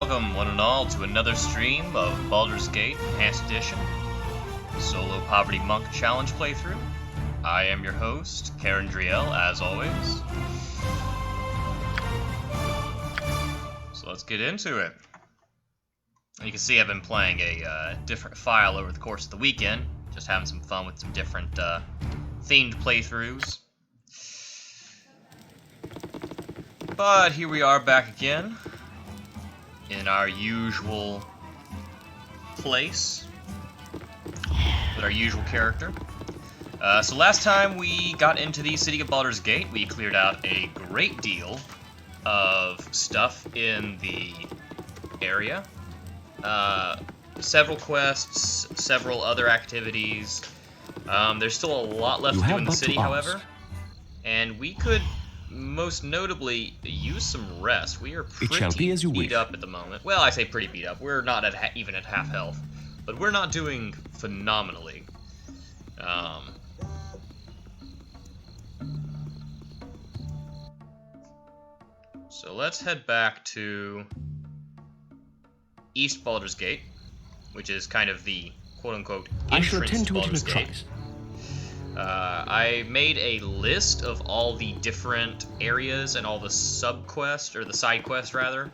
Welcome, one and all, to another stream of Baldur's Gate Enhanced Edition Solo Poverty Monk Challenge playthrough. I am your host, Karen Driel, as always. So let's get into it. You can see I've been playing a different file over the course of the weekend, just having some fun with some different themed playthroughs. But here we are back again, in our usual place, with our usual character. So last time we got into the city of Baldur's Gate, we cleared out a great deal of stuff in the area. Several quests, several other activities. There's still a lot left to do in the city, however. And we could most notably use some rest. We are pretty beat up at the moment. Well, I say pretty beat up. We're not at even at half health, but we're not doing phenomenally. So let's head back to East Baldur's Gate, which is kind of the quote-unquote entrance to Baldur's Gate. I made a list of all the different areas and all the sub-quests, or the side quests rather,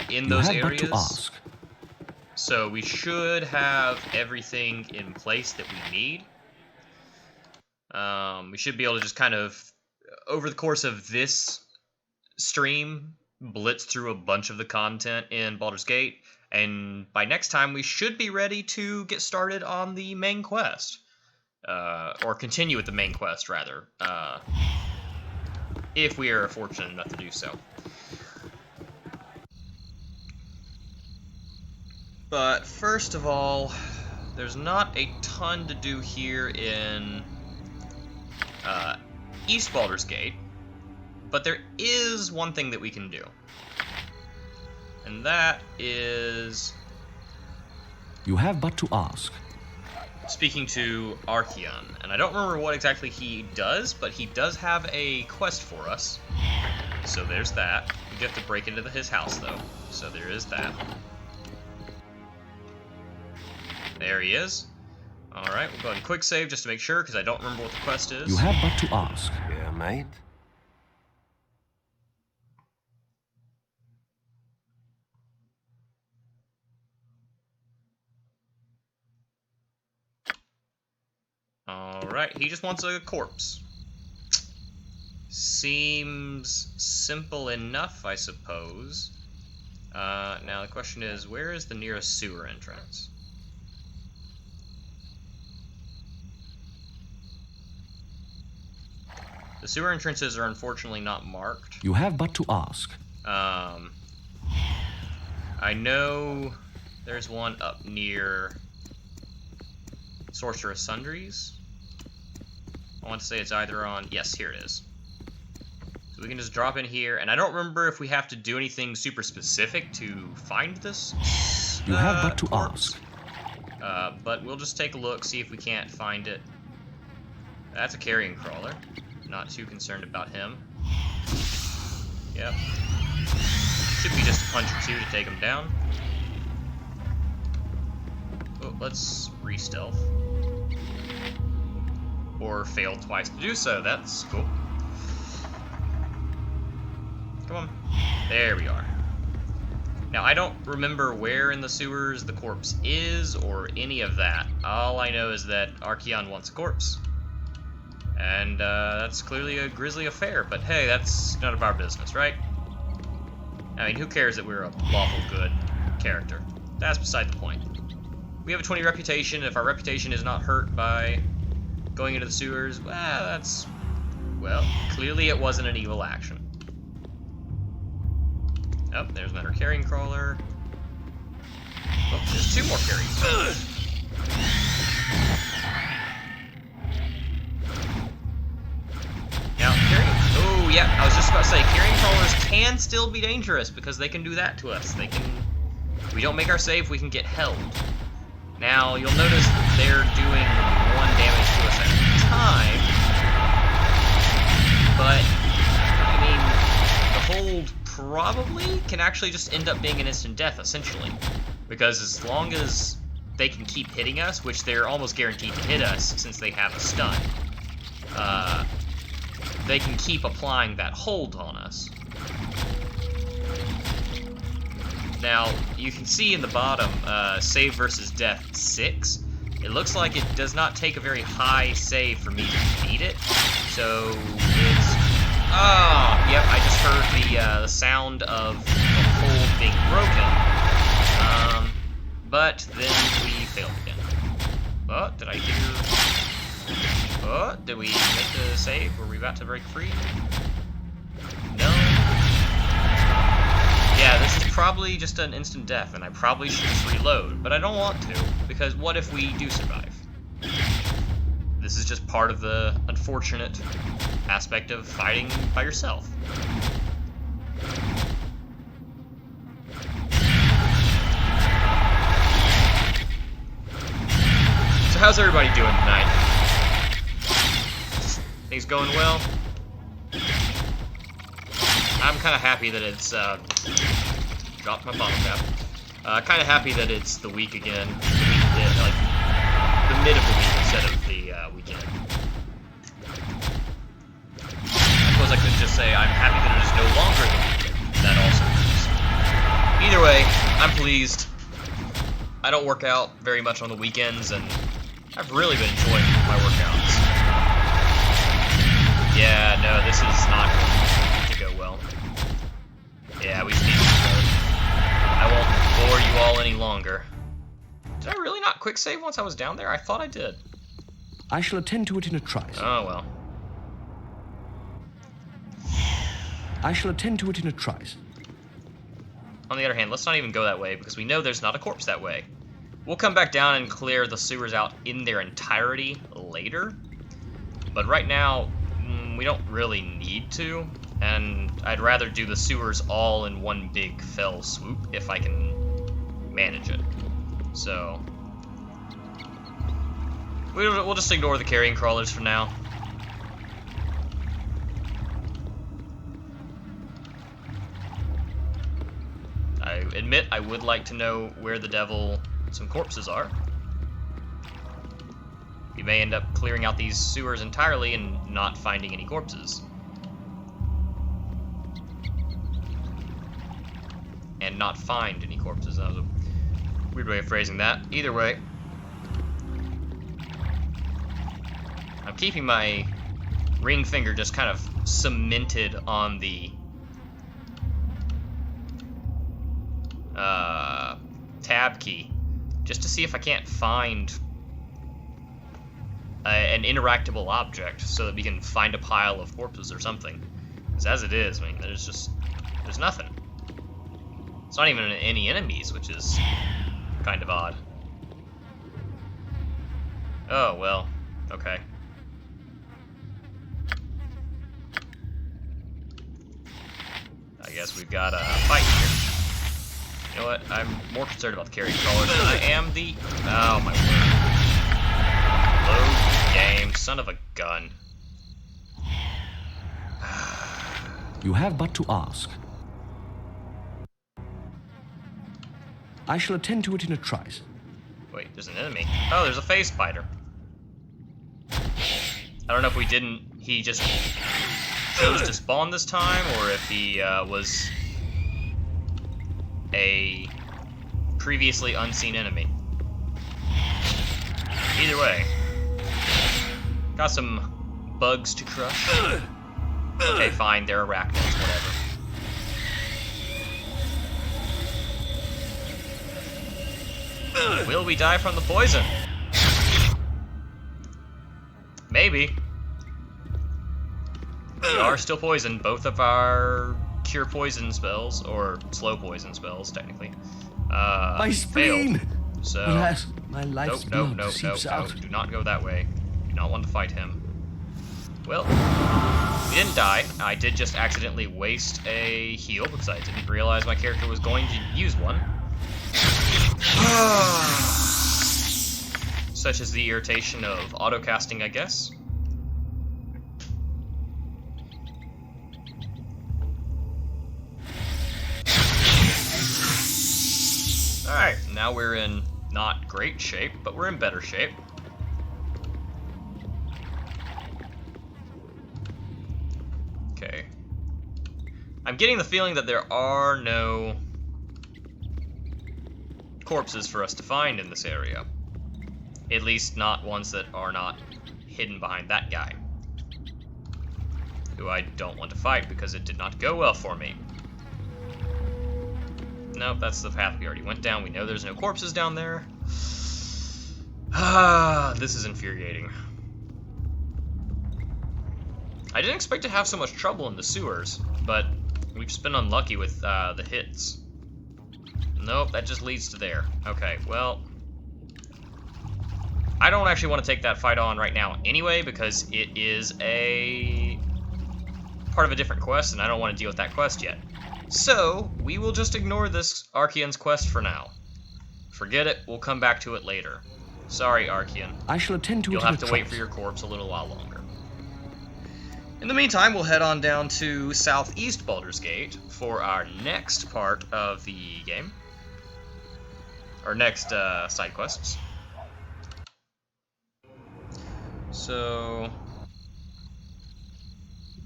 in those areas. So we should have everything in place that we need. We should be able to just kind of, over the course of this stream, blitz through a bunch of the content in Baldur's Gate, and by next time we should be ready to get started on the main quest. Or continue with the main quest, rather, if we are fortunate enough to do so. But first of all, there's not a ton to do here in East Baldur's Gate, but there is one thing that we can do, and that is... You have but to ask. Speaking to Archeon, and I don't remember what exactly he does, but he does have a quest for us. So there's that. We have to break into his house, though. So there is that. There he is. Alright, we'll go ahead and quick save just to make sure, because I don't remember what the quest is. You have but to ask. Yeah, mate. Alright, he just wants a corpse. Seems simple enough, I suppose. Now the question is, where is the nearest sewer entrance? The sewer entrances are unfortunately not marked. You have but to ask. I know there's one up near Sorcerous Sundries. I want to say it's either on... Yes, here it is. So we can just drop in here, and I don't remember if we have to do anything super specific to find this You have but to corpse. ask. But we'll just take a look, see if we can't find it. That's a carrion crawler. Not too concerned about him. Yep. Should be just a punch or two to take him down. Oh, let's re-stealth. Or fail twice to do so. That's cool. Come on. There we are. Now, I don't remember where in the sewers the corpse is, or any of that. All I know is that Archeon wants a corpse. And, that's clearly a grisly affair, but hey, that's none of our business, right? I mean, who cares that we're a lawful good character? That's beside the point. We have a 20 reputation. If our reputation is not hurt by going into the sewers, well, that's... Well, clearly it wasn't an evil action. Oh, there's another carrion crawler. Oh, there's two more carrion crawlers. Now, oh, yeah, I was just about to say, carrion crawlers can still be dangerous because they can do that to us. They can... If we don't make our save, we can get held. Now, you'll notice that they're doing 1 damage to us at a time, but, I mean, the hold probably can actually just end up being an instant death, essentially. Because as long as they can keep hitting us, which they're almost guaranteed to hit us since they have a stun, they can keep applying that hold on us. Now, you can see in the bottom, save versus death 6. It looks like it does not take a very high save for me to beat it. So, it's... Oh, yep, I just heard the sound of the hold being broken. But then we failed again. Oh, did I hear... Oh, did we make the save? Were we about to break free? No. Yeah, this is probably just an instant death, and I probably should just reload, but I don't want to, because what if we do survive? This is just part of the unfortunate aspect of fighting by yourself. So how's everybody doing tonight? Things going well? I'm kind of happy that it's, dropped my bottle cap. Kind of happy that it's the week again. Like, the mid of the week instead of the, weekend. I suppose I could just say I'm happy that it is no longer the weekend. That also works. Either way, I'm pleased. I don't work out very much on the weekends, and I've really been enjoying my workouts. Yeah, no, this is not going to go well. Yeah, we just need to reload. I won't bore you all any longer. Did I really not quick save once I was down there? I thought I did. I shall attend to it in a trice. Oh, well. I shall attend to it in a trice. On the other hand, let's not even go that way, because we know there's not a corpse that way. We'll come back down and clear the sewers out in their entirety later. But right now, we don't really need to. And I'd rather do the sewers all in one big fell swoop if I can manage it. So we'll just ignore the carrion crawlers for now. I admit I would like to know where the devil some corpses are. We may end up clearing out these sewers entirely and not finding any corpses. And not find any corpses. That was a weird way of phrasing that. Either way, I'm keeping my ring finger just kind of cemented on the tab key, just to see if I can't find an interactable object so that we can find a pile of corpses or something. Because as it is, I mean, there's nothing. It's not even any enemies, which is kind of odd. Oh, well, okay. I guess we've got a fight here. You know what? I'm more concerned about the carrion crawlers than I am the... Oh, my word. Load the game, son of a gun. You have but to ask. I shall attend to it in a trice. Wait, there's an enemy. Oh, there's a phase spider. I don't know if he just chose to spawn this time, or if he was a previously unseen enemy. Either way, got some bugs to crush. Okay, fine, they're arachnids, whatever. Will we die from the poison? Maybe. We are still poisoned. Both of our cure poison spells, or slow poison spells, technically, my spleen! failed. So, Alas, my life's blood seeps out. Do not go that way. Do not want to fight him. Well, we didn't die. I did just accidentally waste a heal because I didn't realize my character was going to use one. Such as the irritation of auto-casting, I guess. Alright, now we're in not great shape, but we're in better shape. Okay. I'm getting the feeling that there are no corpses for us to find in this area. At least not ones that are not hidden behind that guy, who I don't want to fight because it did not go well for me. Nope, that's the path we already went down. We know there's no corpses down there. Ah, this is infuriating. I didn't expect to have so much trouble in the sewers, but we've just been unlucky with the hits. Nope, that just leads to there. Okay, well, I don't actually want to take that fight on right now anyway, because it is a part of a different quest, and I don't want to deal with that quest yet. So, we will just ignore this Archean's quest for now. Forget it, we'll come back to it later. Sorry, Archean. I shall attend to it. You'll have to wait for your corpse a little while longer. In the meantime, we'll head on down to Southeast Baldur's Gate for our next part of the game. Our next side quests. So...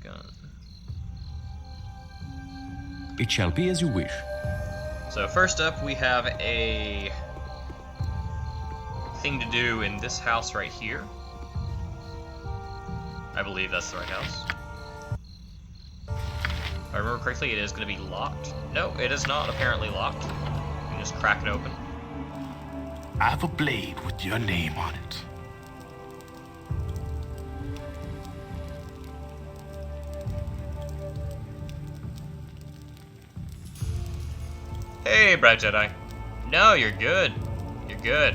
gun. It shall be as you wish. So first up, we have a thing to do in this house right here. I believe that's the right house. If I remember correctly, it is going to be locked. No, it is not apparently locked. You can just crack it open. I have a blade with your name on it. Hey, Bright Jedi. No, you're good. You're good.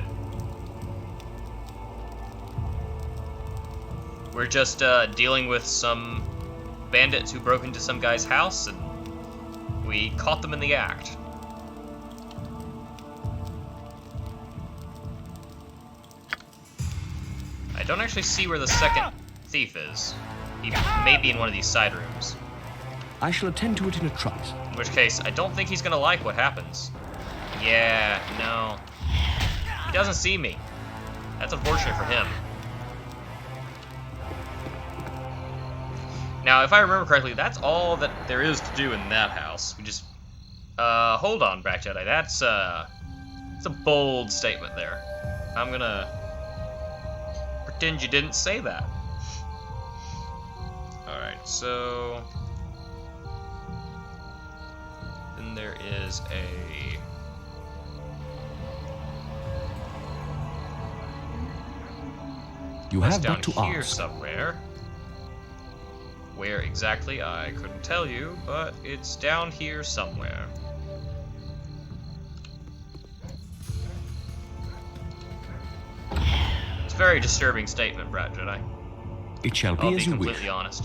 We're just dealing with some bandits who broke into some guy's house, and we caught them in the act. I don't actually see where the second thief is. He may be in one of these side rooms. I shall attend to it in a trice. In which case, I don't think he's gonna like what happens. Yeah, no. He doesn't see me. That's unfortunate for him. Now, if I remember correctly, that's all that there is to do in that house. We just... hold on, Black Jedi. That's a bold statement there. I'm gonna pretend you didn't say that. Alright, so... then there is a... You have but to down here ask. somewhere. Where exactly, I couldn't tell you, but it's down here somewhere. It's a very disturbing statement, Brad Jedi. It shall be I'll be as you completely wish. honest.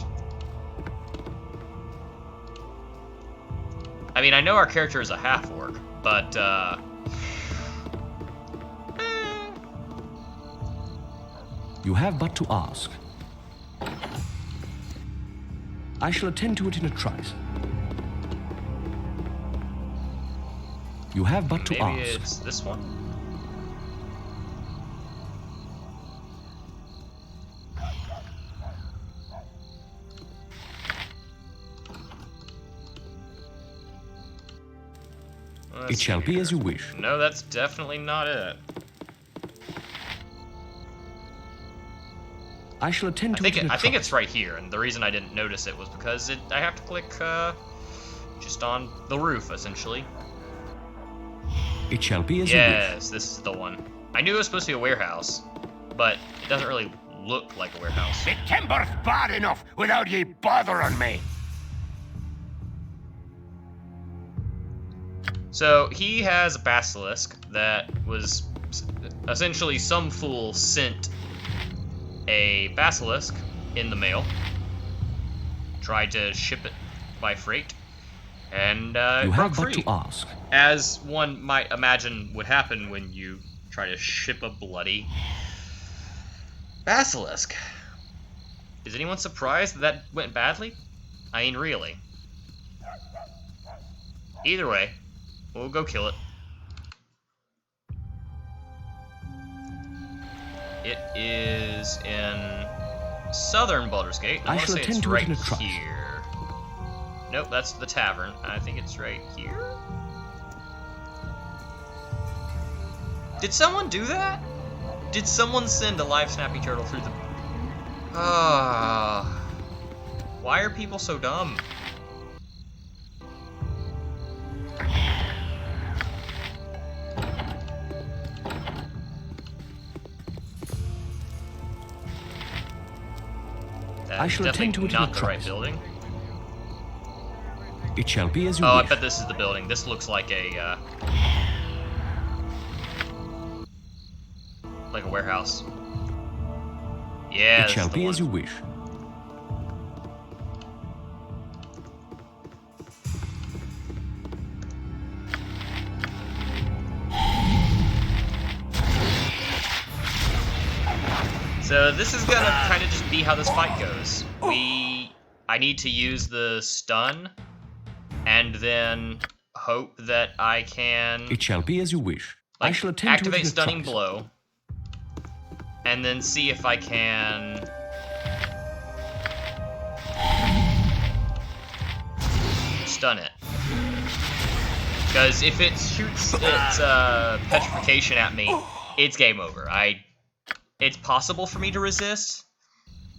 I mean, I know our character is a half-orc, but, You have but to ask. I shall attend to it in a trice. You have but to maybe ask. it's this one? It shall be as you wish. No, that's definitely not it. I shall attend to it in a I think trice. it's right here, and the reason I didn't notice it was because I have to click just on the roof, essentially. It shall be as you wish. Yes, this is the one. I knew it was supposed to be a warehouse, but it doesn't really look like a warehouse. The timber's bad enough without ye bothering me. So he has a basilisk that was essentially some fool sent a basilisk in the mail, tried to ship it by freight, and You broke have but free. to ask. As one might imagine would happen when you try to ship a bloody basilisk. Is anyone surprised that went badly? I mean, really. Either way, we'll go kill it. is in southern Baldur's Gate. I shall attend to it in a trice. Here. Nope, that's the tavern. I think it's right here. Did someone do that? Did someone send a live snapping turtle through the... why are people so dumb? I shall attend to it in a not the right trice. building. It shall be as you Oh, wish. I bet this is the building. This looks like a warehouse. Yeah, It shall be as you wish. So this is gonna kind of just be how this fight goes. I need to use the stun, and then hope that I can... It shall be as you wish. I shall attend to it in activate a stunning trice. blow, and then see if I can... stun it. Because if it shoots its petrification at me, it's game over. It's possible for me to resist,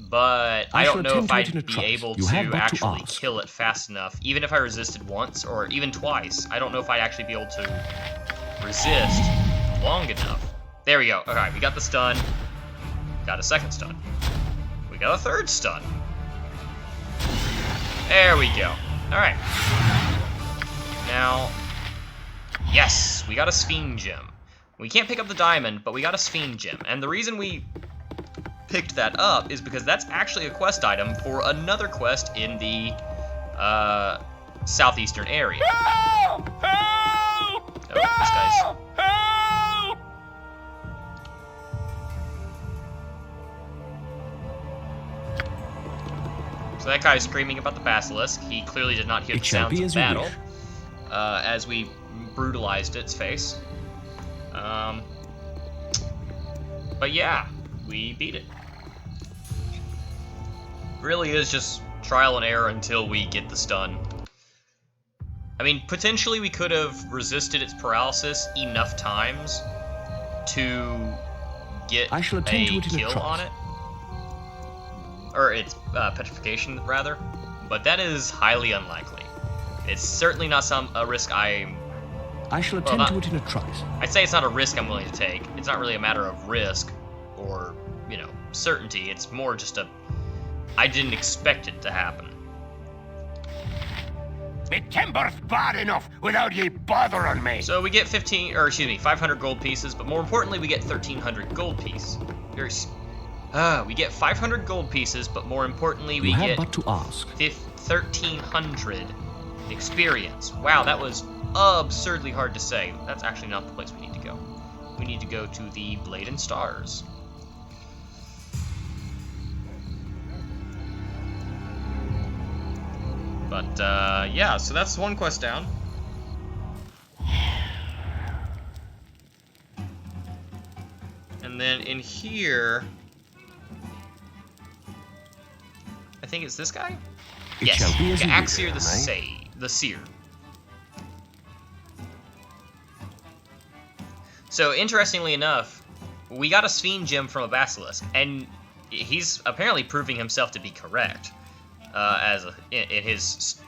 but I don't know if I'd be able to actually kill it fast enough. Even if I resisted once, or even twice, I don't know if I'd actually be able to resist long enough. There we go. Alright, we got the stun. Got a second stun. We got a third stun. There we go. Alright. Now, yes, we got a Sphene Gem. We can't pick up the diamond, but we got a Sphene Gem. And the reason we picked that up is because that's actually a quest item for another quest in the southeastern area. Help! Help! Oh, this guy's... Help! So that guy's screaming about the basilisk. He clearly did not hear the sounds of battle as we brutalized its face. But yeah, we beat it. Really is just trial and error until we get the stun. I mean, potentially we could have resisted its paralysis enough times to get a kill on it. Or its petrification, rather. But that is highly unlikely. It's certainly not a risk I shall attend to it in a trice. I'd say it's not a risk I'm willing to take. It's not really a matter of risk or, you know, certainty. It's more just I didn't expect it to happen. Me timber's bad enough without ye bothering me. So we get 500 gold pieces, but more importantly, we get 1,300 gold pieces. We get 500 gold pieces, but more importantly, we get but to ask. 1,300 experience. Wow, that was absurdly hard to say. That's actually not the place we need to go. We need to go to the Blade and Stars. But, yeah, so that's one quest down. And then in here... I think it's this guy? Yes, Axir the Seer. So, interestingly enough, we got a Sphene Gem from a Basilisk, and he's apparently proving himself to be correct, in his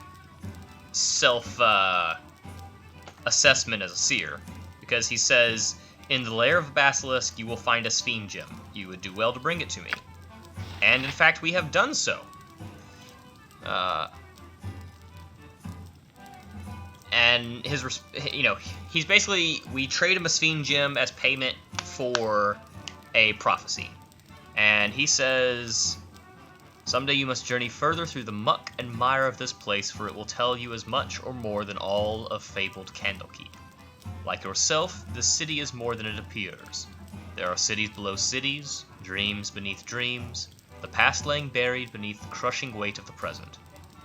self-assessment as a Seer, because he says, in the lair of a Basilisk you will find a Sphene Gem. You would do well to bring it to me. And in fact, we have done so. And he's basically, we trade him a Sphene Gem as payment for a prophecy. And he says, someday you must journey further through the muck and mire of this place, for it will tell you as much or more than all of fabled Candlekeep. Like yourself, this city is more than it appears. There are cities below cities, dreams beneath dreams, the past laying buried beneath the crushing weight of the present.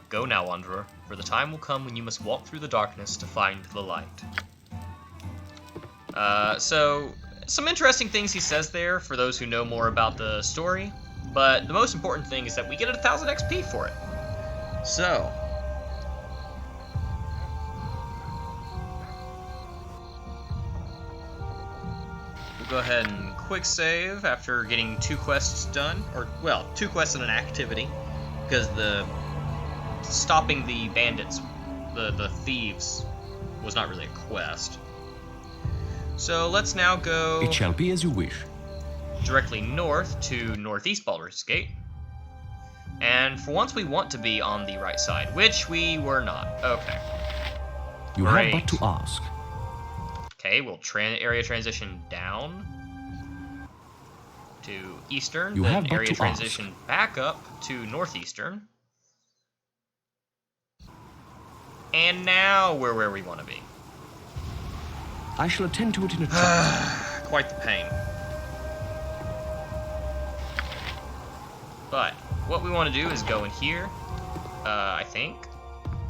Go now, Wanderer, for the time will come when you must walk through the darkness to find the light. So, some interesting things he says there for those who know more about the story, but the most important thing is that we get 1,000 XP for it. So, we'll go ahead and quick save after getting 2 quests done, or, well, 2 quests and an activity, because the stopping the bandits, the thieves, was not really a quest. So let's now go... It shall be as you wish. Directly north to northeast Baldur's Gate. And for once we want to be on the right side, which we were not. Okay. You Great. have but to ask. Okay, we'll area transition down to eastern, You have then but area to transition ask. back up to northeastern. And now we're where we want to be. I shall attend to it in a trice. Quite the pain. But what we want to do is go in here, I think.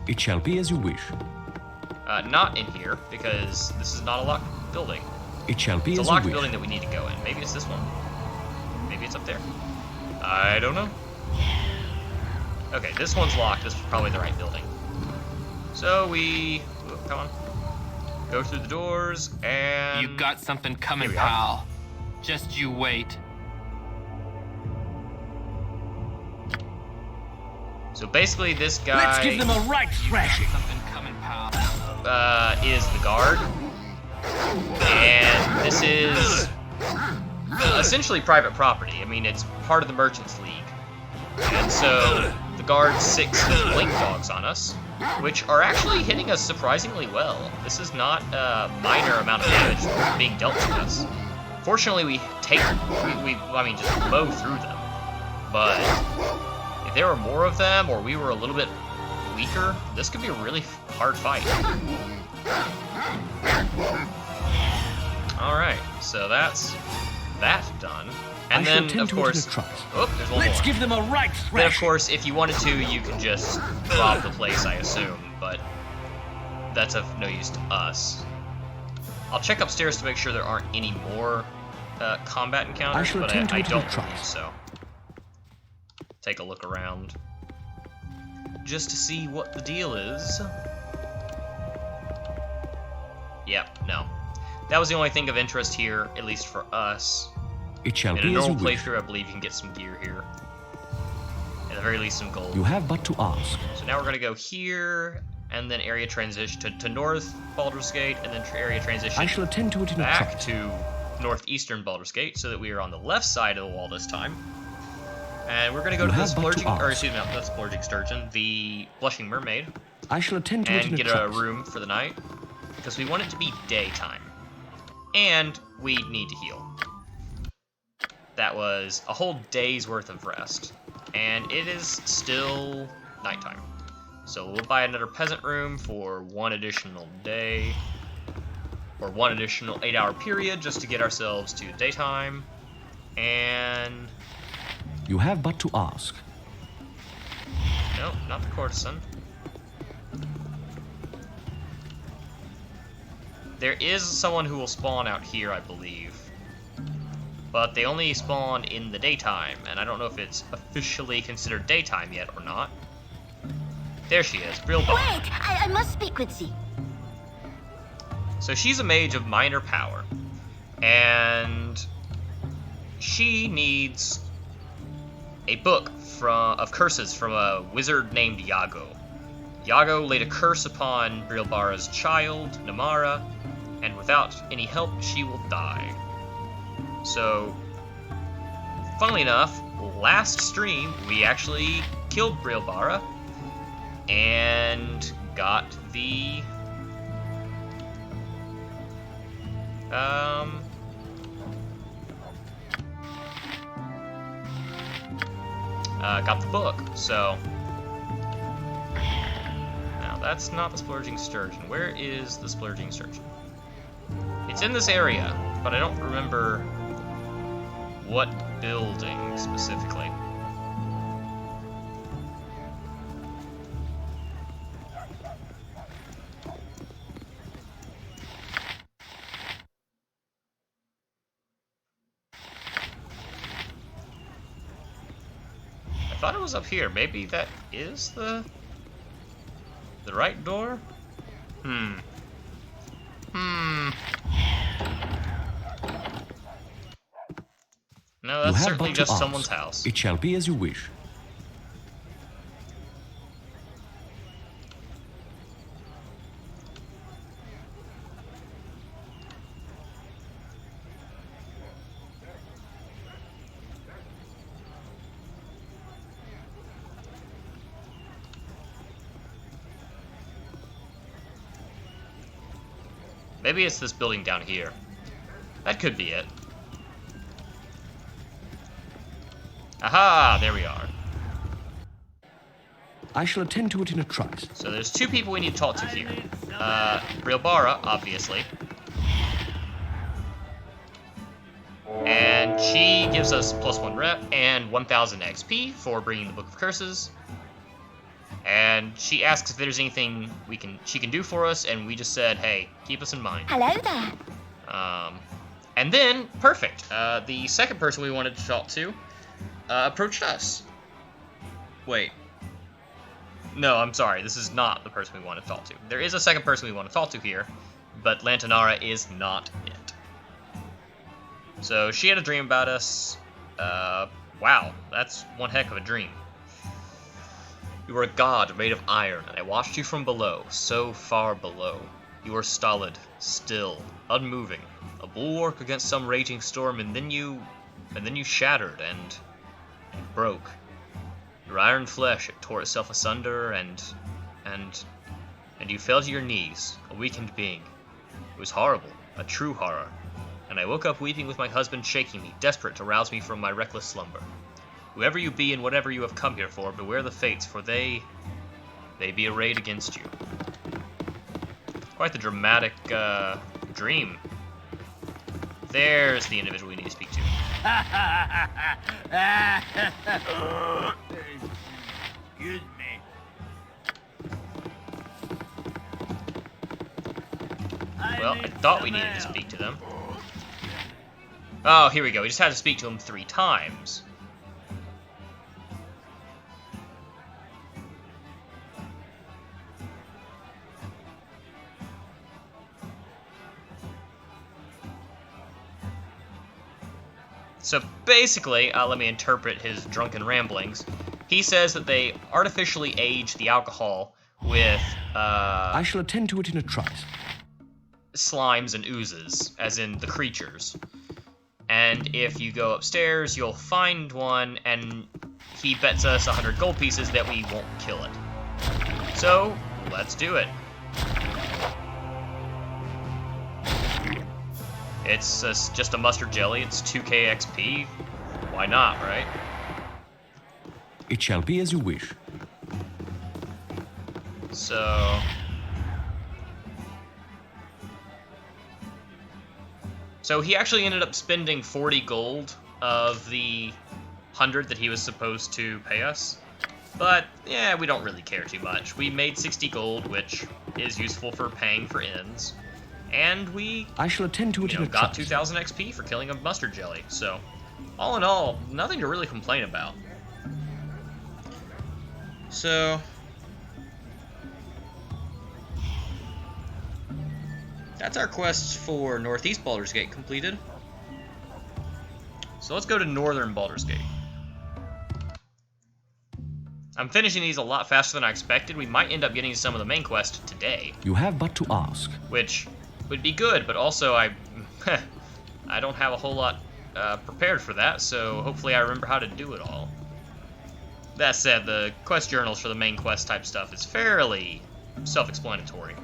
It shall be as you wish. Not in here, because this is not a locked building. It shall be It's a as you locked wish. building that we need to go in. Maybe it's this one. Maybe it's up there. I don't know. Okay, this one's locked. This is probably the right building. So we... Ooh, come on. Go through the doors, and... You got something coming, Here we are. pal. Just you wait. So basically this guy... Let's give them a right thrashing. Something coming, pal. is the guard. And this is essentially private property. I mean, it's part of the Merchants League. And so the guard 6 blink dogs on us, which are actually hitting us surprisingly well. This is not a minor amount of damage being dealt to us. Fortunately, we just mow through them. But if there were more of them, or we were a little bit weaker, this could be a really hard fight. Alright, so that's that done. And then, of course, oh, there's one Let's more. give them a right Then, of thrashing. course, if you wanted to, you can just rob the place, I assume, but that's of no use to us. I'll check upstairs to make sure there aren't any more combat encounters, but I don't believe so. Take a look around, just to see what the deal is. Yep, no. That was the only thing of interest here, at least for us. It shall In a be as you normal wish. playthrough, I believe you can get some gear here. At the very least, some gold. You have but to ask. So now we're going to go here, and then area transition to north Baldur's Gate, and then area transition I shall attend to it in a back trice. to northeastern Baldur's Gate, so that we are on the left side of the wall this time. And we're going to go You to the have but to Splurging, or ask. excuse me, not the Splurging Sturgeon, the Blushing Mermaid, I shall attend to it in and a get a trice. room for the night, because we want it to be daytime. And we need to heal. That was a whole day's worth of rest, and it is still nighttime. So we'll buy another peasant room for 1 additional day, or 1 additional 8-hour period, just to get ourselves to daytime, and... You have but to ask. No, not the courtesan. There is someone who will spawn out here, I believe. But they only spawn in the daytime, and I don't know if it's officially considered daytime yet or not. There she is, Brilbar. Wait, I must speak with thee. So she's a mage of minor power, and she needs a book of curses from a wizard named Yago. Yago laid a curse upon Brilbara's child, Namara, and without any help, she will die. So, funnily enough, last stream, we actually killed Brilbara and got the got the book. So now that's not the Splurging Sturgeon. Where is the Splurging Sturgeon? It's in this area, but I don't remember what building specifically. thought it was up here. Maybe that is the right door? No, that's certainly just someone's house. It shall be as you wish. Maybe it's this building down here. That could be it. Aha! There we are. I shall attend to it in a trice. So there's two people we need to talk to here. Brilbara, obviously. And she gives us +1 rep and 1000 XP for bringing the Book of Curses. And she asks if there's anything she can do for us, and we just said, hey, keep us in mind. Hello there. And then, perfect. The second person we wanted to talk to approached us. Wait. No, I'm sorry. This is not the person we want to talk to. There is a second person we want to talk to here, but Lantanara is not it. So she had a dream about us. Wow, that's one heck of a dream. You were a god made of iron, and I watched you from below, so far below. You were stolid, still, unmoving, a bulwark against some raging storm, and then you shattered and broke. Your iron flesh, it tore itself asunder, and you fell to your knees, a weakened being. It was horrible, a true horror, and I woke up weeping with my husband shaking me, desperate to rouse me from my reckless slumber. Whoever you be and whatever you have come here for, beware the fates, for they be arrayed against you. Quite the dramatic dream. There's the individual we need to speak to. Excuse me. Well, I thought we needed to speak to them. Oh, here we go. We just had to speak to them 3 times. So basically, let me interpret his drunken ramblings. He says that they artificially age the alcohol with I shall attend to it in a trice. slimes and oozes, as in the creatures. And if you go upstairs, you'll find one, and he bets us 100 gold pieces that we won't kill it. So, let's do it. It's just a mustard jelly, it's 2k XP. Why not, right? It shall be as you wish. So he actually ended up spending 40 gold of the 100 that he was supposed to pay us. But, yeah, we don't really care too much. We made 60 gold, which is useful for paying for inns. And we I shall attend to it in a got trice. 2,000 XP for killing a mustard jelly. So, all in all, nothing to really complain about. So, that's our quest for Northeast Baldur's Gate completed. So let's go to Northern Baldur's Gate. I'm finishing these a lot faster than I expected. We might end up getting some of the main quest today, You have but to ask. which would be good, but also I don't have a whole lot prepared for that, so hopefully I remember how to do it all. That said, the quest journals for the main quest type stuff is fairly self-explanatory,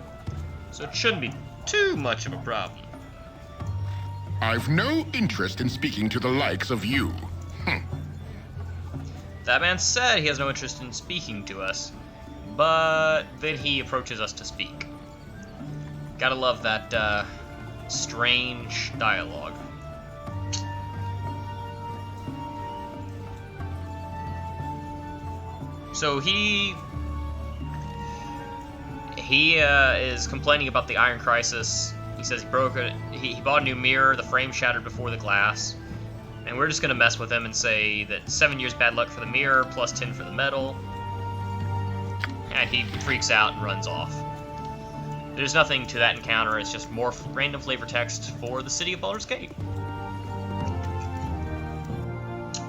so it shouldn't be too much of a problem. I've no interest in speaking to the likes of you. That man said he has no interest in speaking to us, but then he approaches us to speak. Gotta love that strange dialogue. So he is complaining about the Iron Crisis. He says he broke it. He bought a new mirror. The frame shattered before the glass. And we're just gonna mess with him and say that 7 years bad luck for the mirror, plus 10 for the metal. And he freaks out and runs off. There's nothing to that encounter, it's just more random flavor text for the city of Baldur's Gate.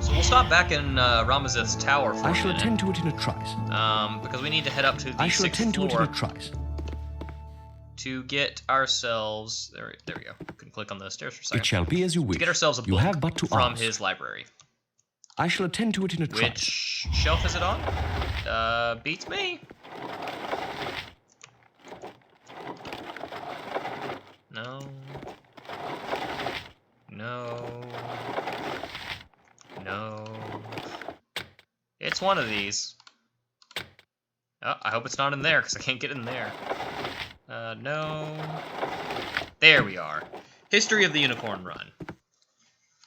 So we'll stop back in Ramazith's tower for a minute. I shall attend to it in a trice. Because we need to head up to the 6th floor. I shall attend to it in a trice. To get ourselves... There we go. Couldn't click on those stairs for a second. It shall be as you wish. To get ourselves a book you have but to from ask. his library. I shall attend to it in a trice. Which shelf is it on? Beats me. No. No. No. It's one of these. Oh, I hope it's not in there, because I can't get in there. No. There we are. History of the Unicorn Run.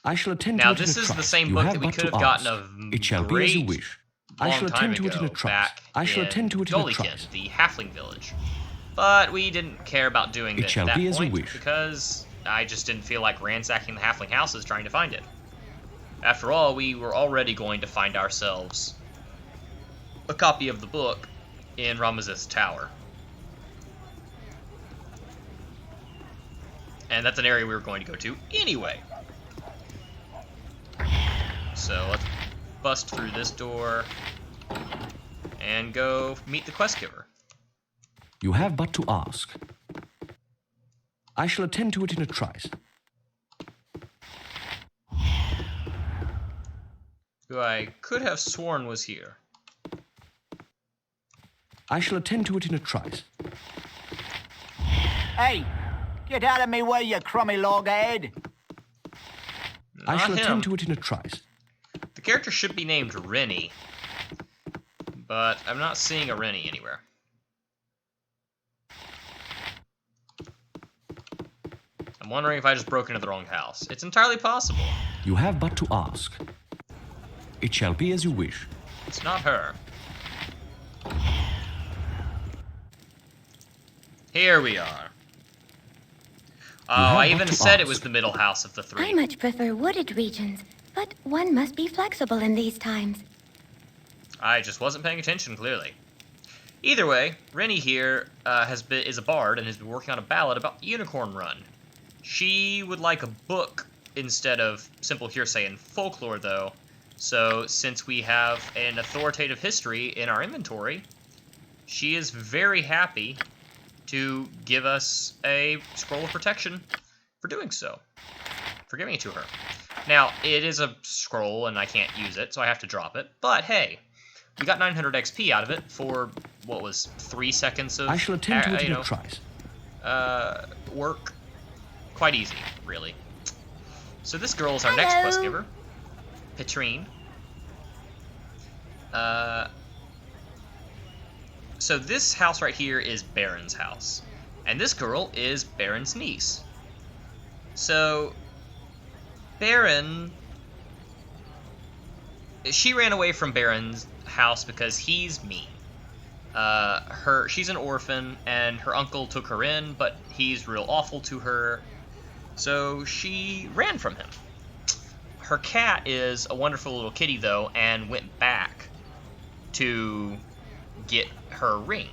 I shall attend Now, to it in a trice. this is the same You book have that we but could to have gotten ask. a It shall be as you wish. I shall attend to it in a trice. back I shall in attend to it in a Gullykin, trice. the halfling village. But we didn't care about doing It that shall at that be as you point wish. because I just didn't feel like ransacking the halfling houses trying to find it. After all, we were already going to find ourselves a copy of the book in Ramazith's tower. And that's an area we were going to go to anyway. So let's bust through this door and go meet the quest giver. You have but to ask. I shall attend to it in a trice. Who I could have sworn was here. I shall attend to it in a trice. Hey, get out of me way, you crummy loghead. I shall Not him. attend to it in a trice. The character should be named Rennie, but I'm not seeing a Rennie anywhere. I'm wondering if I just broke into the wrong house. It's entirely possible. You have but to ask. It shall be as you wish. It's not her. Here we are. Oh, have I but even to said it ask. was the middle house of the I three. much prefer wooded regions, but one must be flexible in these times. I just wasn't paying attention, clearly. Either way, Rennie here is a bard and has been working on a ballad about the Unicorn Run. She would like a book instead of simple hearsay and folklore, though. So, since we have an authoritative history in our inventory, she is very happy to give us a scroll of protection for doing so, for giving it to her. Now, it is a scroll, and I can't use it, so I have to drop it. But hey, we got 900 XP out of it for, what was, 3 seconds of, I shall attend to it in a trice. work. Quite easy, really. So this girl is our next Hello. quest giver, Petrine. So this house right here is Baron's house, and this girl is Baron's niece. So Baron, she ran away from Baron's house because he's mean. She's an orphan, and her uncle took her in, but he's real awful to her, so she ran from him. Her cat is a wonderful little kitty, though, and went back to get her ring.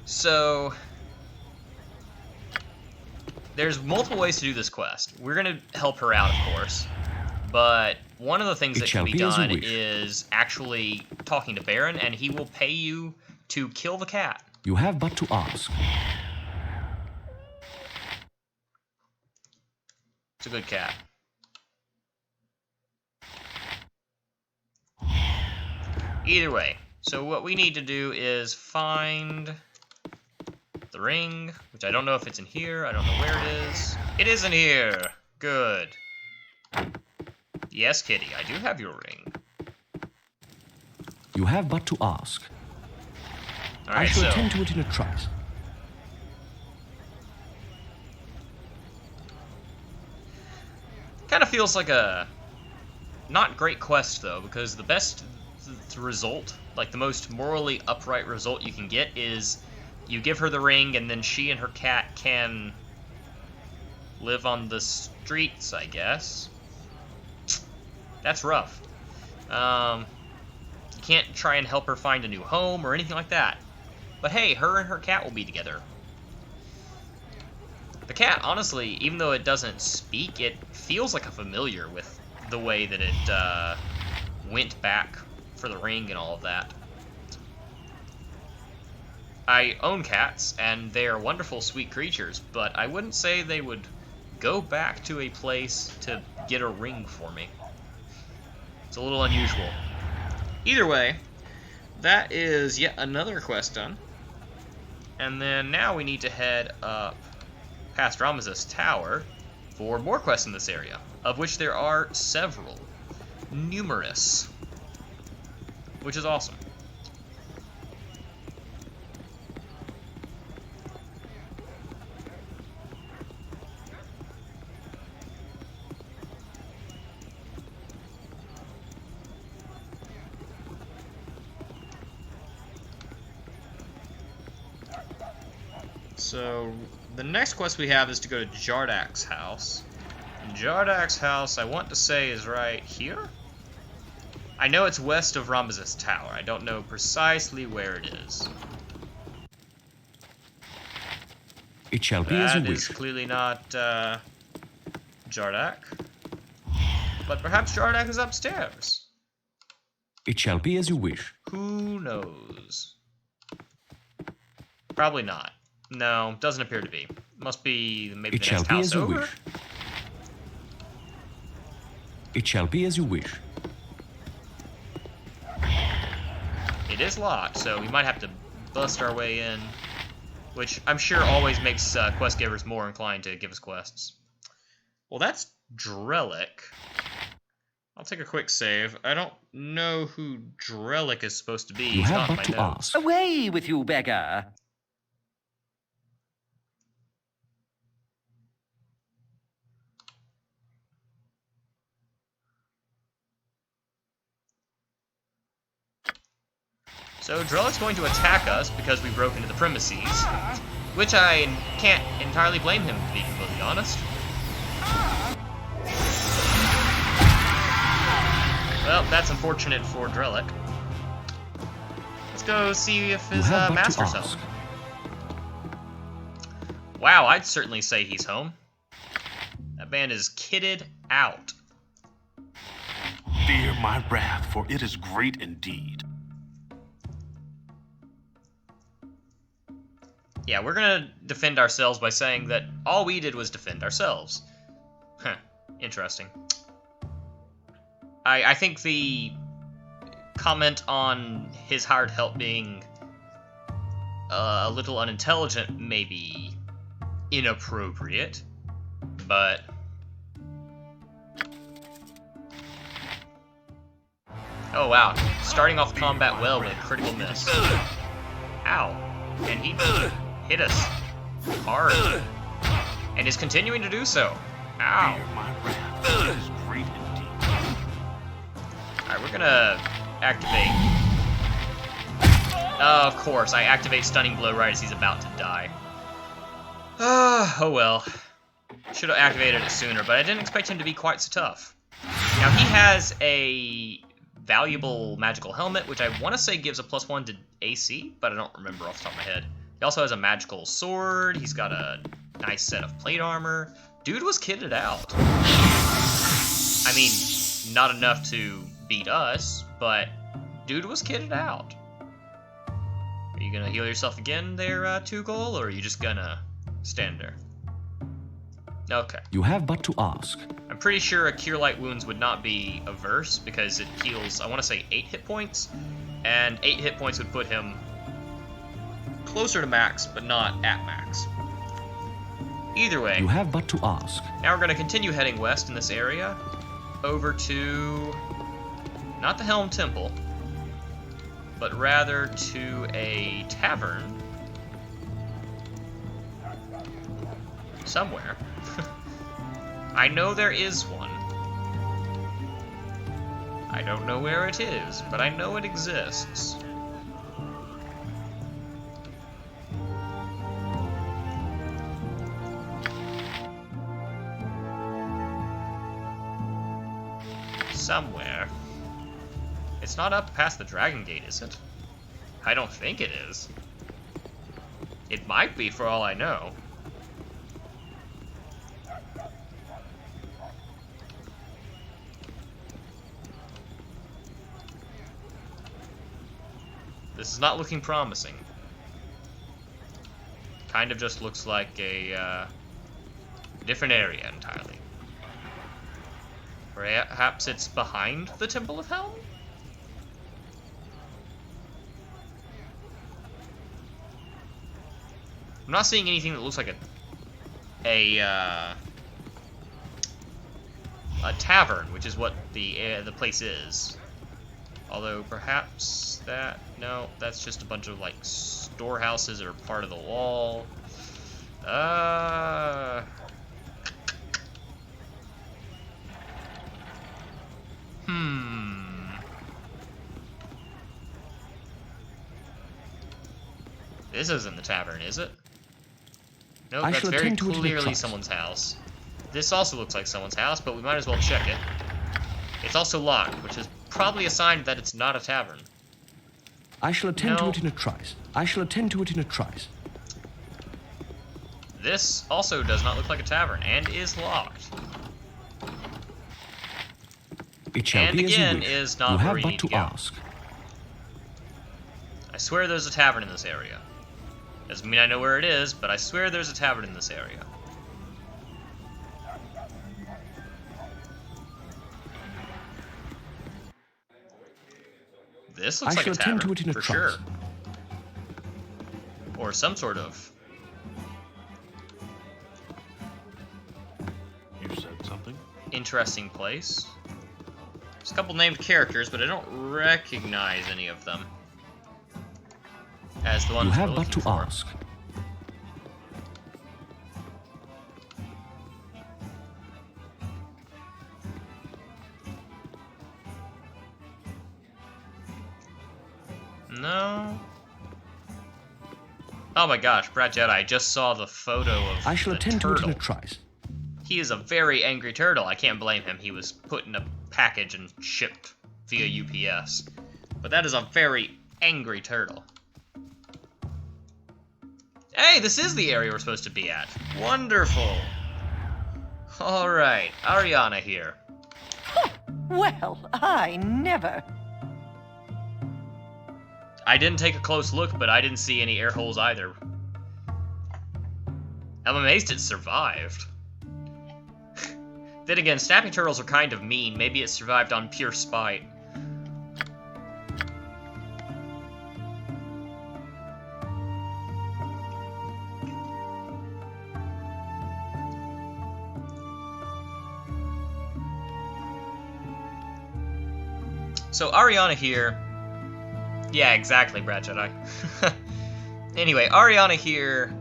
So there's multiple ways to do this quest. We're going to help her out, of course, but one of the things It that shall can be be as you done wish. is actually talking to Baron, and he will pay you to kill the cat. You have but to ask. It's a good cat. Either way, so what we need to do is find the ring, which I don't know if it's in here. I don't know where it is. It is in here. Good. Yes, kitty, I do have your ring. You have but to ask. I Alright, shall so attend to it in a trice. kind of feels like a not great quest, though, because the best result, like the most morally upright result you can get, is you give her the ring, and then she and her cat can live on the streets, I guess. That's rough. You can't try and help her find a new home or anything like that. But hey, her and her cat will be together. The cat, honestly, even though it doesn't speak, it feels like a familiar with the way that it went back for the ring and all of that. I own cats, and they are wonderful, sweet creatures, but I wouldn't say they would go back to a place to get a ring for me. It's a little unusual. Either way, that is yet another quest done. And then now we need to head up past Ramesses Tower for more quests in this area, of which there are several. Numerous. Which is awesome. So, the next quest we have is to go to Jardak's house. And Jardak's house, I want to say, is right here? I know it's west of Ramesses Tower. I don't know precisely where it is. It shall be as you That is wish. clearly not Jardak. But perhaps Jardak is upstairs. It shall be as you wish. Who knows? Probably not. No, doesn't appear to be. Must be maybe It the shall next be house as you over. wish. It shall be as you wish. It is locked, so we might have to bust our way in, which I'm sure always makes quest givers more inclined to give us quests. Well, that's Drellic. I'll take a quick save. I don't know who Drellic is supposed to be. You He's have not but in to my notes. ask. Away with you, beggar! So Drellic's going to attack us because we broke into the premises, which I can't entirely blame him, to be completely honest. Well, that's unfortunate for Drellic. Let's go see if You his have but to master's ask. home. Wow, I'd certainly say he's home. That man is kitted out. Fear my wrath, for it is great indeed. Yeah, we're gonna defend ourselves by saying that all we did was defend ourselves. Huh, interesting. I think the comment on his hired help being a little unintelligent may be inappropriate, but... Oh wow, starting off combat well with a critical miss. Ow, and he hit us hard, and is continuing to do so. Ow. Fear my wrath, for it is great indeed. Alright, we're gonna activate... of course, I activate Stunning Blow right as he's about to die. Oh well. Should have activated it sooner, but I didn't expect him to be quite so tough. Now, he has a valuable magical helmet, which I want to say gives a +1 to AC, but I don't remember off the top of my head. He also has a magical sword. He's got a nice set of plate armor. Dude was kitted out. I mean, not enough to beat us, but dude was kitted out. Are you gonna heal yourself again there, Tuchel, or are you just gonna stand there? Okay. You have but to ask. I'm pretty sure a Cure Light Wounds would not be averse, because it heals, I want to say, 8 hit points, and 8 hit points would put him closer to max, but not at max. Either way, You have but to ask. now we're going to continue heading west in this area, over to, not the Helm Temple, but rather to a tavern somewhere. I know there is one. I don't know where it is, but I know it exists. somewhere. It's not up past the Dragon Gate, is it? I don't think it is. It might be, for all I know. This is not looking promising. Kind of just looks like a different area entirely. Perhaps it's behind the Temple of Helm? I'm not seeing anything that looks like a tavern, which is what the place is. Although perhaps no, that's just a bunch of like storehouses or part of the wall. This isn't the tavern, is it? Nope, that's very clearly someone's house. This also looks like someone's house, but we might as well check it. It's also locked, which is probably a sign that it's not a tavern. I shall attend to it in a trice. I shall attend to it in a trice. This also does not look like a tavern, and is locked. It shall and be again, as you wish. is not you where have you but need to to go. ask. I swear there's a tavern in this area. Doesn't mean I know where it is, but I swear there's a tavern in this area. This looks like a tavern, to it in a for trice. sure. Or some sort of... You said something? interesting place. There's a couple named characters, but I don't recognize any of them as the ones You have we're but looking to for. ask. No. Oh my gosh, Brad Jedi, I just saw the photo of I shall the attend turtle. to it in a trice. He is a very angry turtle. I can't blame him. He was put in a package and shipped via UPS. But that is a very angry turtle. Hey, this is the area we're supposed to be at. Wonderful. Alright, Ariana here. Well, I never. I didn't take a close look, but I didn't see any air holes either. I'm amazed it survived. Then again, snapping turtles are kind of mean. Maybe it survived on pure spite. So Ariana here... Yeah, exactly, Brad Jedi. Anyway, Ariana here...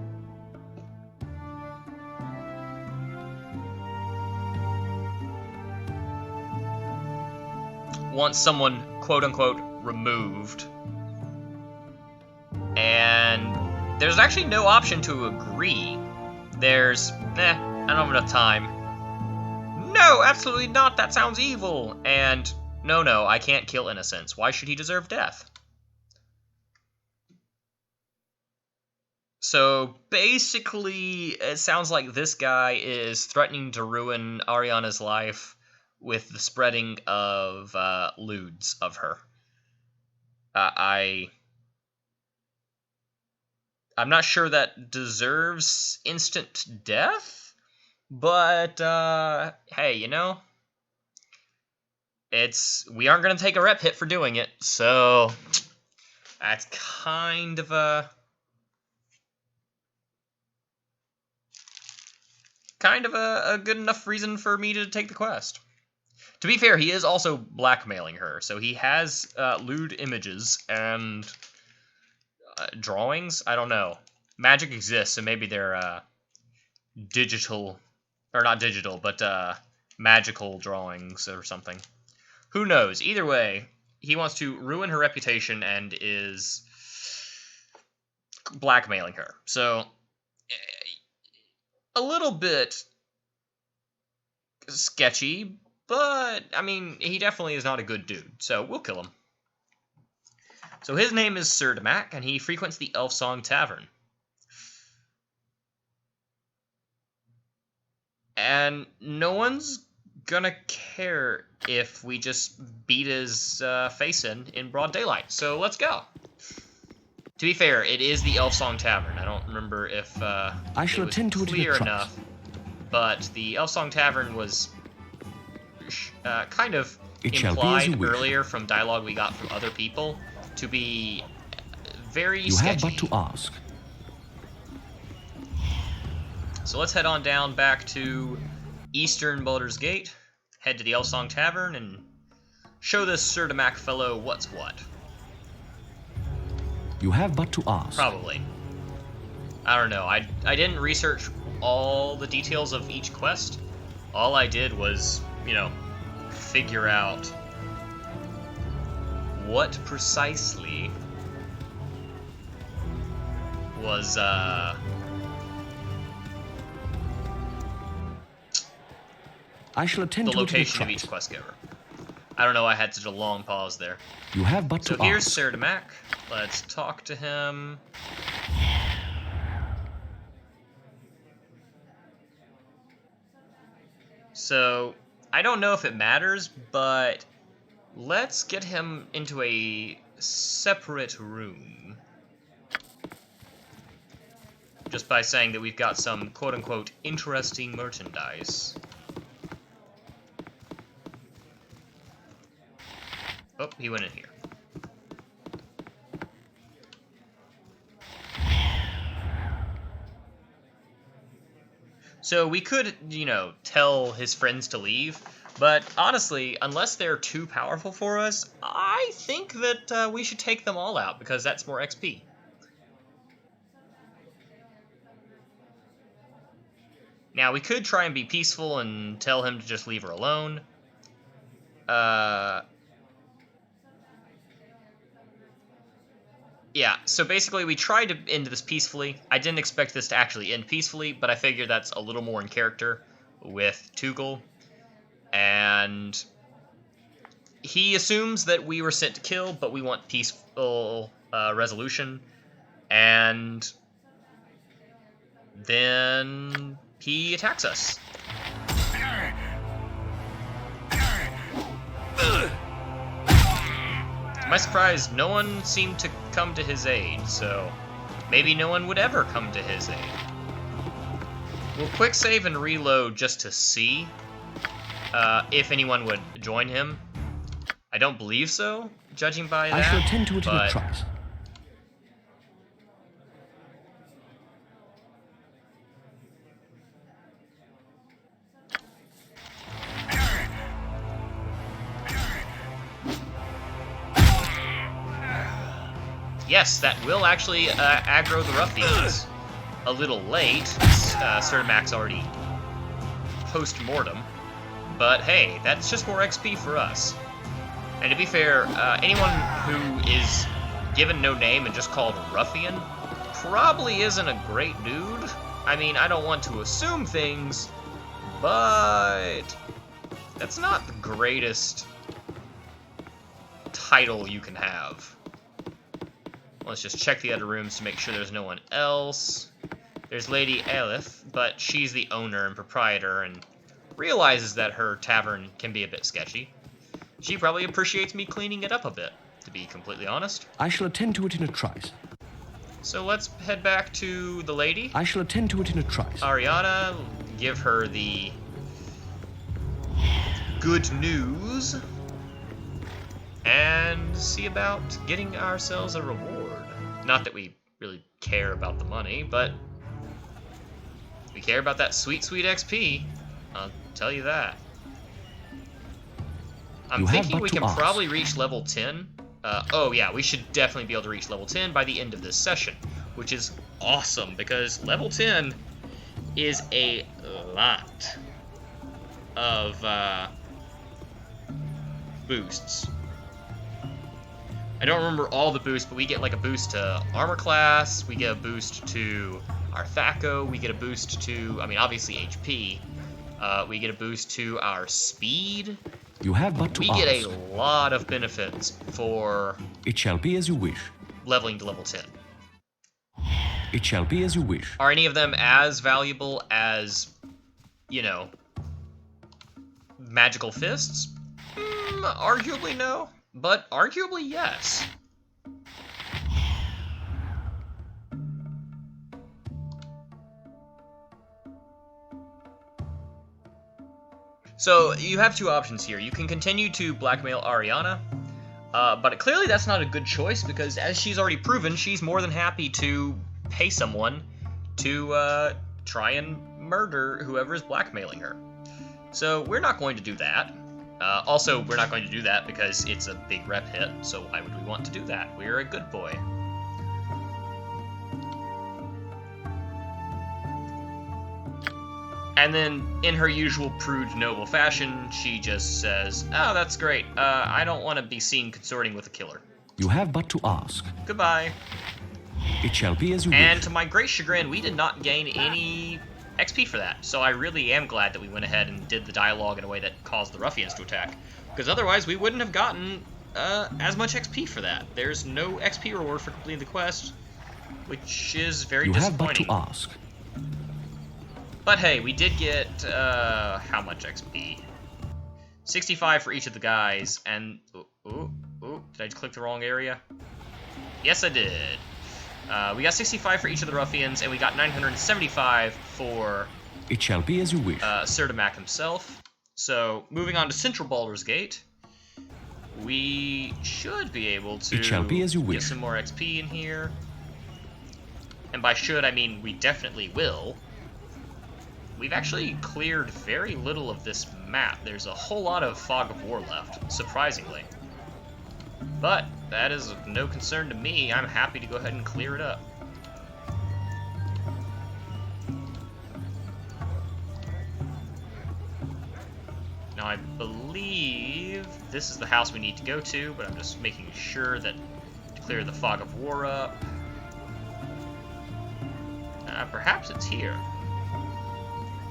wants someone, quote-unquote, removed. And there's actually no option to agree. There's, I don't have enough time. No, absolutely not, that sounds evil. And, no, I can't kill innocents. Why should he deserve death? So, basically, it sounds like this guy is threatening to ruin Ariana's life with the spreading of lewds of her. I'm not sure that deserves instant death, but hey, you know, we aren't gonna take a rep hit for doing it, so that's kind of a good enough reason for me to take the quest. To be fair, he is also blackmailing her, so he has lewd images and drawings. I don't know. Magic exists, so maybe they're digital, or not digital, but magical drawings or something. Who knows? Either way, he wants to ruin her reputation and is blackmailing her. So, a little bit sketchy, but, I mean, he definitely is not a good dude, so we'll kill him. So his name is Sir Damac, and he frequents the Elf Song Tavern. And no one's gonna care if we just beat his face in broad daylight, so let's go. To be fair, it is the Elf Song Tavern. I don't remember if I shall it was attend to it in a clear trice. enough, but the Elf Song Tavern was kind of It shall be as you implied wish. earlier from dialogue we got from other people to be very You sketchy. have but to ask. So let's head on down back to Eastern Baldur's Gate, head to the Elf Song Tavern, and show this Sir Damac fellow what's what. You have but to ask. Probably. I don't know. I didn't research all the details of each quest. All I did was, you know, figure out what precisely was, I shall attend the to it in a location of trice. each quest giver. I don't know, I had such a long pause there. You have but So to here's ask. Sir Damac. Let's talk to him. So, I don't know if it matters, but let's get him into a separate room. Just by saying that we've got some quote-unquote interesting merchandise. Oh, he went in here. So we could, you know, tell his friends to leave, but honestly, unless they're too powerful for us, I think that we should take them all out, because that's more XP. Now, we could try and be peaceful and tell him to just leave her alone. Yeah, so basically we tried to end this peacefully. I didn't expect this to actually end peacefully, but I figure that's a little more in character with Tugel. And he assumes that we were sent to kill, but we want peaceful resolution. And then he attacks us. To my surprise, no one seemed to come to his aid, so maybe no one would ever come to his aid. We'll quick save and reload just to see if anyone would join him. I don't believe so, judging by that. I shall attend to it in a but trice. yes, that will actually aggro the ruffians. A little late, Sir Damac's already post-mortem, but hey, that's just more XP for us. And to be fair, anyone who is given no name and just called ruffian probably isn't a great dude. I mean, I don't want to assume things, but that's not the greatest title you can have. Let's just check the other rooms to make sure there's no one else. There's Lady Aelith, but she's the owner and proprietor and realizes that her tavern can be a bit sketchy. She probably appreciates me cleaning it up a bit, to be completely honest. I shall attend to it in a trice. So let's head back to the lady. I shall attend to it in a trice. Ariana, give her the good news, and see about getting ourselves a reward. Not that we really care about the money, but we care about that sweet, sweet XP. I'll tell you that. I'm thinking we can probably reach level 10. Oh yeah, we should definitely be able to reach level 10 by the end of this session, which is awesome, because level 10 is a lot of boosts. I don't remember all the boosts, but we get like a boost to armor class, we get a boost to our Thaco, we get a boost to, I mean, obviously HP, We get a boost to our speed. You have but to We ask. get a lot of benefits for It shall be as you wish. leveling to level 10. It shall be as you wish. Are any of them as valuable as, you know, magical fists? Arguably no, but arguably yes. So you have two options here. You can continue to blackmail Ariana, but clearly that's not a good choice because as she's already proven, she's more than happy to pay someone to try and murder whoever is blackmailing her. So we're not going to do that. Also, we're not going to do that because it's a big rep hit, so why would we want to do that? We're a good boy. And then, in her usual prude noble fashion, she just says, "Oh, that's great. I don't want to be seen consorting with a killer. You have but to ask. Goodbye." It shall be as you And wish. to my great chagrin, we did not gain any XP for that. So I really am glad that we went ahead and did the dialogue in a way that caused the ruffians to attack. Because otherwise, we wouldn't have gotten as much XP for that. There's no XP reward for completing the quest, which is very You have but disappointing. to ask. But hey, we did get, how much XP? 65 for each of the guys, and, ooh, did I click the wrong area? Yes, I did. We got 65 for each of the ruffians, and we got 975 for It shall be as you wish. Sir Mac himself. So, moving on to Central Baldur's Gate, we should be able to It shall be as you get wish. some more XP in here. And by should, I mean we definitely will. We've actually cleared very little of this map. There's a whole lot of Fog of War left, surprisingly. But that is of no concern to me. I'm happy to go ahead and clear it up. Now I believe this is the house we need to go to, but I'm just making sure that to clear the Fog of War up. Perhaps it's here.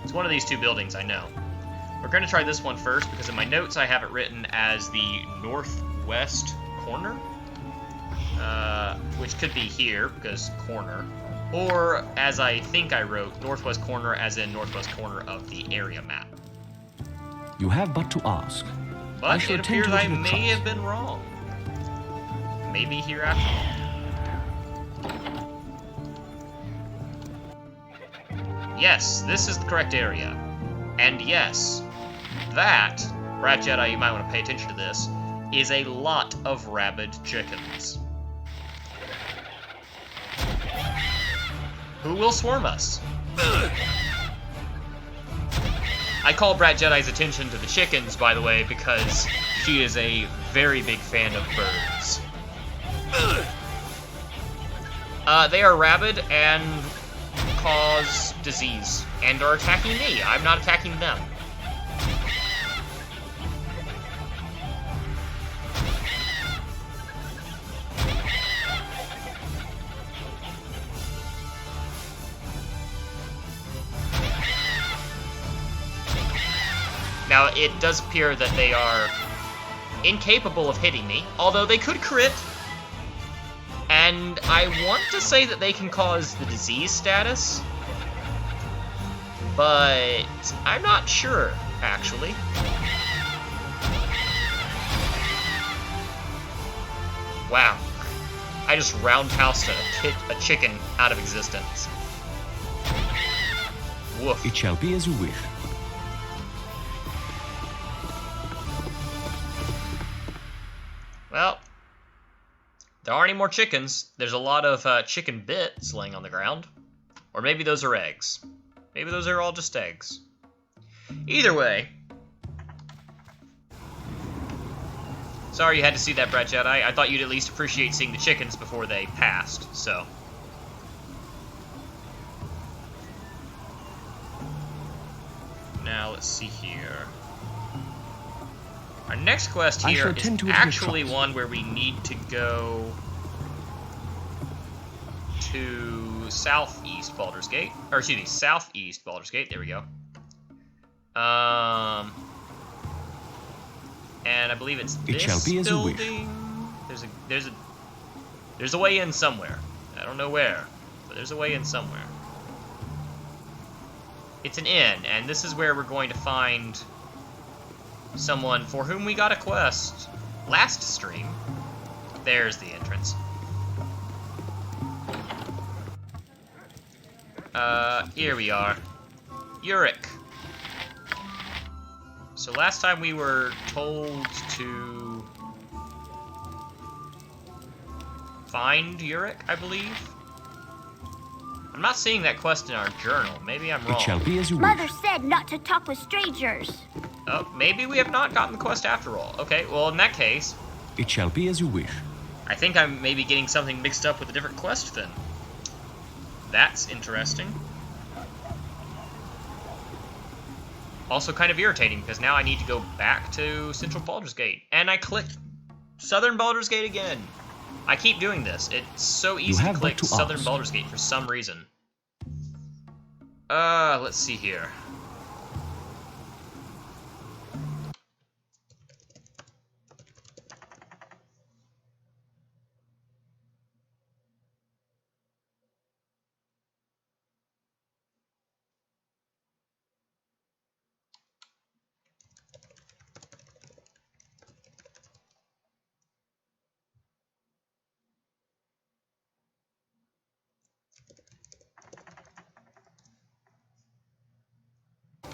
It's one of these two buildings, I know. We're going to try this one first, because in my notes I have it written as the northwest corner. Which could be here, because corner. Or, as I think I wrote, northwest corner as in northwest corner of the area map. You have but to ask. I But shall it attend appears to it I in a may trice. have been wrong. Maybe here after all. Yes, this is the correct area. And yes, that, Brat Jedi, you might want to pay attention to this, is a lot of rabid chickens. Who will swarm us? I call Brat Jedi's attention to the chickens, by the way, because she is a very big fan of birds. They are rabid and cause disease, and are attacking me. I'm not attacking them. Now, it does appear that they are incapable of hitting me, although they could crit. And I want to say that they can cause the disease status, but I'm not sure, actually. Wow. I just roundhoused a chicken out of existence. Woof. It shall be as you wish. Well, there aren't any more chickens. There's a lot of chicken bits laying on the ground. Or maybe those are eggs. Maybe those are all just eggs. Either way. Sorry you had to see that, Brat Jedi. I thought you'd at least appreciate seeing the chickens before they passed, so. Now, let's see here. Our next quest I here shall is attend to it in a actually trice. one where we need to go to southeast Baldur's Gate. Or, excuse me, southeast Baldur's Gate. There we go. And I believe it's It this shall be as you wish. building. There's a way in somewhere. I don't know where, but there's a way in somewhere. It's an inn, and this is where we're going to find someone for whom we got a quest last stream. There's the entrance. Here we are. Uric. So last time we were told to find Uric, I believe. I'm not seeing that quest in our journal. Maybe I'm wrong. It shall be as you Mother wish. said not to talk with strangers. Oh, maybe we have not gotten the quest after all. Okay, well in that case, It shall be as you wish. I think I'm maybe getting something mixed up with a different quest then. That's interesting. Also kind of irritating, because now I need to go back to Central Baldur's Gate. And I clicked Southern Baldur's Gate again. I keep doing this. It's so easy to click Southern Baldur's Gate for some reason. Let's see here.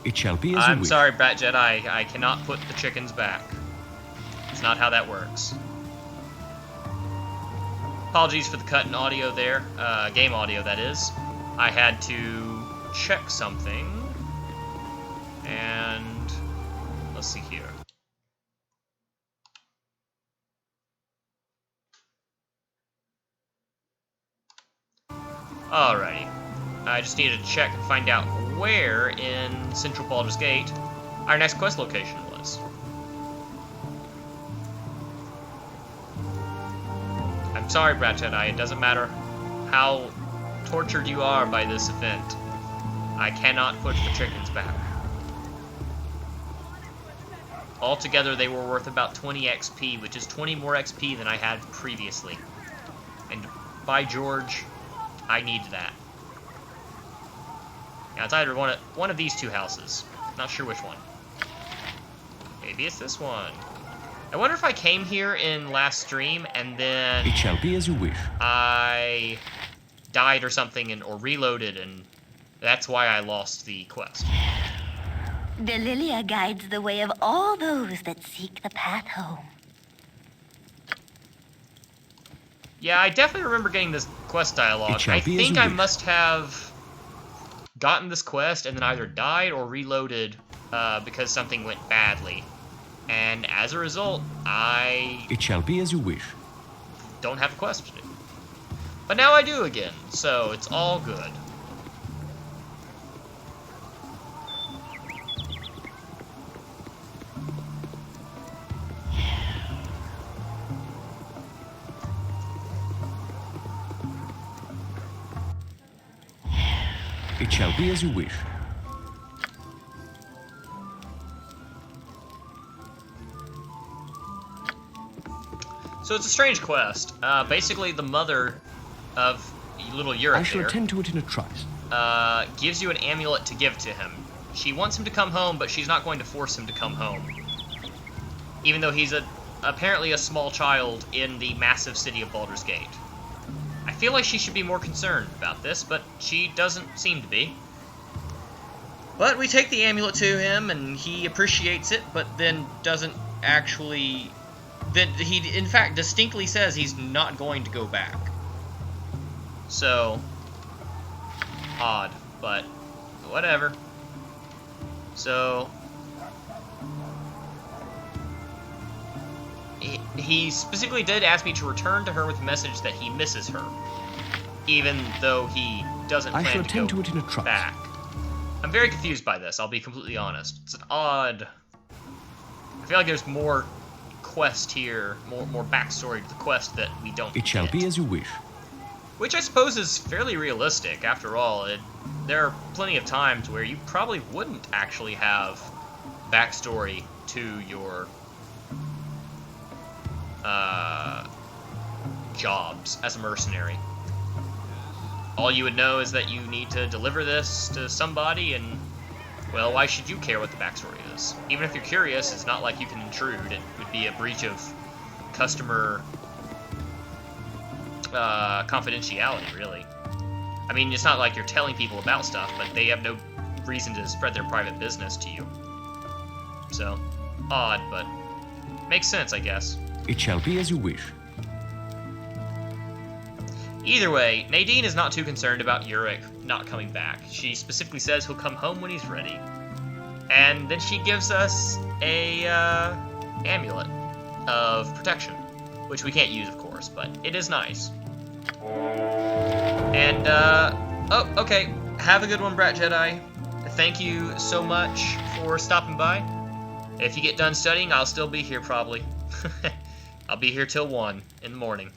It shall be as you I'm wish. sorry, Bat Jedi, I cannot put the chickens back. It's not how that works. Apologies for the cut in audio there, game audio that is. I had to check something, and let's see here. Alrighty. I just needed to check and find out where in Central Baldur's Gate our next quest location was. I'm sorry, Brat Jedi, it doesn't matter how tortured you are by this event. I cannot put the chickens back. Altogether, they were worth about 20 XP, which is 20 more XP than I had previously. And by George, I need that. Now, it's either one of these two houses. Not sure which one. Maybe it's this one. I wonder if I came here in last stream and then It shall be as you wish. I died or something or reloaded, and that's why I lost the quest. The Lilia guides the way of all those that seek the path home. Yeah, I definitely remember getting this quest dialogue. It shall I be as think you I wish. must have gotten this quest and then either died or reloaded because something went badly. And as a result, I It shall be as you wish. don't have a quest to do. But now I do again, so it's all good. It shall be as you wish. So it's a strange quest. Basically, the mother of little Uric I shall here, attend to it in a trice. gives you an amulet to give to him. She wants him to come home, but she's not going to force him to come home. Even though he's apparently a small child in the massive city of Baldur's Gate. I feel like she should be more concerned about this, but she doesn't seem to be. But we take the amulet to him, and he appreciates it, but then doesn't actually... Then he, in fact, distinctly says he's not going to go back. So... odd, but whatever. So... He specifically did ask me to return to her with a message that he misses her, even though he doesn't I shall plan to attend go to it in a trice. back. I'm very confused by this, I'll be completely honest. It's an odd... I feel like there's more quest here, more backstory to the quest that we don't It shall get. be as you wish. Which I suppose is fairly realistic, after all. There are plenty of times where you probably wouldn't actually have backstory to your jobs as a mercenary. All you would know is that you need to deliver this to somebody, and, well, why should you care what the backstory is? Even if you're curious, it's not like you can intrude. It would be a breach of customer confidentiality, really. I mean, it's not like you're telling people about stuff, but they have no reason to spread their private business to you. So, odd, but makes sense, I guess. It shall be as you wish. Either way, Nadine is not too concerned about Yurik not coming back. She specifically says he'll come home when he's ready. And then she gives us a amulet of protection, which we can't use, of course, but it is nice. And, oh, okay. Have a good one, Brat Jedi. Thank you so much for stopping by. If you get done studying, I'll still be here, probably. I'll be here till 1 in the morning.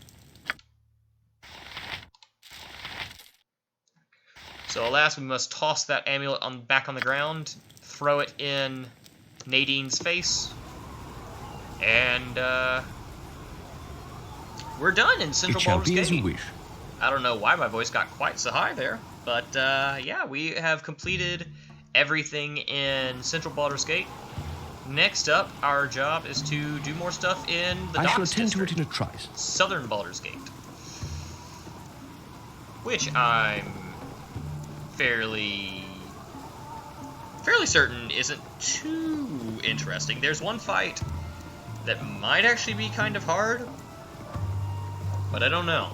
So alas, we must toss that amulet back on the ground, throw it in Nadine's face, and we're done in Central Baldur's Gate. It shall be as you wish. I don't know why my voice got quite so high there, but yeah, we have completed everything in Central Baldur's Gate. Next up, our job is to do more stuff in the I shall Docks attend to it District, in a trice. Southern Baldur's Gate, which I'm fairly certain isn't too interesting. There's one fight that might actually be kind of hard, but I don't know.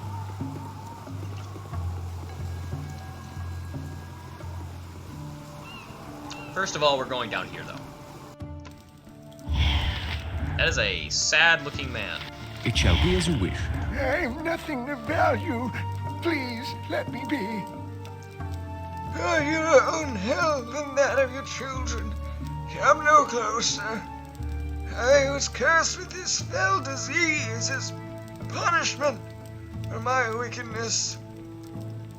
First of all, we're going down here, though. That is a sad-looking man. It shall be as you wish. I'm nothing of value. Please let me be. Your own health and that of your children. Come no closer. I was cursed with this fell disease as punishment for my wickedness.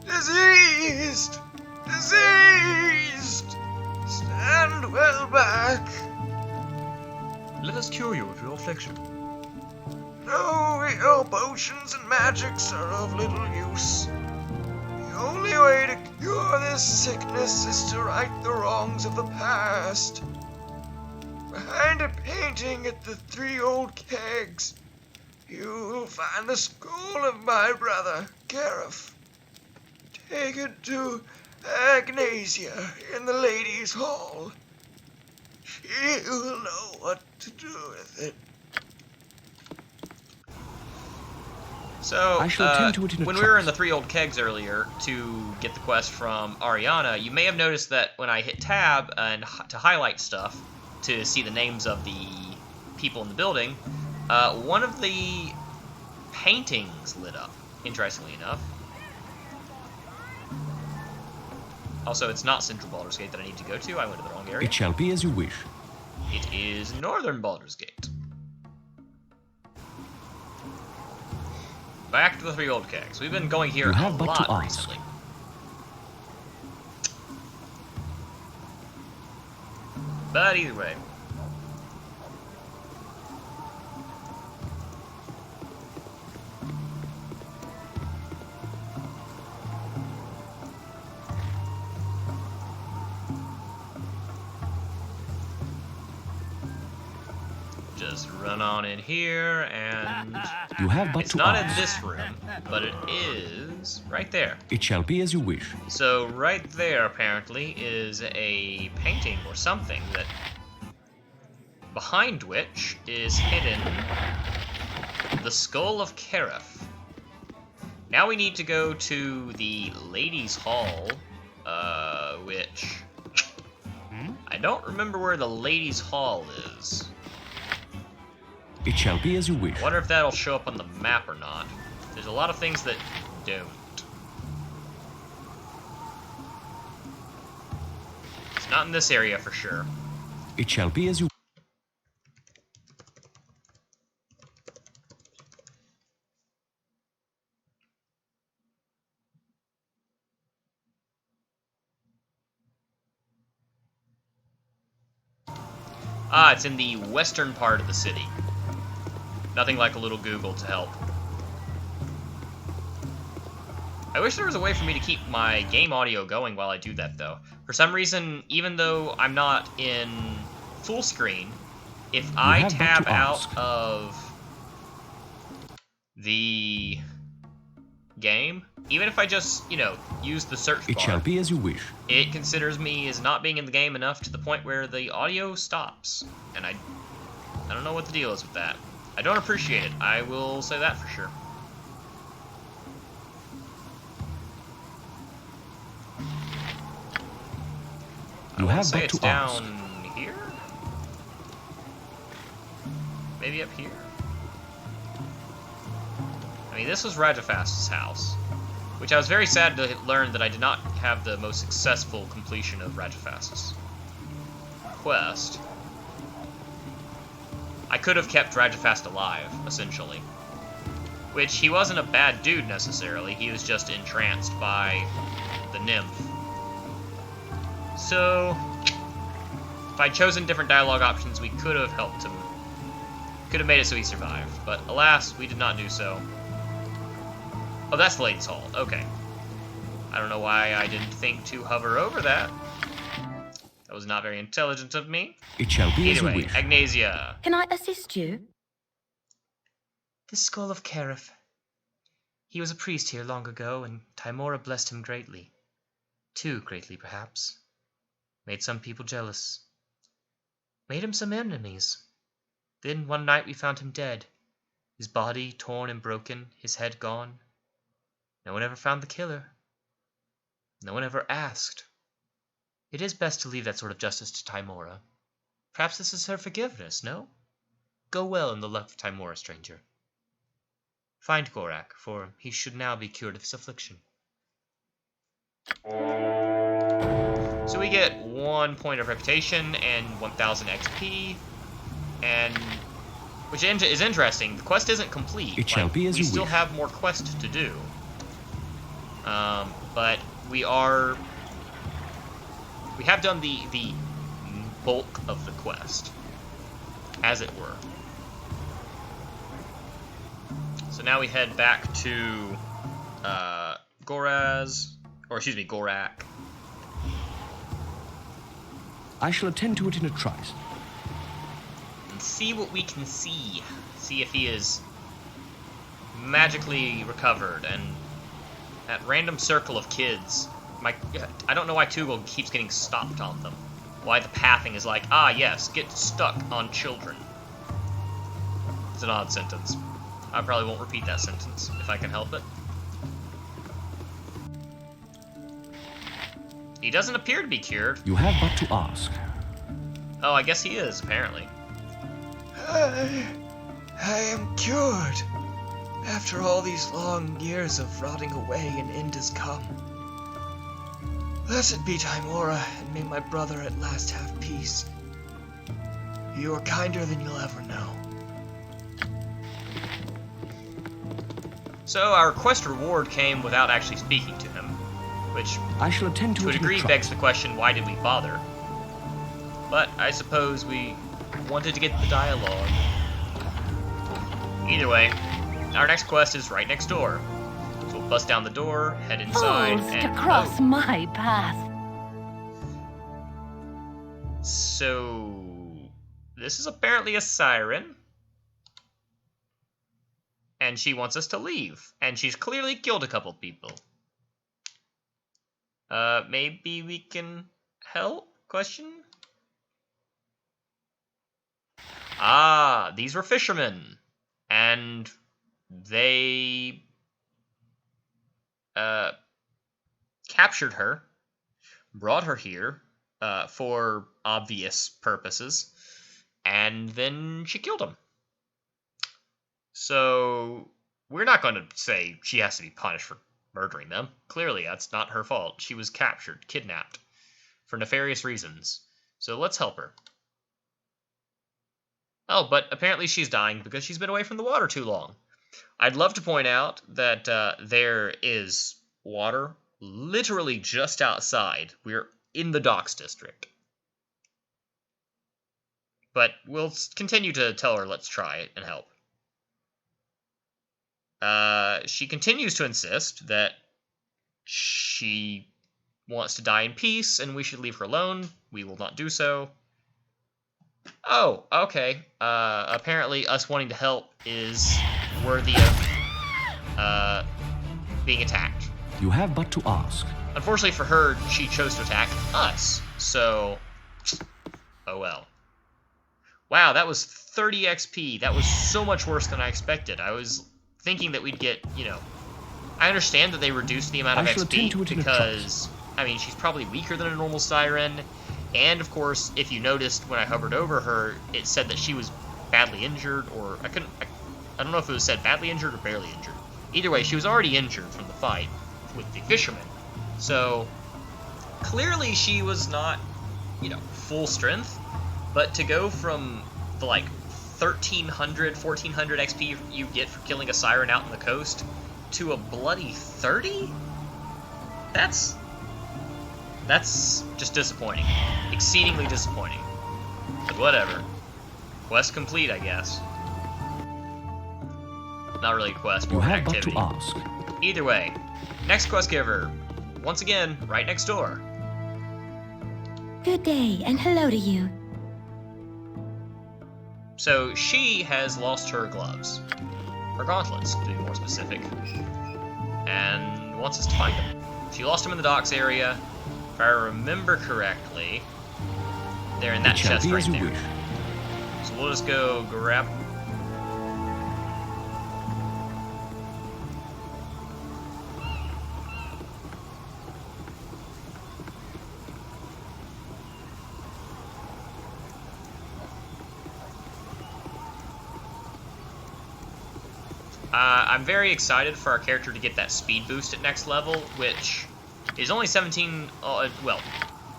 Diseased! Diseased! Stand well back. Let us cure you of your affliction. No, your potions and magics are of little use. The only way to cure this sickness is to right the wrongs of the past. Behind a painting at the 3 old kegs, you will find the skull of my brother, Gareth. Take it to Agnasia in the ladies' hall. She will know what to do with it. So, I shall attend to it in a when we were in trice. the 3 old kegs earlier to get the quest from Ariana, you may have noticed that when I hit tab and to highlight stuff to see the names of the people in the building, one of the paintings lit up, interestingly enough. Also, it's not Central Baldur's Gate that I need to go to. I went to the wrong area. It shall be as you wish. It is Northern Baldur's Gate. Back to the 3 old kegs. We've been going here You a have but to lot ask. recently. But either way. Just run on in here, and You have but it's to not ask. in this room, but it is right there. It shall be as you wish. So right there, apparently, is a painting or something that, behind which is hidden the skull of Kareth. Now we need to go to the ladies' hall, which I don't remember where the ladies' hall is. It shall be as you wish. I wonder if that'll show up on the map or not. There's a lot of things that don't. It's not in this area for sure. It shall be as you Ah, it's in the western part of the city. Nothing like a little Google to help. I wish there was a way for me to keep my game audio going while I do that, though. For some reason, even though I'm not in full screen, if I tab out of the game, even if I just, you know, use the search bar, It shall be as you wish. it considers me as not being in the game enough to the point where the audio stops. And I don't know what the deal is with that. I don't appreciate it. I will say that for sure. You have say but it's to ask. down here? Maybe up here? I mean, this was Rajafast's house, which I was very sad to learn that I did not have the most successful completion of Rajafast's quest. I could have kept Rajafast alive, essentially. Which, he wasn't a bad dude, necessarily. He was just entranced by the nymph. So, if I'd chosen different dialogue options, we could have helped him. Could have made it so he survived. But, alas, we did not do so. Oh, that's the Lady's Hall. Okay. I don't know why I didn't think to hover over that. That was not very intelligent of me. It shall be as you Anyway, wish. Agnasia. Can I assist you? The skull of Kerif. He was a priest here long ago, and Tymora blessed him greatly. Too greatly, perhaps. Made some people jealous. Made him some enemies. Then one night we found him dead. His body torn and broken, his head gone. No one ever found the killer. No one ever asked. It is best to leave that sort of justice to Tymora. Perhaps this is her forgiveness, no? Go well in the luck of Tymora, stranger. Find Gorak, for he should now be cured of his affliction. So we get 1 point of reputation and 1,000 XP, and which is interesting. The quest isn't complete. It shall be as you we still wish. have more quests to do. But we have done the bulk of the quest, as it were. So now we head back to Gorak. I shall attend to it in a trice. And see what we can see. See if he is magically recovered. And that random circle of kids. I don't know why Tugel keeps getting stopped on them. Why the pathing is like, ah yes, get stuck on children. It's an odd sentence. I probably won't repeat that sentence if I can help it. He doesn't appear to be cured. You have but to ask. Oh, I guess he is, apparently. I am cured. After all these long years of rotting away, an end has come. Blessed be Tymora, and may my brother at last have peace. You are kinder than you'll ever know. So our quest reward came without actually speaking to him, which I shall attend to to a it in a degree trice. begs the question, why did we bother? But I suppose we wanted to get the dialogue. Either way, our next quest is right next door. So we'll bust down the door, head inside, Fools and to cross my path. So this is apparently a siren. And she wants us to leave. And she's clearly killed a couple people. Maybe we can help? Question? Ah, these were fishermen. And they captured her, brought her here for obvious purposes, and then she killed them. So we're not going to say she has to be punished for murdering them. Clearly, that's not her fault. She was captured, kidnapped, for nefarious reasons. So let's help her. Oh, but apparently she's dying because she's been away from the water too long. I'd love to point out that there is water literally just outside. We're in the docks district. But we'll continue to tell her let's try it and help. She continues to insist that she wants to die in peace and we should leave her alone. We will not do so. Oh, okay. Apparently us wanting to help is worthy of being attacked. You have but to ask. Unfortunately for her, she chose to attack us. So, oh well. Wow, that was 30 XP. That was so much worse than I expected. I was thinking that we'd get, you know... I understand that they reduced the amount of XP because, I mean, she's probably weaker than a normal Siren. And, of course, if you noticed when I hovered over her, it said that she was badly injured, or I don't know if it was said badly injured or barely injured. Either way, she was already injured from the fight with the fisherman. So, clearly she was not, you know, full strength. But to go from the, like, 1,300, 1,400 XP you get for killing a Siren out on the coast to a bloody 30? That's just disappointing. Exceedingly disappointing. But whatever. Quest complete, I guess. Not really a quest, You more an have but activity. to ask. Either way, next quest giver, once again, right next door. Good day, and hello to you. So she has lost her gloves. Her gauntlets, to be more specific. And wants us to find them. She lost them in the docks area. If I remember correctly, they're in that It shall chest be right as you there. wish. So we'll just go grab... I'm very excited for our character to get that speed boost at next level, which is only 17, well,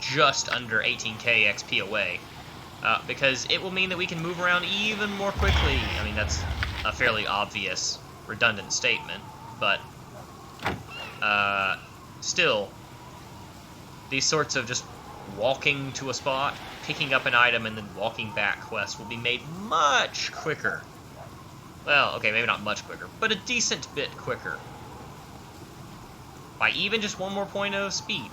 just under 18k XP away, because it will mean that we can move around even more quickly. I mean, that's a fairly obvious, redundant statement, but still, these sorts of just walking to a spot, picking up an item, and then walking back quests will be made much quicker. Well, okay, maybe not much quicker, but a decent bit quicker. By even just one more point of speed.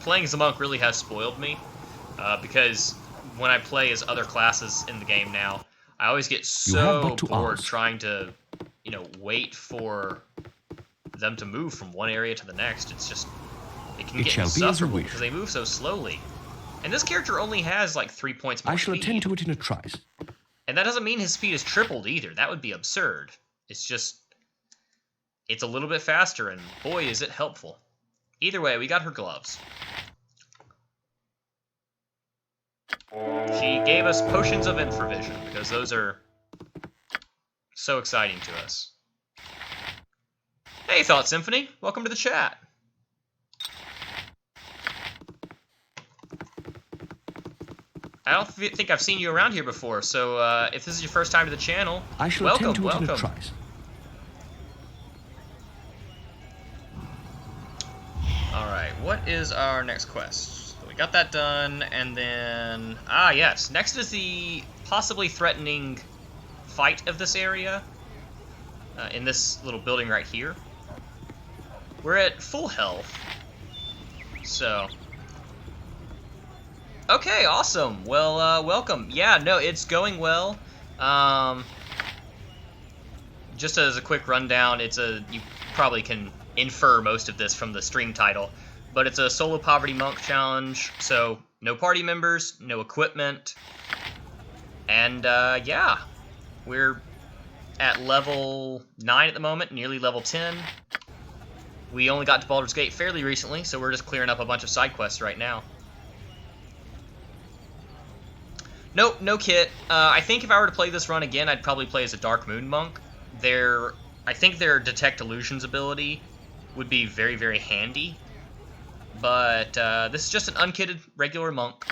Playing as a monk really has spoiled me, because when I play as other classes in the game now, I always get so bored trying to, you know, wait for them to move from one area to the next. It's just, it can get insufferable because they move so slowly. And this character only has like 3 points more I shall speed. attend to it in a trice. And that doesn't mean his speed is tripled either. That would be absurd. It's just, it's a little bit faster, and boy, is it helpful. Either way, we got her gloves. She gave us potions of infravision, because those are so exciting to us. Hey, Thought Symphony. Welcome to the chat. I don't think I've seen you around here before, so if this is your first time to the channel, I shall welcome, attend to it in a welcome. trice. Alright, what is our next quest? So we got that done, and then... Ah, yes. Next is the possibly threatening fight of this area. In this little building right here. We're at full health. So... Okay, awesome. Well, welcome. Yeah, no, it's going well. Just as a quick rundown, you probably can infer most of this from the stream title, but it's a solo poverty monk challenge, so no party members, no equipment, and yeah, we're at level 9 at the moment, nearly level 10. We only got to Baldur's Gate fairly recently, so we're just clearing up a bunch of side quests right now. Nope, no kit. I think if I were to play this run again, I'd probably play as a Dark Moon Monk. I think their Detect Illusions ability would be very, very handy. But this is just an unkitted regular monk.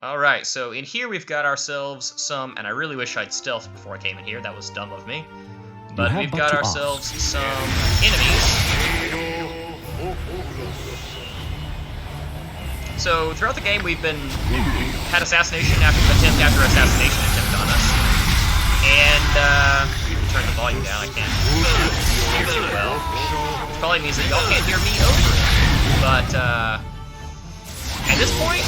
Alright, so in here we've got ourselves some, and I really wish I'd stealthed before I came in here, that was dumb of me. But we've got ourselves some enemies. So throughout the game, we've had assassination attempt after assassination attempt on us, and turn the volume down. I can't hear too well, which probably means that y'all can't hear me over it. But at this point,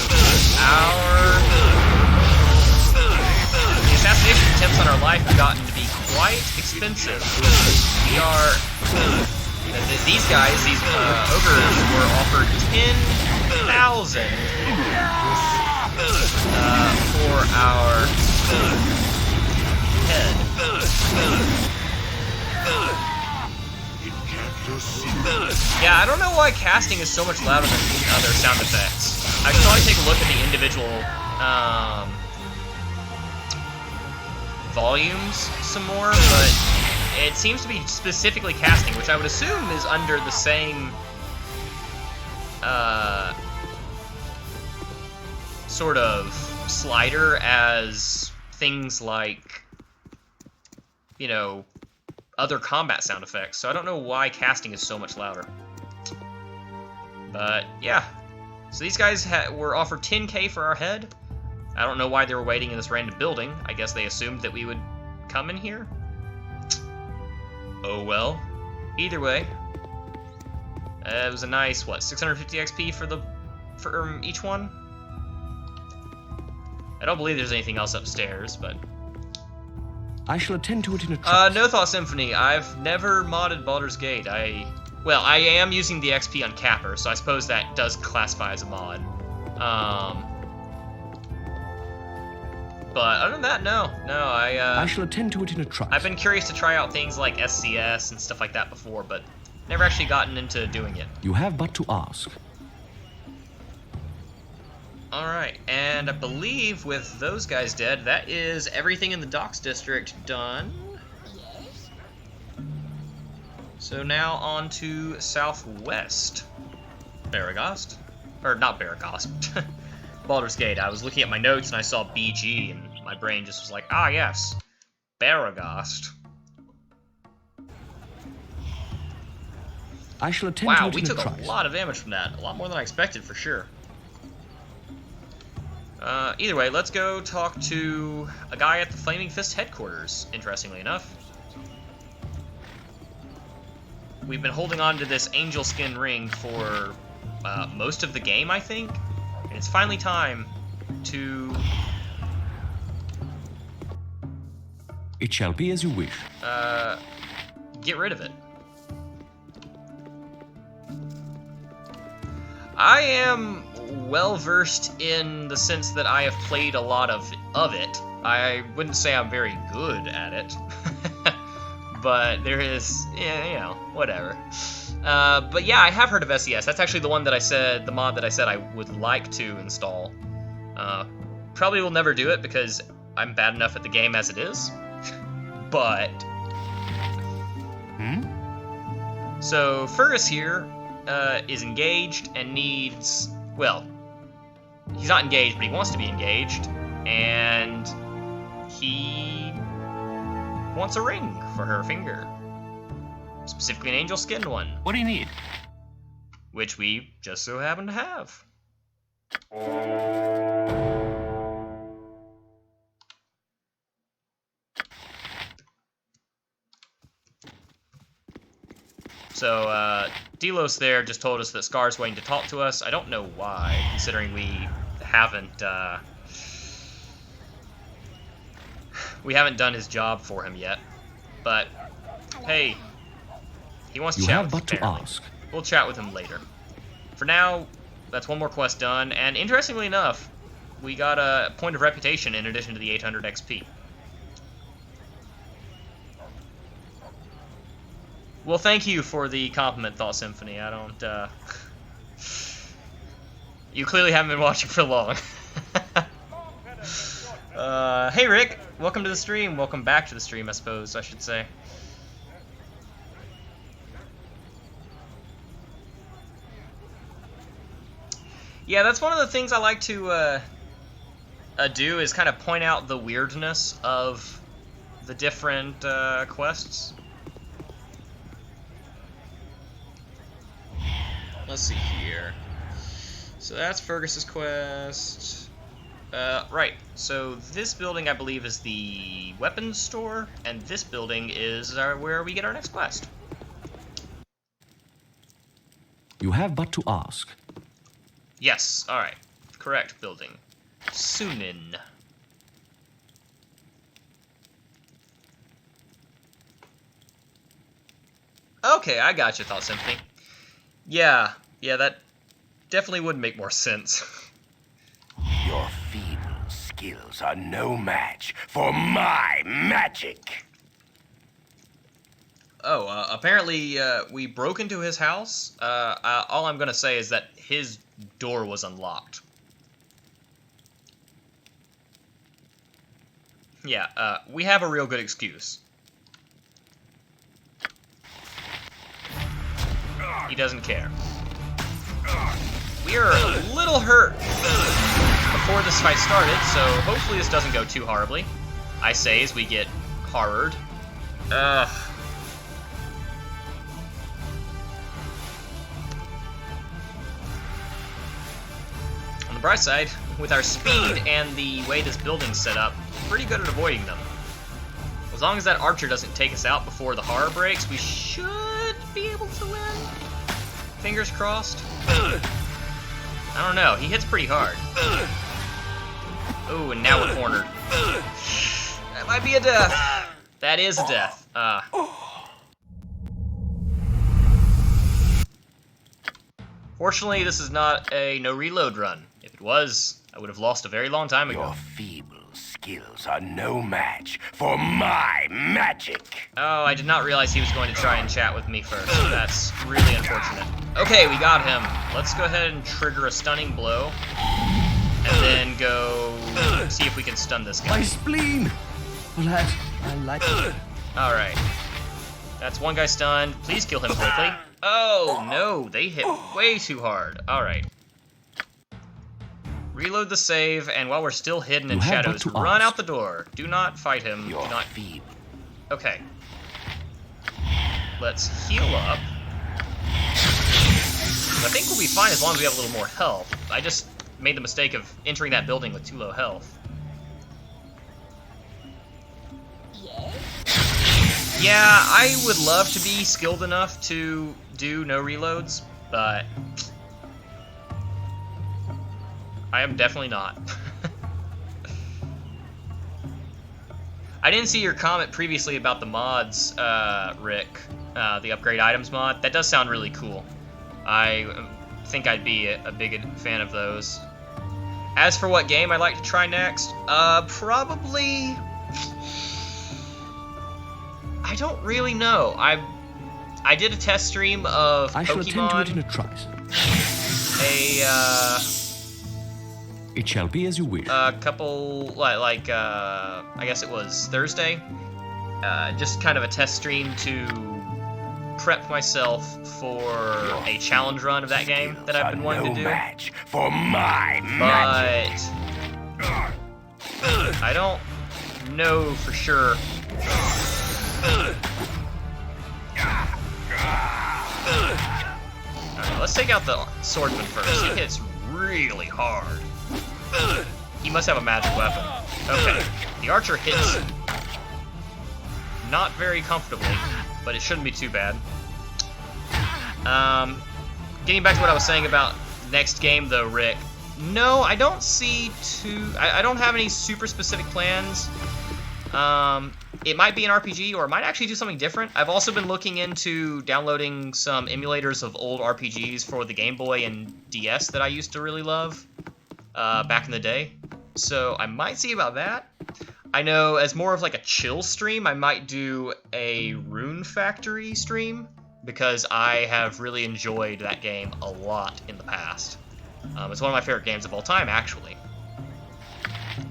the assassination attempts on our life have gotten to be quite expensive. These guys, these ogres, were offered 10,000 for our head. Yeah, I don't know why casting is so much louder than other sound effects. I should probably take a look at the individual volumes some more, but it seems to be specifically casting, which I would assume is under the same sort of slider as things like, you know, other combat sound effects. So I don't know why casting is so much louder. But yeah, so these guys were offered 10K for our head. I don't know why they were waiting in this random building. I guess they assumed that we would come in here. Oh well. Either way, it was a nice, what, 650 XP for each one? I don't believe there's anything else upstairs, but I shall attend to it in a trice. No Thought Symphony. I've never modded Baldur's Gate. Well, I am using the XP uncapper, so I suppose that does classify as a mod. But other than that, no. I shall attend to it in a trice. I've been curious to try out things like SCS and stuff like that before, but never actually gotten into doing it. You have but to ask. Alright, and I believe with those guys dead, that is everything in the Docks District done. Yes? So now on to Southwest. Baragost? Or not Baragost. Baldur's Gate. I was looking at my notes and I saw BG, and my brain just was like, ah yes, Baragost. I shall attend Wow, to we it in took a trice. a lot of damage from that. A lot more than I expected, for sure. Either way, let's go talk to a guy at the Flaming Fist headquarters, interestingly enough. We've been holding on to this angel skin ring for most of the game, I think. And it's finally time to... It shall be as you wish. get rid of it. I am well versed in the sense that I have played a lot of it. I wouldn't say I'm very good at it, but there is, yeah, you know, whatever. But yeah, I have heard of SES. That's actually the one that I said, the mod that I said I would like to install. Probably will never do it because I'm bad enough at the game as it is. But so Fergus here is engaged and needs, well, he's not engaged, but he wants to be engaged, and he wants a ring for her finger, specifically an angel skinned one. What do you need? Which we just so happen to have. So, Delos there just told us that Scar's waiting to talk to us. I don't know why, considering we haven't done his job for him yet. But, hey, he wants to chat with us, apparently. We'll chat with him later. For now, that's one more quest done, and interestingly enough, we got a point of reputation in addition to the 800 XP. Well, thank you for the compliment, Thought Symphony. I don't, you clearly haven't been watching for long. Hey Rick, welcome to the stream. Welcome back to the stream, I suppose I should say. Yeah, that's one of the things I like to do, is kind of point out the weirdness of the different quests. let's see here. So that's Fergus's quest. Right. So this building, I believe, is the weapons store, and this building is where we get our next quest. You have but to ask. Yes. All right. Correct building. Sunin. Okay, I got you, Thought Symphony. Yeah, that definitely would make more sense. Your feeble skills are no match for my magic. Oh, apparently we broke into his house. All I'm gonna say is that his door was unlocked. Yeah, we have a real good excuse. He doesn't care. We are a little hurt before this fight started, so hopefully this doesn't go too horribly. I say as we get horrored. Ugh. On the bright side, with our speed and the way this building's set up, pretty good at avoiding them. As long as that archer doesn't take us out before the horror breaks, we should be able to win. Fingers crossed. I don't know, he hits pretty hard. Ooh, and now we're cornered. That might be a death. That is a death. Fortunately, this is not a no reload run. If it was, I would have lost a very long time ago. Your feeble skills are no match for my magic. Oh, I did not realize he was going to try and chat with me first. That's really unfortunate. Okay, we got him. Let's go ahead and trigger a stunning blow. And then go see if we can stun this guy. My spleen! Well, I like it. Alright. That's one guy stunned. Please kill him quickly. Oh, no. They hit way too hard. Alright. Reload the save, and while we're still hidden in shadows, run out the door. Do not fight him. Do not feed. Okay. Let's heal up. I think we'll be fine as long as we have a little more health. I just made the mistake of entering that building with too low health. Yeah, I would love to be skilled enough to do no reloads, but I am definitely not. I didn't see your comment previously about the mods, Rick, the upgrade items mod. That does sound really cool. I think I'd be a big fan of those. As for what game I'd like to try next, probably... I don't really know. I did a test stream of I shall attend to it in a trice. It shall be as you wish. A couple, I guess it was Thursday. Just kind of a test stream to prep myself for a challenge run of that game that I've been wanting to do. Match for my but I don't know for sure. Alright, let's take out the swordsman first. He hits really hard. He must have a magic weapon. Okay, the archer hits not very comfortably, but it shouldn't be too bad. Getting back to what I was saying about next game though, Rick. No, I don't see I don't have any super specific plans. It might be an RPG, or it might actually do something different. I've also been looking into downloading some emulators of old RPGs for the Game Boy and DS that I used to really love back in the day. So I might see about that. I know as more of like a chill stream, I might do a Rune Factory stream, because I have really enjoyed that game a lot in the past. It's one of my favorite games of all time, actually.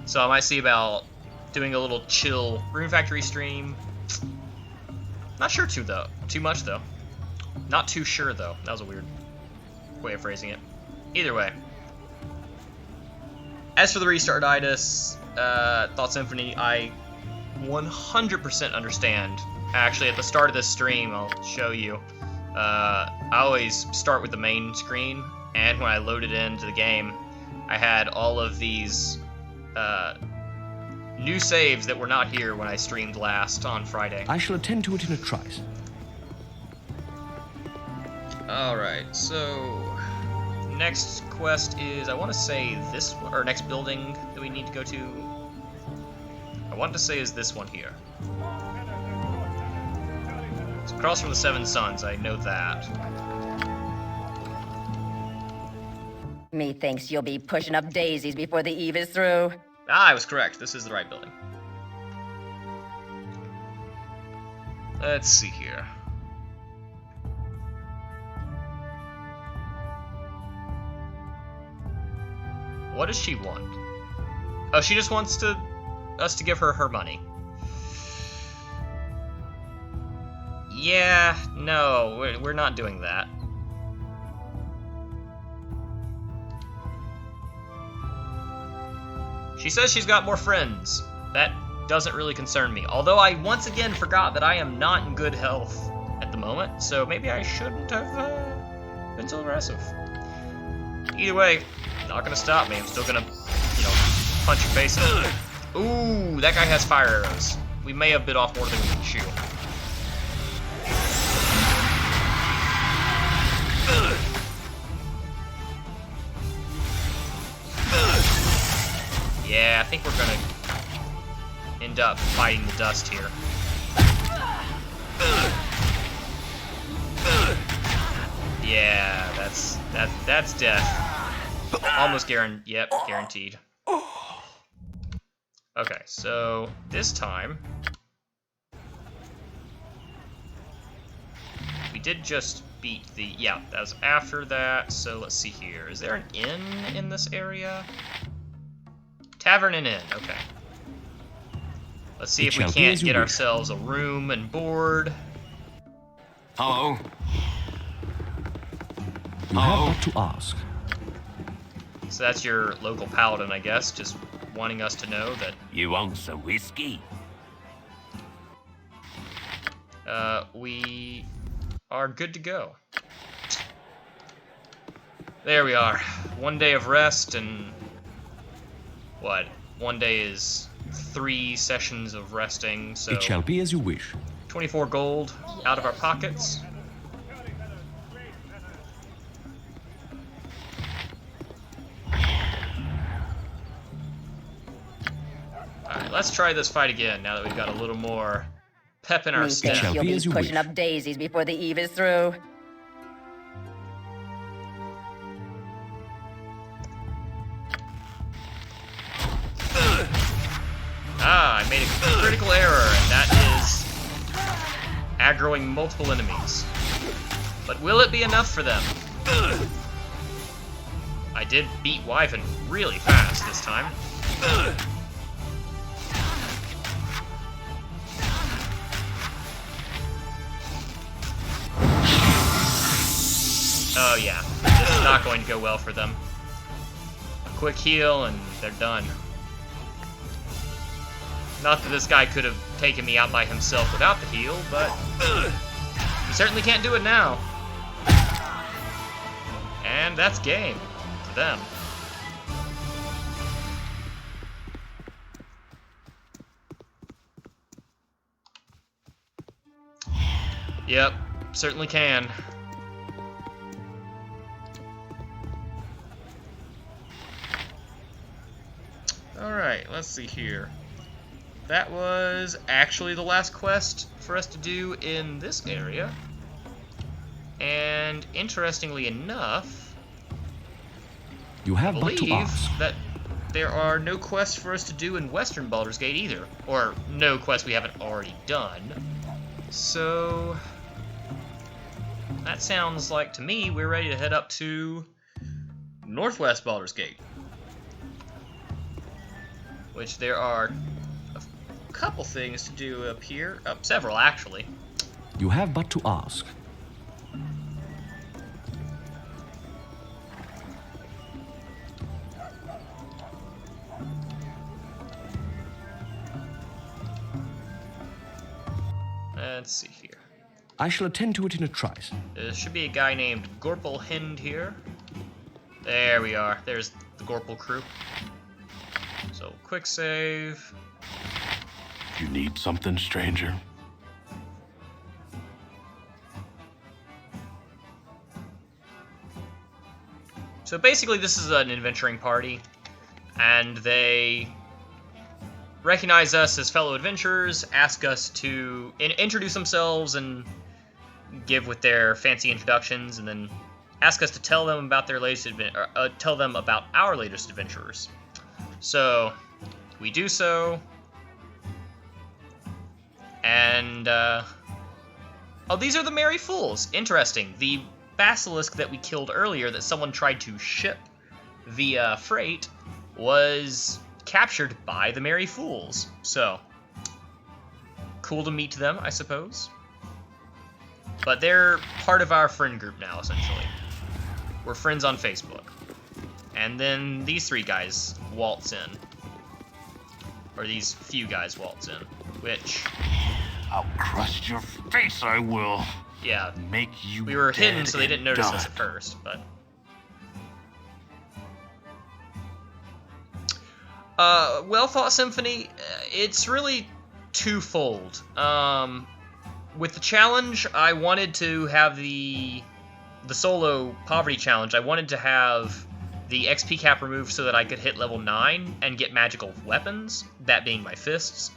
So I might see about doing a little chill Rune Factory stream. Not sure too much though. Not too sure though. That was a weird way of phrasing it. Either way. As for the restartitis, Thought Symphony, I 100% understand. Actually, at the start of this stream, I'll show you. I always start with the main screen, and when I loaded into the game, I had all of these new saves that were not here when I streamed last on Friday. I shall attend to it in a trice. Alright, so next quest is, I want to say this one, or next building that we need to go to, I want to say is this one here. It's across from the Seven Suns, I know that. Methinks you'll be pushing up daisies before the eve is through. Ah, I was correct. This is the right building. Let's see here. What does she want? Oh, she just wants us to give her her money. Yeah, no, we're not doing that. She says she's got more friends. That doesn't really concern me. Although I once again forgot that I am not in good health at the moment, so maybe I shouldn't have been so aggressive. Either way, not gonna stop me. I'm still gonna, punch your face in. Ooh, that guy has fire arrows. We may have bit off more than we can chew. Yeah, I think we're gonna end up fighting the dust here. Yeah, that's death. Almost guaranteed. Okay, so this time we did just beat the, yeah, that was after that. So let's see here. Is there an inn in this area? Tavern and inn, okay. Let's see if we can't get ourselves a room and board. Hello? You have but to ask. So that's your local paladin, I guess, just wanting us to know that... You want some whiskey? We are good to go. There we are. 1 day of rest and... What? 1 day is 3 sessions of resting, so... It shall be as you wish. 24 gold out of our pockets. Alright, let's try this fight again now that we've got a little more pep in our step. Methinks you'll be pushing up daisies before the eve is through. Ah, I made a critical error, and that is aggroing multiple enemies. But will it be enough for them? I did beat Wyvern really fast this time. Oh yeah, this is not going to go well for them. A quick heal and they're done. Not that this guy could have taken me out by himself without the heal, but he certainly can't do it now. And that's game to them. Yep, certainly can. Alright, let's see here. That was actually the last quest for us to do in this area. And interestingly enough, you have I but to believe ask. that there are no quests for us to do in Western Baldur's Gate either. Or no quests we haven't already done. So that sounds like to me we're ready to head up to Northwest Baldur's Gate. Which there are a couple things to do up here. Several, actually. You have but to ask. Let's see here. I shall attend to it in a trice. There should be a guy named Gorpal Hind here. There we are. There's the Gorpal crew. So, quick save. You need something, stranger? So basically this is an adventuring party, and they recognize us as fellow adventurers, ask us to introduce themselves and give with their fancy introductions, and then ask us to tell them about their latest tell them about our latest adventurers. So we do so, and oh, these are the Merry Fools. Interesting. The basilisk that we killed earlier that someone tried to ship via freight was captured by the Merry Fools. So cool to meet them, I suppose. But they're part of our friend group now, essentially. We're friends on Facebook. And then these three guys waltz in. Or these few guys waltz in. Which... I'll crush your face, I will. Yeah. Make you we were hidden, dead so they didn't and notice done. us at first, but... Well Thought Symphony, it's really twofold. With the challenge, I wanted to have the solo poverty challenge. I wanted to have the XP cap removed so that I could hit level 9 and get magical weapons, that being my fists,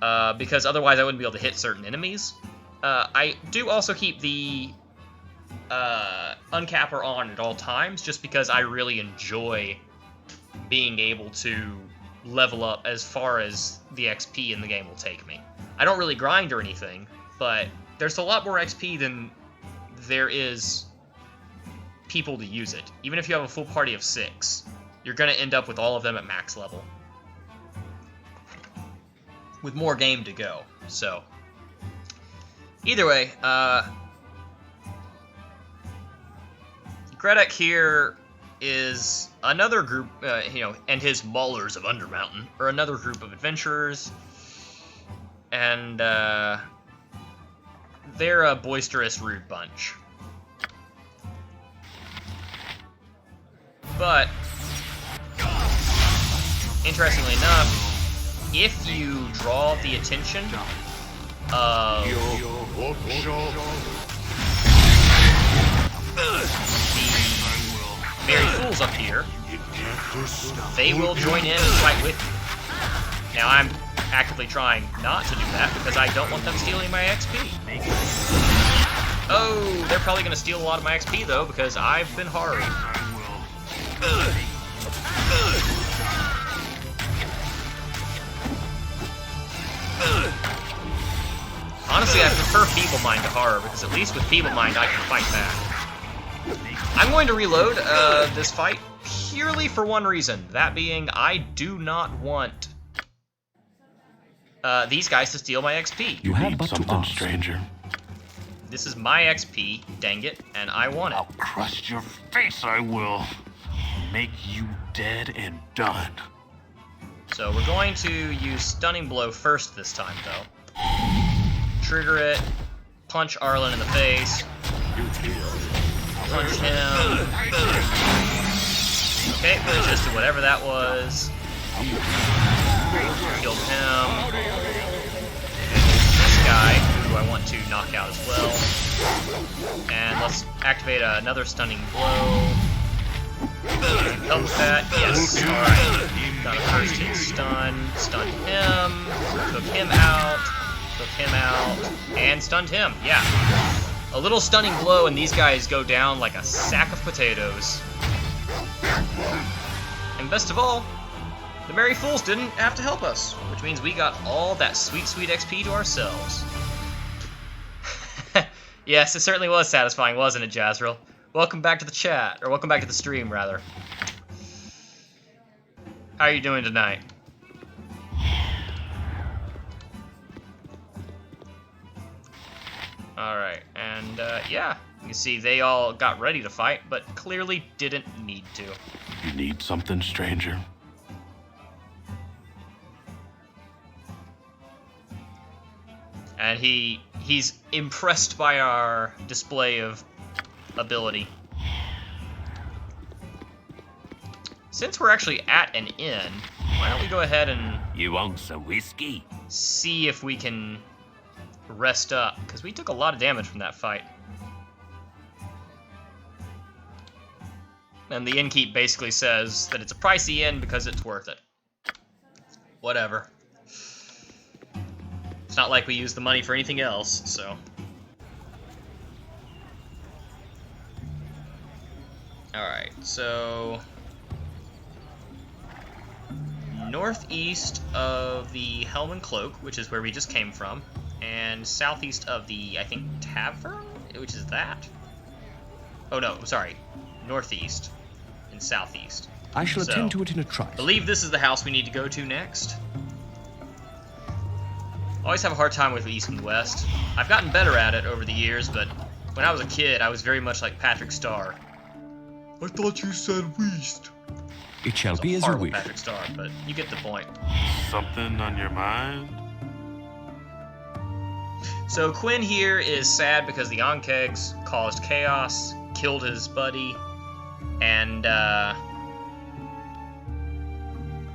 because otherwise I wouldn't be able to hit certain enemies. I do also keep the uncapper on at all times, just because I really enjoy being able to level up as far as the XP in the game will take me. I don't really grind or anything, but there's a lot more XP than there is people to use it. Even if you have a full party of 6, you're going to end up with all of them at max level, with more game to go. So either way, Gredek here is another group, and his Maulers of Undermountain, or another group of adventurers, and they're a boisterous, rude bunch. But, interestingly enough, if you draw the attention of the Merry Fools up here, they will join in and fight with you. Now, I'm actively trying not to do that because I don't want them stealing my XP. Oh, they're probably going to steal a lot of my XP, though, because I've been hard. Honestly, I prefer Feeble Mind to Horror, because at least with Feeble Mind I can fight back. I'm going to reload this fight purely for one reason, that being I do not want these guys to steal my XP. You have but Something, to ask. stranger. This is my XP, dang it, and I want it. I'll crush your face, I will. Make you dead and done. So we're going to use Stunning Blow first this time, though. Trigger it, punch Arlen in the face, punch him. Okay, resisted whatever that was. Killed him. This guy, who I want to knock out as well. And let's activate another Stunning Blow. Help with that. Yes. Alright. Got a first hit stun. Stunned him. Took him out. Took him out. And stunned him. Yeah. A little Stunning Blow and these guys go down like a sack of potatoes. And best of all, the Merry Fools didn't have to help us, which means we got all that sweet, sweet XP to ourselves. Yes, it certainly was satisfying, wasn't it, Jazril? Welcome back to the chat, or welcome back to the stream, rather. How are you doing tonight? Alright, and yeah, you can see they all got ready to fight, but clearly didn't need to. You need something, stranger? And he He's impressed by our display of ability. Since we're actually at an inn, why don't we go ahead and... You want some whiskey? See if we can rest up, because we took a lot of damage from that fight. And the innkeep basically says that it's a pricey inn because it's worth it. Whatever. It's not like we use the money for anything else, so... Alright, so... northeast of the Helm and Cloak, which is where we just came from, and southeast of the, I think, Tavern? Which is that? Oh no, sorry. Northeast and southeast. I shall attend to it in a trice. I believe this is the house we need to go to next. Always have a hard time with east and west. I've gotten better at it over the years, but when I was a kid, I was very much like Patrick Starr. I thought you said west. It shall be as you wish. Patrick Starr, but you get the point. Something on your mind? So Quinn here is sad because the Onkegs caused chaos, killed his buddy, and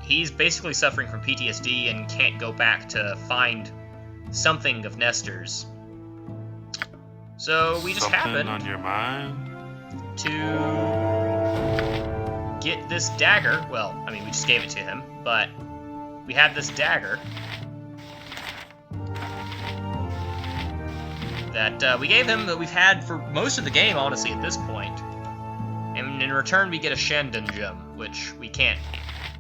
he's basically suffering from PTSD and can't go back to find something of Nestor's. So we just happened on your mind? to get this dagger. Well, I mean, we just gave it to him, but we had this dagger that we gave him that we've had for most of the game, honestly, at this point. And in return, we get a Shandon gem, which we can't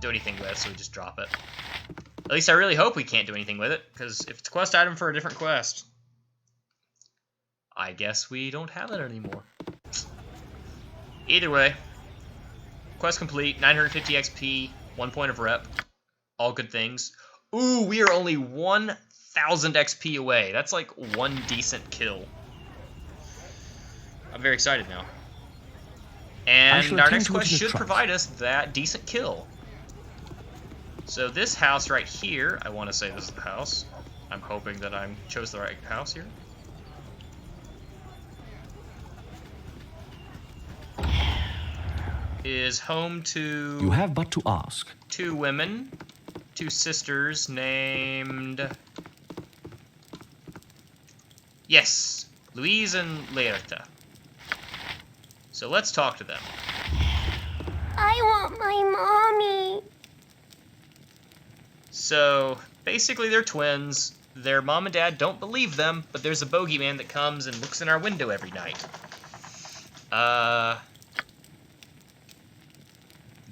do anything with, so we just drop it. At least I really hope we can't do anything with it, because if it's a quest item for a different quest, I guess we don't have it anymore. Either way, quest complete, 950 XP, 1 point of rep, all good things. Ooh, we are only 1,000 XP away. That's like one decent kill. I'm very excited now. And our next quest should provide us that decent kill. So this house right here, I want to say this is the house. I'm hoping that I chose the right house here. Is home to... You have but to ask. 2 women, 2 sisters named... Yes, Louise and Laerta. So let's talk to them. I want my mommy. So, basically they're twins. Their mom and dad don't believe them, but there's a bogeyman that comes and looks in our window every night.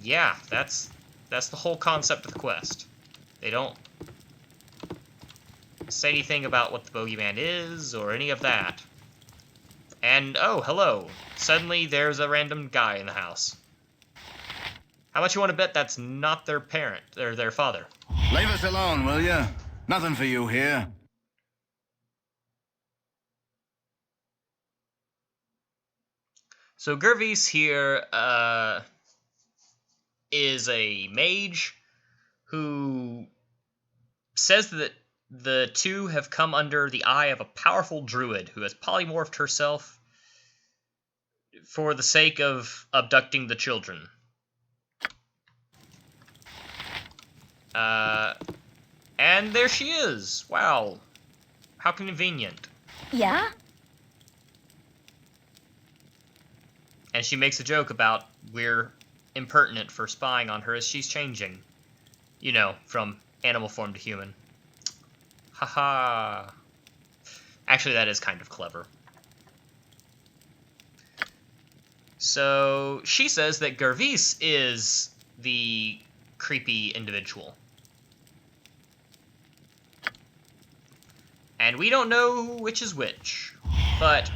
Yeah, that's the whole concept of the quest. They don't say anything about what the bogeyman is or any of that. And, oh, hello. Suddenly there's a random guy in the house. How much you want to bet that's not their parent, or their father? Leave us alone, will you? Nothing for you here. So Gervise here, is a mage who says that the two have come under the eye of a powerful druid who has polymorphed herself for the sake of abducting the children. And there she is. Wow. How convenient. Yeah? And she makes a joke about we're impertinent for spying on her as she's changing. You know, from animal form to human. Haha. Actually, that is kind of clever. So, she says that Gervise is the creepy individual. And we don't know which is which. But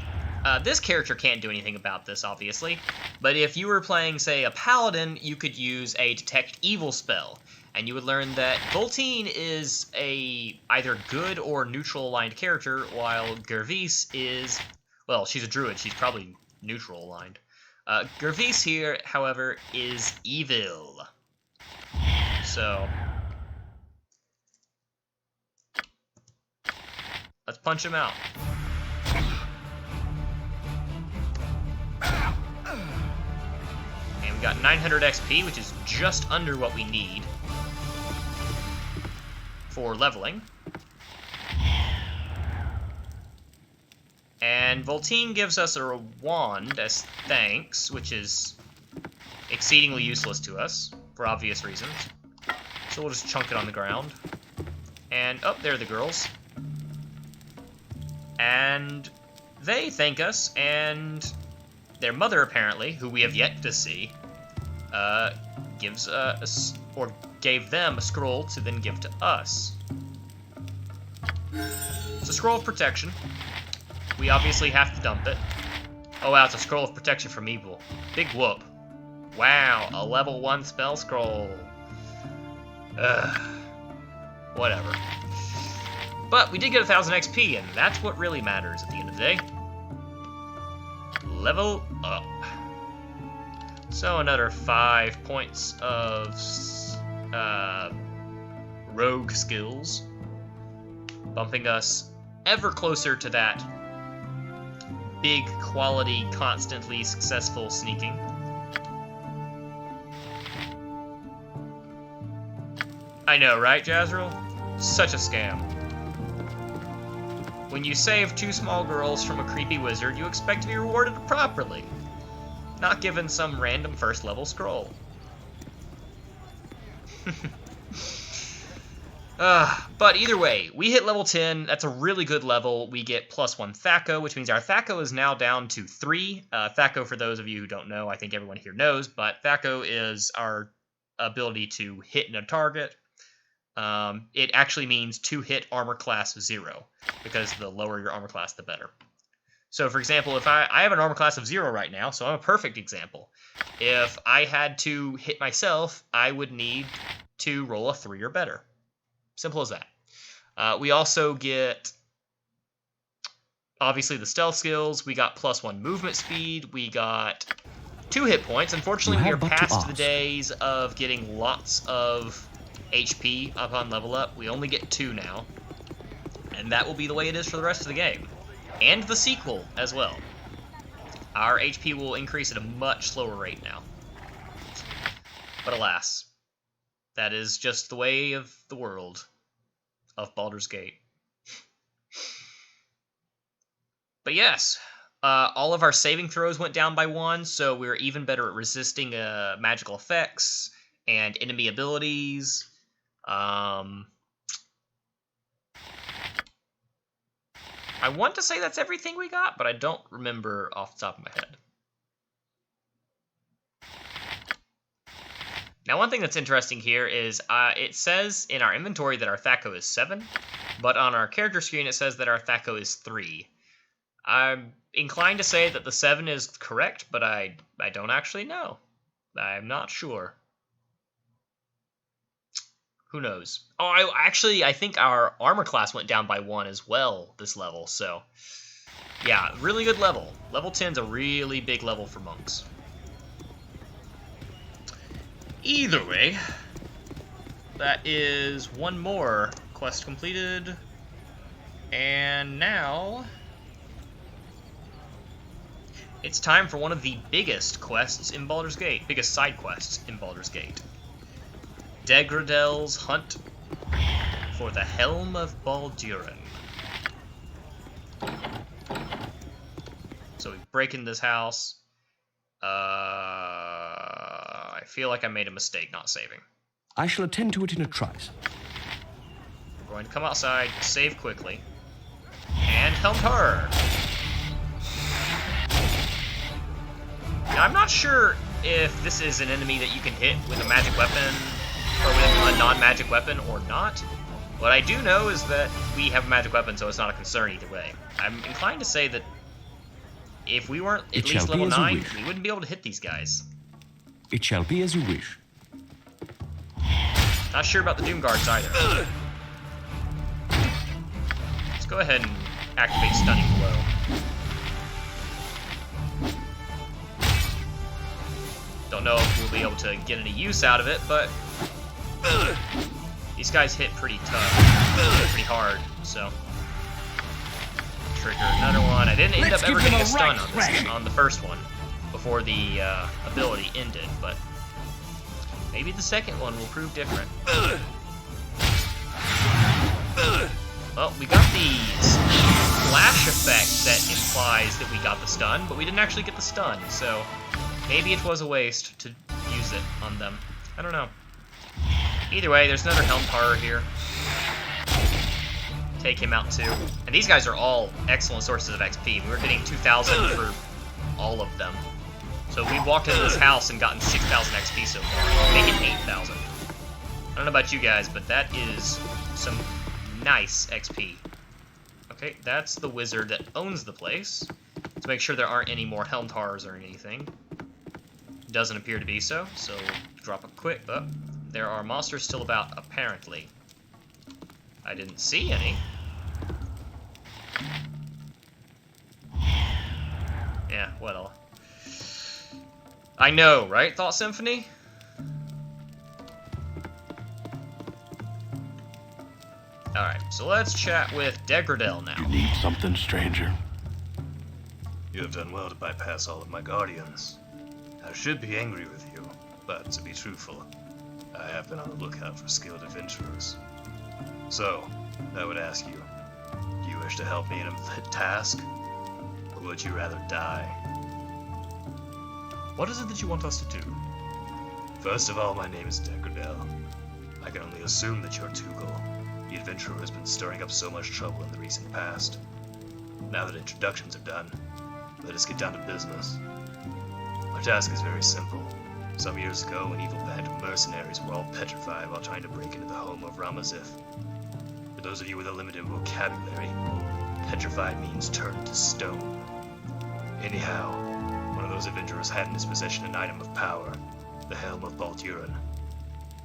this character can't do anything about this, obviously. But if you were playing, say, a paladin, you could use a detect evil spell. And you would learn that Voltine is a either good or neutral aligned character, while Gervise is, well, she's a druid, she's probably neutral aligned. Gervise here, however, is evil. So let's punch him out. got 900 XP, which is just under what we need for leveling. And Voltine gives us a wand as thanks, which is exceedingly useless to us, for obvious reasons. So we'll just chunk it on the ground. And, oh, there are the girls. And they thank us, and their mother, apparently, who we have yet to see, gives us, or gave them a scroll to then give to us. It's a scroll of protection. We obviously have to dump it. Oh wow, it's a scroll of protection from evil. Big whoop. Wow, a level 1 spell scroll. Ugh. Whatever. But we did get 1000 XP, and that's what really matters at the end of the day. Level up. So another 5 points of rogue skills, bumping us ever closer to that big quality, constantly successful sneaking. I know, right, Jazrael? Such a scam. When you save 2 small girls from a creepy wizard, you expect to be rewarded properly, not given some random first level scroll. But either way, we hit level 10. That's a really good level. We get +1 Thaco, which means our Thaco is now down to 3. Thaco, for those of you who don't know, I think everyone here knows, but Thaco is our ability to hit in a target. It actually means to hit armor class 0, because the lower your armor class, the better. So, for example, if I have an armor class of 0 right now, so I'm a perfect example. If I had to hit myself, I would need to roll a 3 or better. Simple as that. We also get, obviously, the stealth skills. We got +1 movement speed. We got 2 hit points. Unfortunately, we are past the days of getting lots of HP upon level up. We only get 2 now. And that will be the way it is for the rest of the game. And the sequel as well. Our HP will increase at a much slower rate now. But alas, that is just the way of the world of Baldur's Gate. But yes, all of our saving throws went down by 1, so we're even better at resisting magical effects and enemy abilities. I want to say that's everything we got, but I don't remember off the top of my head. Now, one thing that's interesting here is it says in our inventory that our Thaco is 7, but on our character screen it says that our Thaco is 3. I'm inclined to say that the 7 is correct, but I don't actually know. I'm not sure. Who knows? Oh, I think our armor class went down by 1 as well this level, so yeah, really good level. Level 10's a really big level for monks. Either way, that is 1 more quest completed, and now it's time for one of the biggest quests in Baldur's Gate, biggest side quests in Baldur's Gate. Degradel's Hunt for the Helm of Baldurin. So we break into this house. I feel like I made a mistake not saving. I shall attend to it in a trice. We're going to come outside, save quickly, and helm her. Now, I'm not sure if this is an enemy that you can hit with a magic weapon or with a non-magic weapon or not. What I do know is that we have a magic weapon, so it's not a concern either way. I'm inclined to say that if we weren't at least level 9, we wouldn't be able to hit these guys. It shall be as you wish. Not sure about the Doom Guards either. Let's go ahead and activate Stunning Blow. Don't know if we'll be able to get any use out of it, but these guys hit pretty tough, pretty hard, so. Trigger another one. I didn't end up ever getting a stun on the first one. before the ability ended, but maybe the second one will prove different. Well, we got the flash effect that implies that we got the stun, but we didn't actually get the stun, so maybe it was a waste to use it on them. I don't know. Either way, there's another Helm Horror here. Take him out too. And these guys are all excellent sources of XP. We were getting 2,000 for all of them. So we walked into this house and gotten 6,000 XP so far, making 8,000. I don't know about you guys, but that is some nice XP. Okay, that's the wizard that owns the place. To make sure there aren't any more Helm Horrors or anything. Doesn't appear to be so drop a quick. Oh, there are monsters still about, apparently. I didn't see any. Yeah, well. I know, right, Thought Symphony? Alright, so let's chat with Degradel now. You need something, stranger? You have done well to bypass all of my guardians. I should be angry with you, but to be truthful, I have been on the lookout for skilled adventurers. So, I would ask you, do you wish to help me in a task? Or would you rather die? What is it that you want us to do? First of all, my name is Degradel. I can only assume that you're Tugal, the adventurer who has been stirring up so much trouble in the recent past. Now that introductions are done, let us get down to business. Our task is very simple. Some years ago, an evil band of mercenaries were all petrified while trying to break into the home of Ramazith. For those of you with a limited vocabulary, petrified means turned to stone. Anyhow, one of those adventurers had in his possession an item of power, the helm of Baldur.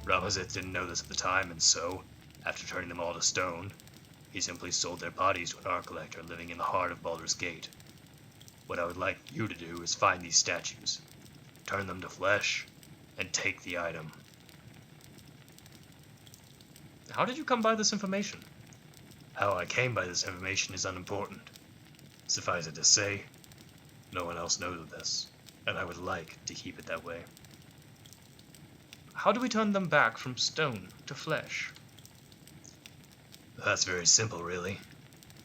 Ramazith didn't know this at the time, and so, after turning them all to stone, he simply sold their bodies to an art collector living in the heart of Baldur's Gate. What I would like you to do is find these statues, turn them to flesh, and take the item. How did you come by this information? How I came by this information is unimportant. Suffice it to say, no one else knows of this, and I would like to keep it that way. How do we turn them back from stone to flesh? That's very simple, really.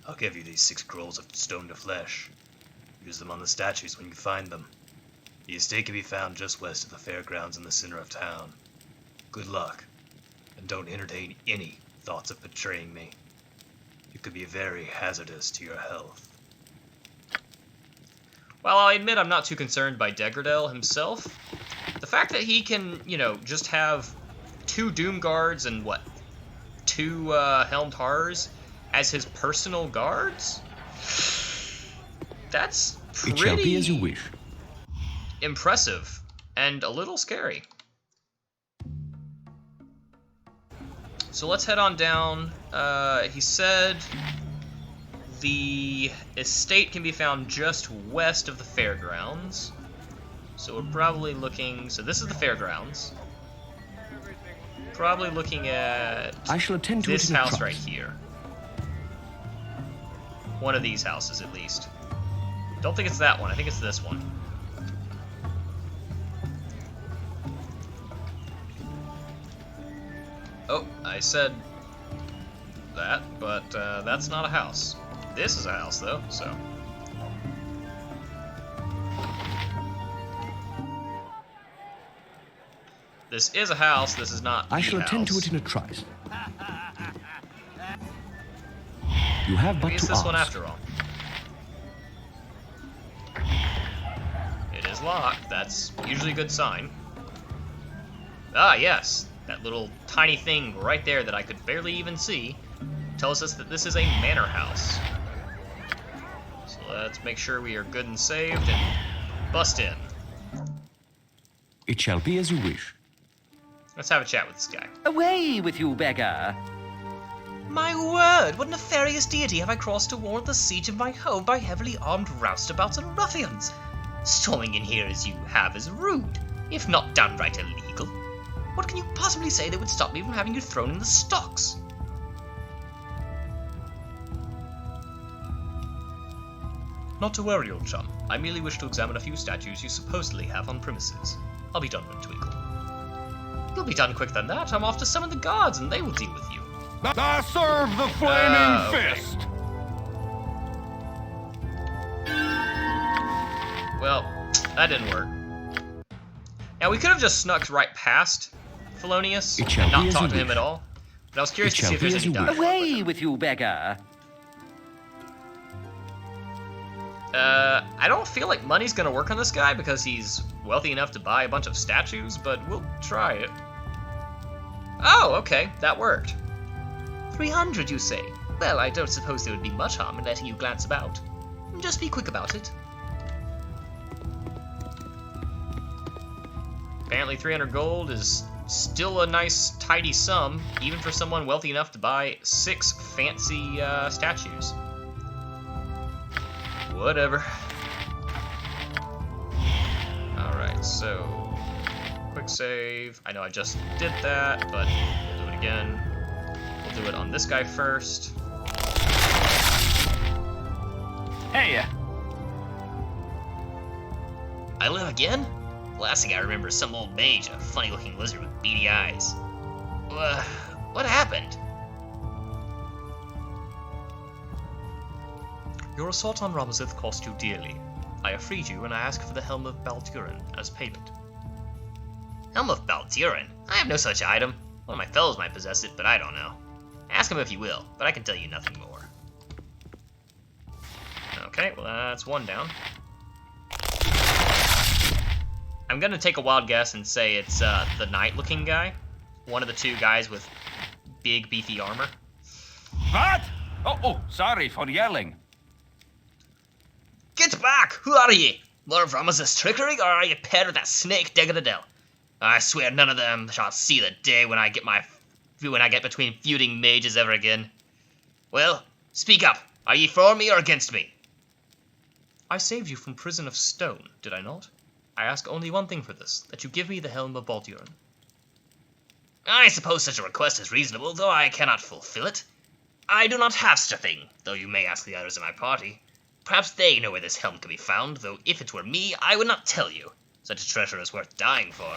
I'll give you these 6 scrolls of stone to flesh. Use them on the statues when you find them. The estate can be found just west of the fairgrounds in the center of town. Good luck, and don't entertain any thoughts of betraying me. It could be very hazardous to your health. Well, I admit I'm not too concerned by Degradel himself. The fact that he can, you know, just have 2 Doom Guards and, 2 Helmed Horrors as his personal guards? That's pretty... It shall be as you wish. Impressive, and a little scary. So let's head on down. He said the estate can be found just west of the fairgrounds. So we're probably looking... So this is the fairgrounds. Probably looking at I shall attend to this it in a house trice. right here. One of these houses, at least. Don't think it's that one. I think it's this one. Oh, I said that, but that's not a house. This is a house, though, so... This is a house, this is not I shall attend to it in a trice. You have but Maybe it's to this ask. one after all. It is locked, that's usually a good sign. Ah, yes, that little tiny thing right there that I could barely even see tells us that this is a manor house. So let's make sure we are good and saved and bust in. It shall be as you wish. Let's have a chat with this guy. Away with you, beggar. My word, what nefarious deity have I crossed to warrant the siege of my home by heavily armed roustabouts and ruffians? Storming in here as you have is rude, if not downright illegal. What can you possibly say that would stop me from having you thrown in the stocks? Not to worry, old chum. I merely wish to examine a few statues you supposedly have on premises. I'll be done in a twinkle. You'll be done quicker than that. I'm off to summon the guards, and they will deal with you. I serve the flaming okay. fist! Well, that didn't work. Now, we could have just snuck right past Felonius and not talked to him at all. But I was curious to see if there's any dialogue. Away with you, beggar! I don't feel like money's gonna work on this guy because he's wealthy enough to buy a bunch of statues, but we'll try it. Oh, okay, that worked. 300, you say? Well, I don't suppose there would be much harm in letting you glance about. Just be quick about it. Apparently 300 gold is still a nice, tidy sum, even for someone wealthy enough to buy 6 fancy statues. Whatever. Alright, so quick save. I know I just did that, but we'll do it again. We'll do it on this guy first. Hey! I live again? Last thing I remember is some old mage, a funny-looking lizard with beady eyes. What happened? Your assault on Ramazith cost you dearly. I have freed you, and I ask for the Helm of Baldurin as payment. Helm of Baldurin? I have no such item. One of my fellows might possess it, but I don't know. Ask him if you will, but I can tell you nothing more. Okay, well that's one down. I'm gonna take a wild guess and say it's the knight-looking guy. One of the two guys with big, beefy armor. What? Oh, sorry for yelling. Get back! Who are ye? More of Ramaz's trickery, or are you paired with that snake Degradel? I swear none of them shall see the day when I get between feuding mages ever again. Well, speak up. Are ye for me or against me? I saved you from prison of stone, did I not? I ask only one thing for this, that you give me the Helm of Baldurin. I suppose such a request is reasonable, though I cannot fulfill it. I do not have such a thing, though you may ask the others in my party. Perhaps they know where this helm can be found, though if it were me, I would not tell you. Such a treasure is worth dying for.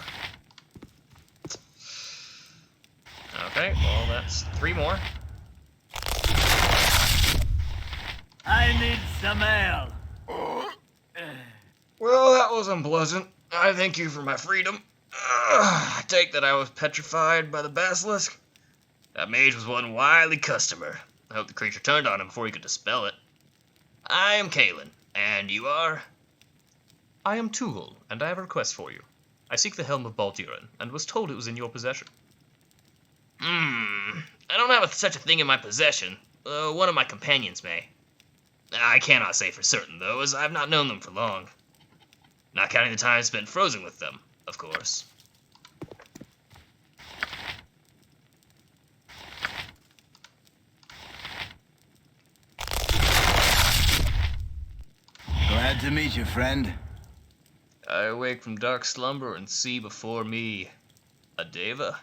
Okay, well that's 3 more. I need some ale. Well, that was unpleasant. I thank you for my freedom. I take that I was petrified by the basilisk. That mage was one wily customer. I hope the creature turned on him before he could dispel it. I am Kalen, and you are? I am Tugel, and I have a request for you. I seek the Helm of Baldurin, and was told it was in your possession. I don't have such a thing in my possession. One of my companions may. I cannot say for certain, though, as I have not known them for long. Not counting the time spent frozen with them, of course. Glad to meet you, friend. I awake from dark slumber and see before me a deva.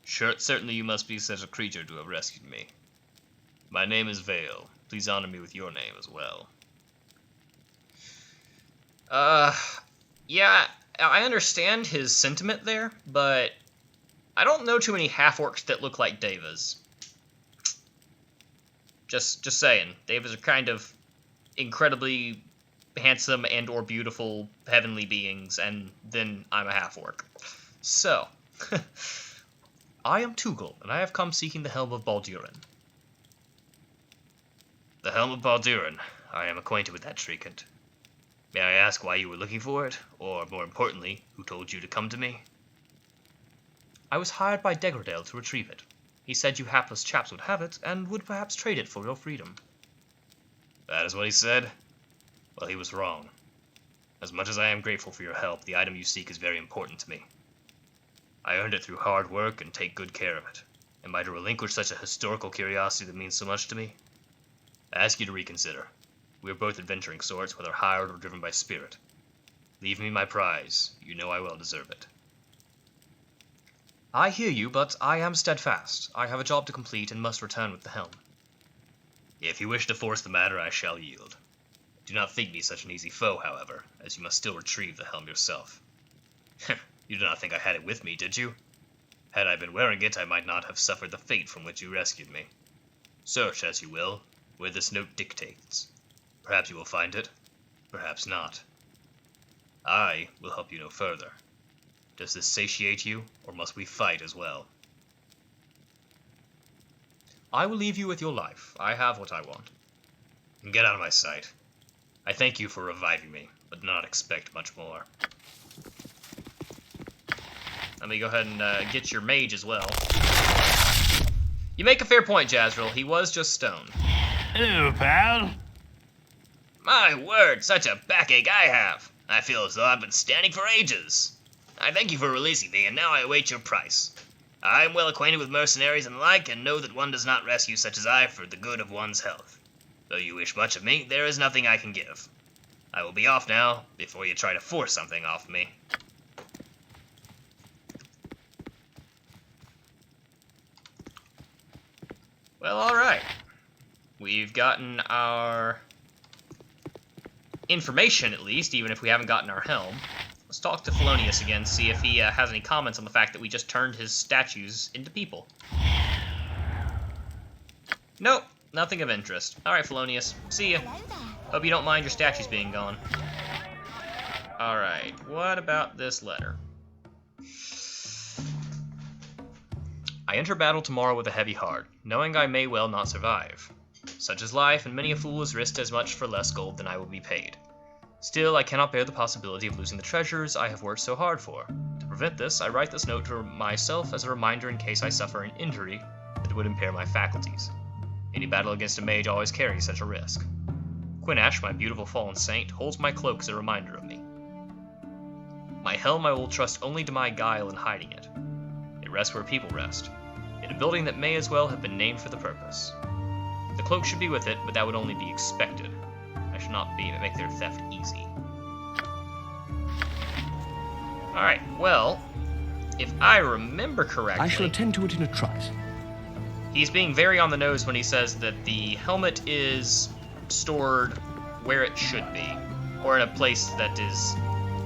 Certainly you must be such a creature to have rescued me. My name is Vale. Please honor me with your name as well. Yeah, I understand his sentiment there, but I don't know too many half-orcs that look like devas. Just saying. Devas are kind of incredibly handsome and or beautiful heavenly beings, and then I'm a half-orc. So, I am Tugel, and I have come seeking the Helm of Baldurin. The Helm of Baldurin. I am acquainted with that trinket. May I ask why you were looking for it, or more importantly, who told you to come to me? I was hired by Degradel to retrieve it. He said you hapless chaps would have it, and would perhaps trade it for your freedom. That is what he said? Well, he was wrong. As much as I am grateful for your help, the item you seek is very important to me. I earned it through hard work and take good care of it. Am I to relinquish such a historical curiosity that means so much to me? I ask you to reconsider. We are both adventuring sorts, whether hired or driven by spirit. Leave me my prize. You know I well deserve it. I hear you, but I am steadfast. I have a job to complete and must return with the helm. If you wish to force the matter, I shall yield. Do not think me such an easy foe, however, as you must still retrieve the helm yourself. You do not think I had it with me, did you? Had I been wearing it, I might not have suffered the fate from which you rescued me. Search as you will, where this note dictates. Perhaps you will find it, perhaps not. I will help you no further. Does this satiate you, or must we fight as well? I will leave you with your life. I have what I want. Get out of my sight. I thank you for reviving me, but do not expect much more. Let me go ahead and get your mage as well. You make a fair point, Jazril. He was just stoned. Hello, pal. My word, such a backache I have. I feel as though I've been standing for ages. I thank you for releasing me, and now I await your price. I am well acquainted with mercenaries and the like, and know that one does not rescue such as I for the good of one's health. Though you wish much of me, there is nothing I can give. I will be off now, before you try to force something off me. Well, alright. We've gotten our information, at least, even if we haven't gotten our helm. Let's talk to Felonius again, see if he has any comments on the fact that we just turned his statues into people. Nope, nothing of interest. Alright, Felonius, see ya. Hope you don't mind your statues being gone. Alright, what about this letter? I enter battle tomorrow with a heavy heart, knowing I may well not survive. Such is life, and many a fool has risked as much for less gold than I will be paid. Still, I cannot bear the possibility of losing the treasures I have worked so hard for. To prevent this, I write this note to myself as a reminder in case I suffer an injury that would impair my faculties. Any battle against a mage always carries such a risk. Quinash, my beautiful fallen saint, holds my cloak as a reminder of me. My helm I will trust only to my guile in hiding it. It rests where people rest, in a building that may as well have been named for the purpose. The cloak should be with it, but that would only be expected. I should not make their theft easy. Alright, well, if I remember correctly... I shall attend to it in a trice. He's being very on the nose when he says that the helmet is stored where it should be, or in a place that is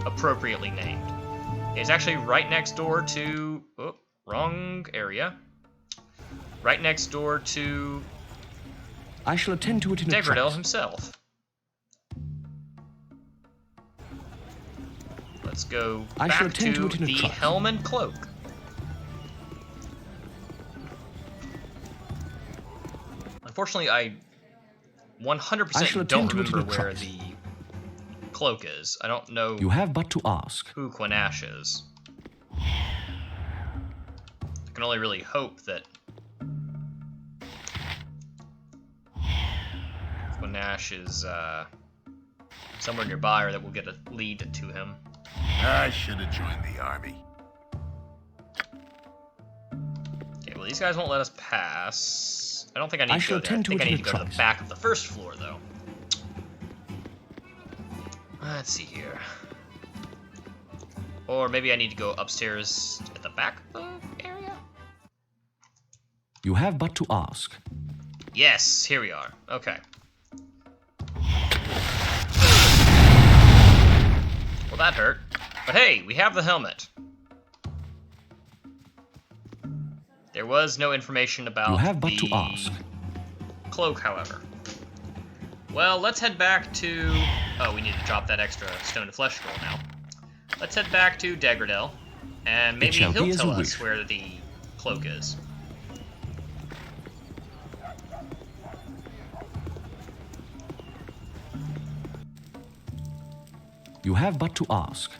appropriately named. It's actually right next door to... Oh, wrong area. Right next door to... I shall attend to it in a trice. Degradel himself. Let's go back to the helm and cloak. Unfortunately, I 100% don't remember where the cloak is. I don't know. You have but to ask. Who Quinash is. I can only really hope that Quinash is somewhere nearby, or that we'll get a lead to him. I should have joined the army. Okay, well, these guys won't let us pass. I don't think I need to go there. I think I need to go to the back of the first floor, though. Let's see here. Or maybe I need to go upstairs at the back of the area? You have but to ask. Yes, here we are. Okay. Well, that hurt. But hey, we have the helmet. There was no information about the cloak, however. Well, let's head back to... Oh, we need to drop that extra stone to flesh scroll now. Let's head back to Degradel, and maybe he'll tell us where the cloak is. You have but to ask.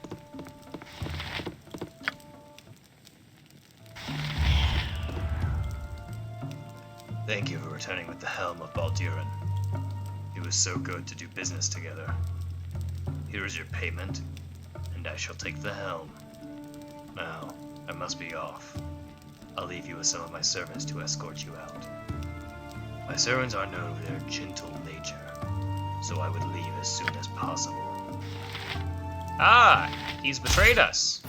Thank you for returning with the helm of Baldur. It was so good to do business together. Here is your payment, and I shall take the helm. Now, I must be off. I'll leave you with some of my servants to escort you out. My servants are known for their gentle nature, so I would leave as soon as possible. Ah, he's betrayed us.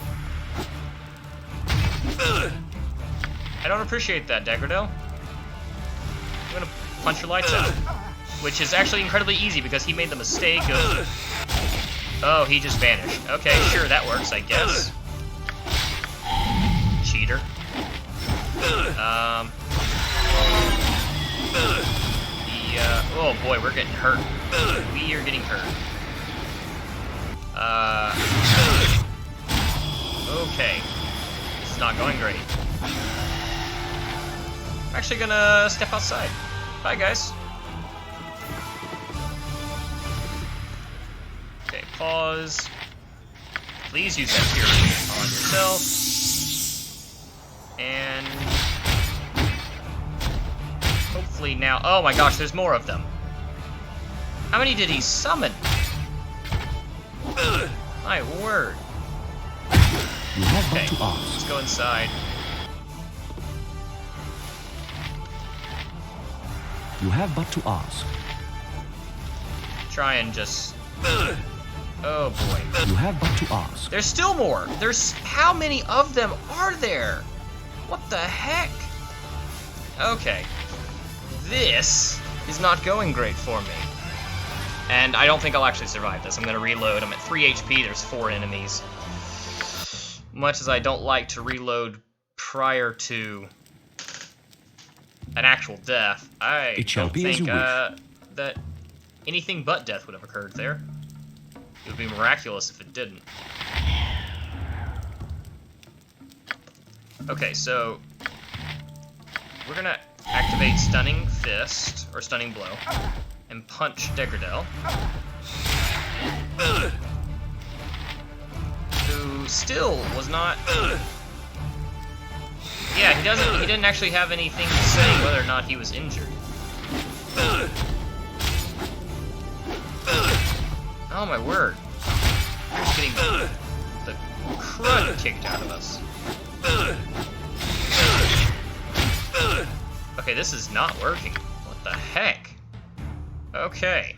I don't appreciate that, Degradel. I'm gonna punch your lights out. which is actually incredibly easy because he made the mistake of... Oh, he just vanished. Okay, sure, that works, I guess. Cheater. Oh boy, we're getting hurt. We are getting hurt. Okay. This is not going great. I'm actually gonna step outside. Bye, guys. Okay, pause. Please use that cure on yourself. And hopefully now... Oh my gosh, there's more of them. How many did he summon? My word. Okay, let's go inside. You have but to ask. Try and just... Oh boy. You have but to ask. There's still more. There's... How many of them are there? What the heck? Okay. This is not going great for me. And I don't think I'll actually survive this. I'm gonna reload. I'm at 3 HP. There's 4 enemies. Much as I don't like to reload prior to an actual death, I don't think that anything but death would have occurred there. It would be miraculous if it didn't. Okay, so we're gonna activate Stunning Fist, or Stunning Blow, and punch Degradel, who still was not... Yeah, he didn't actually have anything to say whether or not he was injured. Oh my word. We're just getting the crud kicked out of us. Okay, this is not working. What the heck? Okay.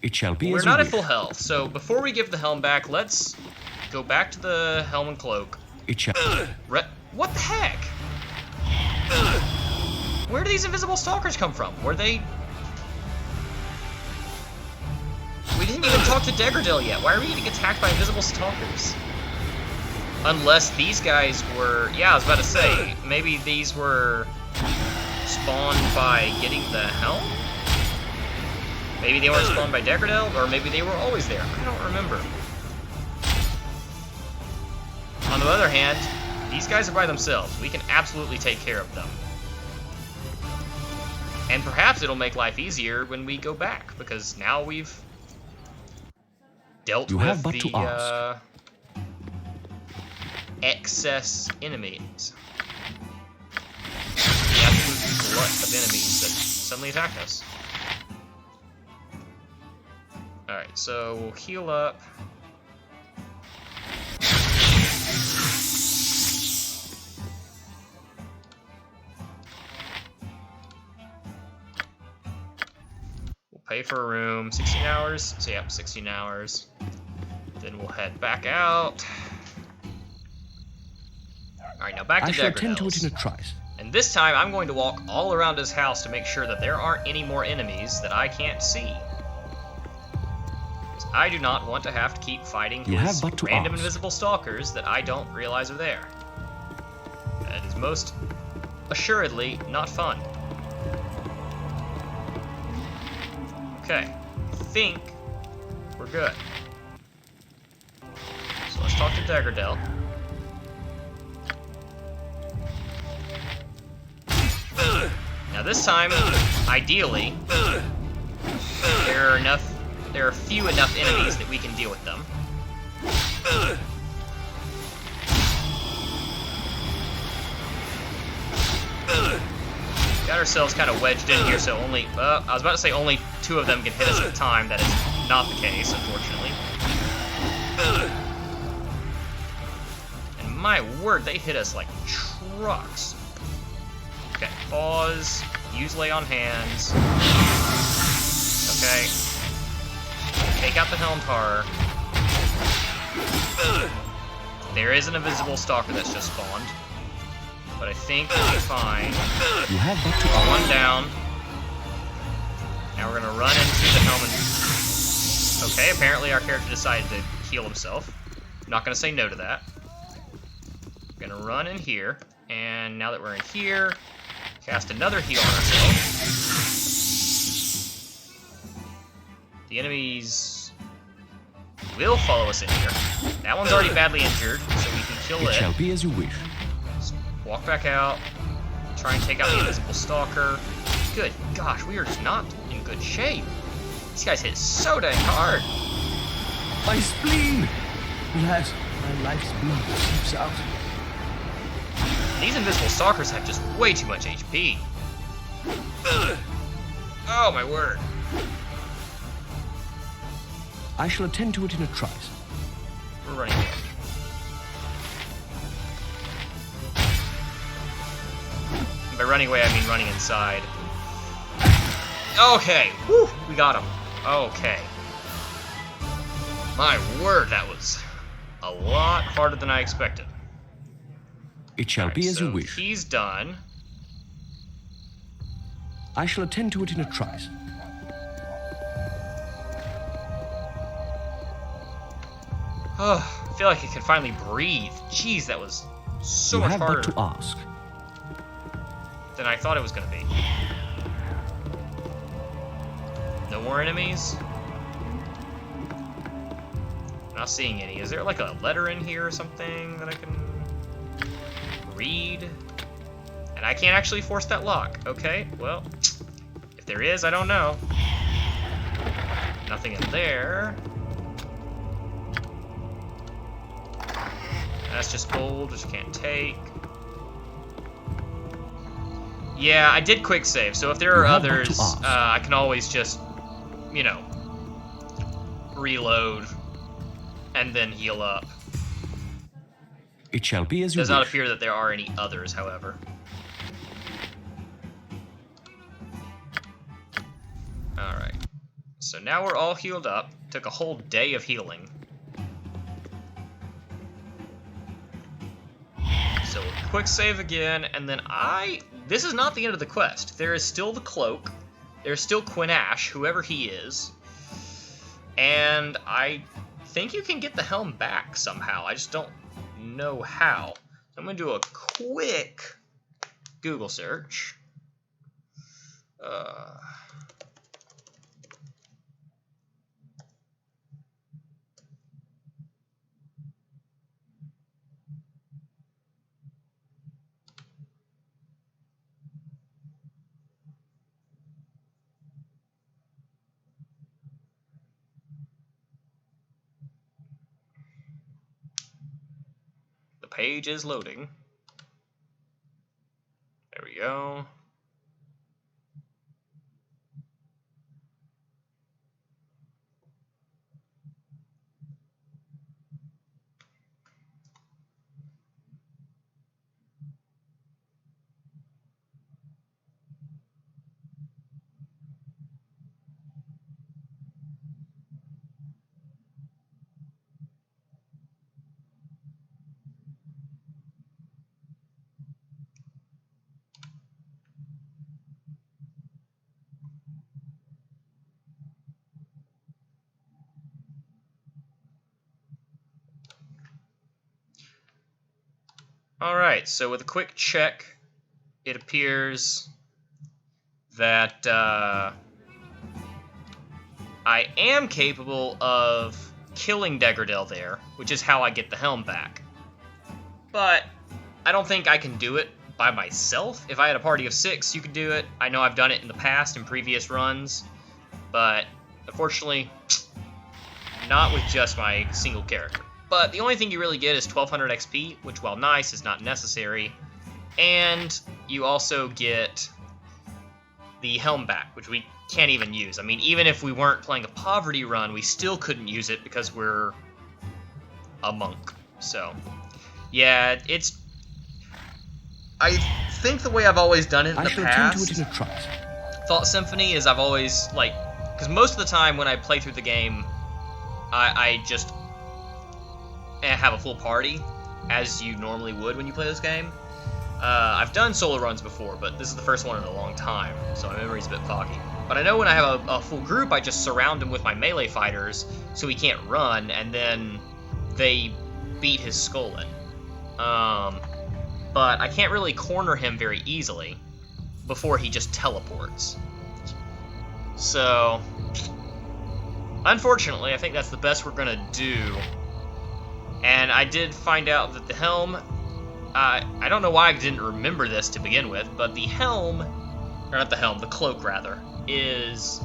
It shall be. We're not at full health, so before we give the helm back, let's go back to the helm and cloak. It shall. What the heck? Where do these invisible stalkers come from? Were they... We didn't even talk to Degradel yet. Why are we getting attacked by invisible stalkers? Unless these guys were... Yeah, I was about to say, maybe these were spawned by getting the helm? Maybe they weren't spawned by Degradel, or maybe they were always there. I don't remember. On the other hand, these guys are by themselves. We can absolutely take care of them. And perhaps it'll make life easier when we go back, because now we've dealt with the excess enemies. The absolute glut of enemies that suddenly attacked us. Alright, so we'll heal up. We'll pay for a room, 16 hours. So yep, 16 hours. Then we'll head back out. Alright, now back to Degradel's. I shall attend to it in a trice. And this time I'm going to walk all around his house to make sure that there aren't any more enemies that I can't see. Because I do not want to have to keep fighting his random invisible stalkers that I don't realize are there. That is most assuredly not fun. Okay, I think we're good. So let's talk to Degradel. Now this time, ideally, there are few enough enemies that we can deal with them. Got ourselves kind of wedged in here, so only, I was about to say only 2 of them can hit us at a time. That is not the case, unfortunately. And my word, they hit us like trucks. Okay, pause, use lay on hands. Okay. Take out the helmed horror. There is an invisible stalker that's just spawned. But I think we'll be fine. You have but to 1 down. Now we're gonna run into the helmet. Okay, apparently our character decided to heal himself. I'm not gonna say no to that. We're gonna run in here, and now that we're in here, cast another heal on ourselves. The enemies will follow us in here. That one's already badly injured, so we can kill it. It shall be as you wish. Just walk back out, try and take out the invisible stalker. Good gosh, we are just not in good shape. These guys hit so dang hard. My spleen! Alas, my life's blood seeps out. These invisible stalkers have just way too much HP. Oh my word. I shall attend to it in a trice. We're running away. And by running away, I mean running inside. Okay, whew, we got him. Okay. My word, that was a lot harder than I expected. It shall be as you wish. He's done. I shall attend to it in a trice. Oh, I feel like I can finally breathe. Jeez, that was so you much have harder but to ask. than I thought it was going to be. No more enemies? Not seeing any. Is there like a letter in here or something that I can read? And I can't actually force that lock. Okay, well, if there is, I don't know. Nothing in there. That's just gold, which I can't take. Yeah, I did quick save, so if there are others, I can always just, you know, reload and then heal up. It shall be as you Does wish. not appear that there are any others, however. Alright. So now we're all healed up. Took a whole day of healing. So we'll quick save again, and then this is not the end of the quest. There is still the cloak. There's still Quinash, whoever he is. And I think you can get the helm back somehow. I just don't know how. So I'm going to do a quick Google search. The page is loading. There we go. Alright, so with a quick check, it appears that I am capable of killing Degradel there, which is how I get the helm back. But I don't think I can do it by myself. If I had a party of 6, you could do it. I know I've done it in the past in previous runs, but unfortunately, not with just my single character. But the only thing you really get is 1200 XP, which, while nice, is not necessary. And you also get the helm back, which we can't even use. I mean, even if we weren't playing a poverty run, we still couldn't use it because we're a monk. So, yeah, it's... I think the way I've always done it in the past, Thought Symphony, is I've always, like... Because most of the time when I play through the game, I just... have a full party, as you normally would when you play this game. I've done solo runs before, but this is the first one in a long time, so my memory's a bit foggy. But I know when I have a full group, I just surround him with my melee fighters so he can't run, and then they beat his skull in. But I can't really corner him very easily before he just teleports. So, unfortunately, I think that's the best we're gonna do. And I did find out that the helm, I don't know why I didn't remember this to begin with, but the helm, or not the helm, the cloak rather, is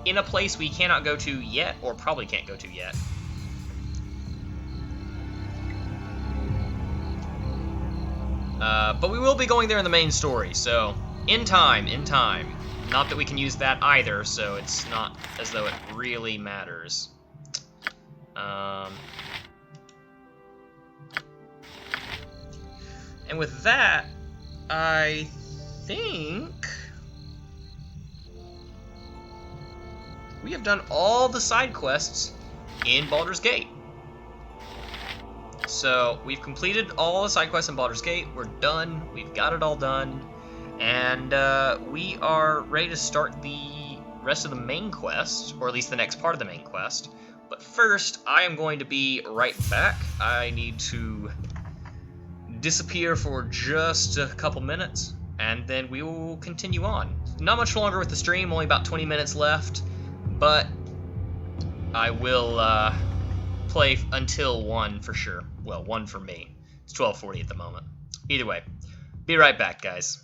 in a place we cannot go to yet, or probably can't go to yet. But we will be going there in the main story, so in time. Not that we can use that either, so it's not as though it really matters. And with that, I think we have done all the side quests in Baldur's Gate. So we've completed all the side quests in Baldur's Gate. We're done. We've got it all done. And we are ready to start the rest of the main quest, or at least the next part of the main quest. But first, I am going to be right back. I need to disappear for just a couple minutes, and then we will continue on. Not much longer with the stream, only about 20 minutes left, but I will play until 1 for sure. Well, 1 for me. It's 12:40 at the moment. Either way, be right back, guys.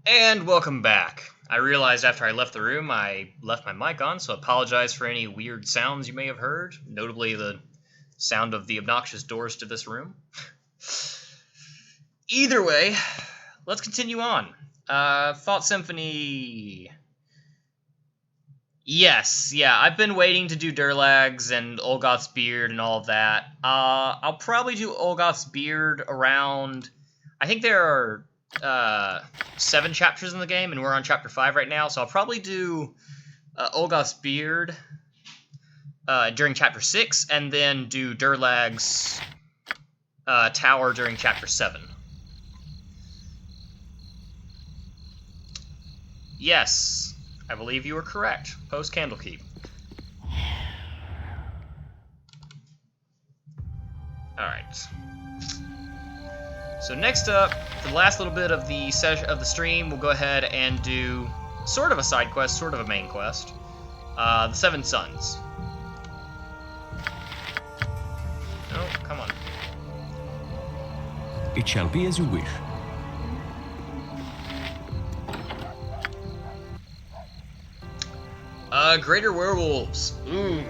And welcome back. I realized after I left the room, I left my mic on, so I apologize for any weird sounds you may have heard, notably the sound of the obnoxious doors to this room. Either way, let's continue on. Thought Symphony... Yes, yeah, I've been waiting to do Durlag's and Olgoth's Beard and all of that. I'll probably do Olgoth's Beard around... I think there are 7 chapters in the game, and we're on chapter 5 right now, so I'll probably do Olgoth's Beard during chapter 6, and then do Durlag's Tower during chapter 7. Yes, I believe you were correct. Post Candlekeep. Alright. So next up, for the last little bit of the stream, we'll go ahead and do sort of a side quest, sort of a main quest. The Seven Sons. No, come on. It shall be as you wish. Greater werewolves. Ooh.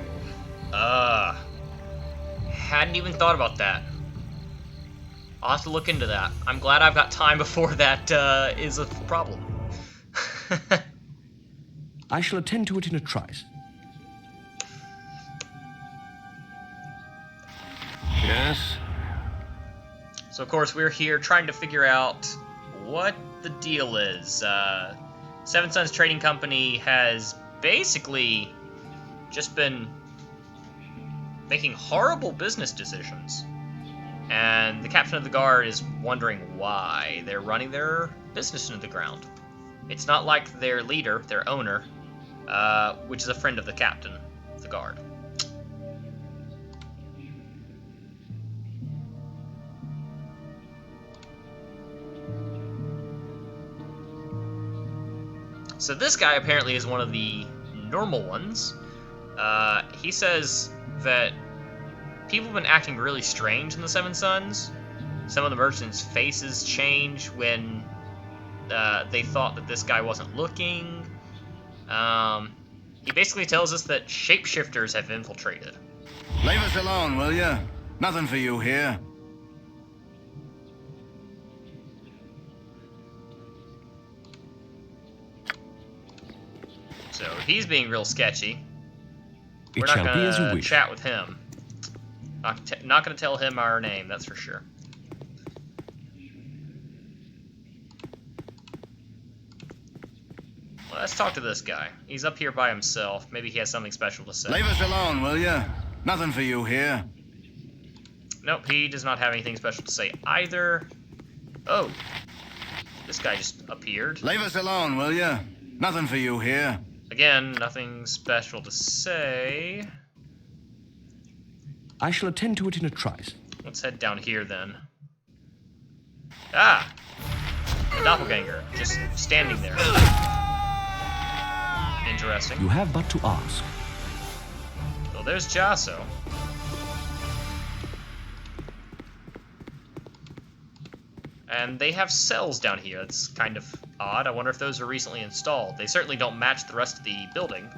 Hadn't even thought about that. I'll have to look into that. I'm glad I've got time before that is a problem. I shall attend to it in a trice. Yes? So, of course, we're here trying to figure out what the deal is. Seven Sons Trading Company has basically just been making horrible business decisions. And the captain of the guard is wondering why they're running their business into the ground. It's not like their leader, their owner, which is a friend of the captain of the guard. So this guy apparently is one of the normal ones. He says that people have been acting really strange in the Seven Sons. Some of the merchants' faces change when they thought that this guy wasn't looking. He basically tells us that shapeshifters have infiltrated. Leave us alone, will ya? Nothing for you here. So he's being real sketchy. It shall be as you We're not gonna wish. chat with him. Not gonna tell him our name, that's for sure. Well, let's talk to this guy. He's up here by himself. Maybe he has something special to say. Leave us alone, will ya? Nothing for you here. Nope, he does not have anything special to say either. Oh, this guy just appeared. Leave us alone, will ya? Nothing for you here. Again, nothing special to say. I shall attend to it in a trice. Let's head down here then. Ah! A doppelganger, just standing there. Interesting. You have but to ask. Well, there's Jasso. And they have cells down here. That's kind of odd. I wonder if those are recently installed. They certainly don't match the rest of the building.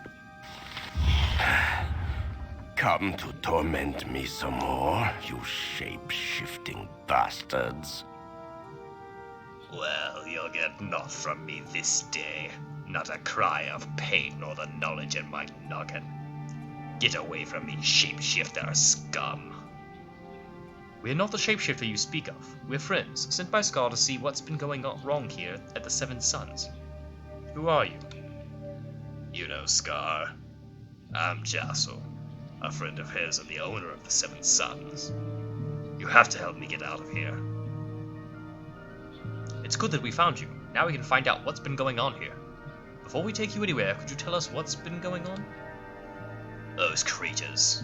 Come to torment me some more, you shape-shifting bastards. Well, you'll get naught from me this day. Not a cry of pain or the knowledge in my noggin. Get away from me, shapeshifter scum. We're not the shapeshifter you speak of. We're friends, sent by Scar to see what's been going on wrong here at the Seven Sons. Who are you? You know Scar. I'm Jasso, a friend of his and the owner of the Seven Sons. You have to help me get out of here. It's good that we found you. Now we can find out what's been going on here. Before we take you anywhere, could you tell us what's been going on? Those creatures,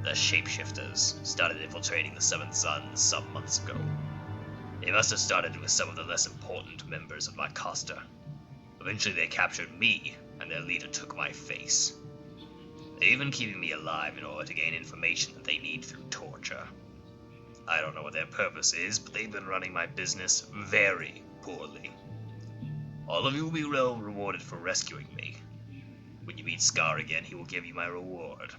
the shapeshifters, started infiltrating the Seven Sons some months ago. They must have started with some of the less important members of my Costa. Eventually they captured me, and their leader took my face. They're even keeping me alive in order to gain information that they need through torture. I don't know what their purpose is, but they've been running my business very poorly. All of you will be well rewarded for rescuing me. When you meet Scar again, he will give you my reward.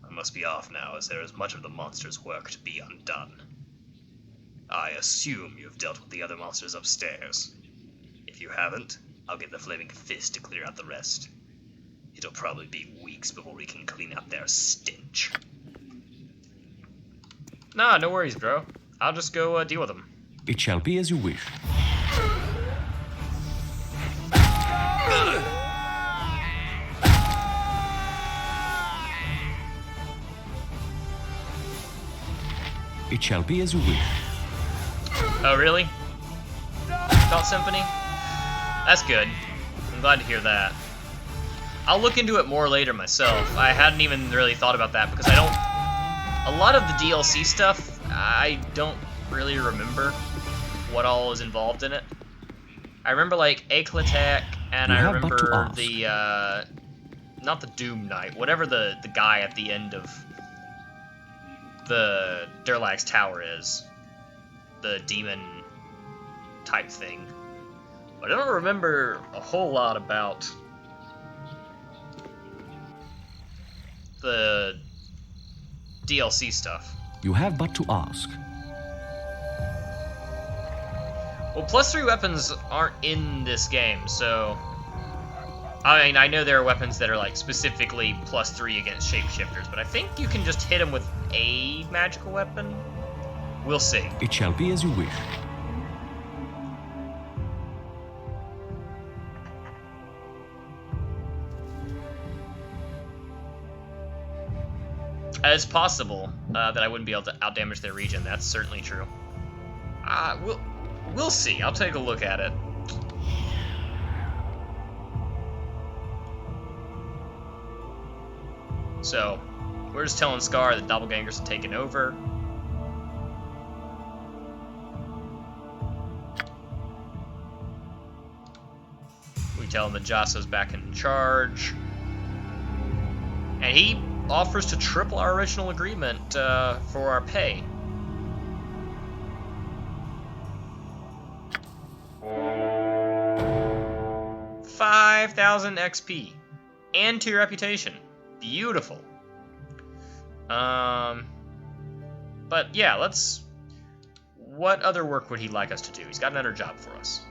I must be off now, as there is much of the monster's work to be undone. I assume you've dealt with the other monsters upstairs. If you haven't, I'll get the Flaming Fist to clear out the rest. It'll probably be weeks before we can clean up their stench. Nah, no worries, bro. I'll just go deal with them. It shall be as you wish. It shall be as you wish. Oh, really? Thought Symphony? That's good. I'm glad to hear that. I'll look into it more later myself. I hadn't even really thought about that because I don't... A lot of the DLC stuff, I don't really remember. what all is involved in it. I remember like Eclatec, and I remember the not the Doom Knight, whatever the guy at the end of the Durlag's Tower is, the demon type thing. But I don't remember a whole lot about the DLC stuff. You have but to ask. Well, +3 weapons aren't in this game, so... I mean, I know there are weapons that are, like, specifically +3 against shapeshifters, but I think you can just hit them with a magical weapon? We'll see. It shall be as you wish. It's possible that I wouldn't be able to outdamage their region. That's certainly true. We'll see. I'll take a look at it. So, we're just telling Scar that doppelgangers have taken over. We tell him that Jasso's back in charge. And he offers to triple our original agreement for our pay. $5,000 XP and 2 reputation. Beautiful. But yeah, what other work would he like us to do? He's got another job for us.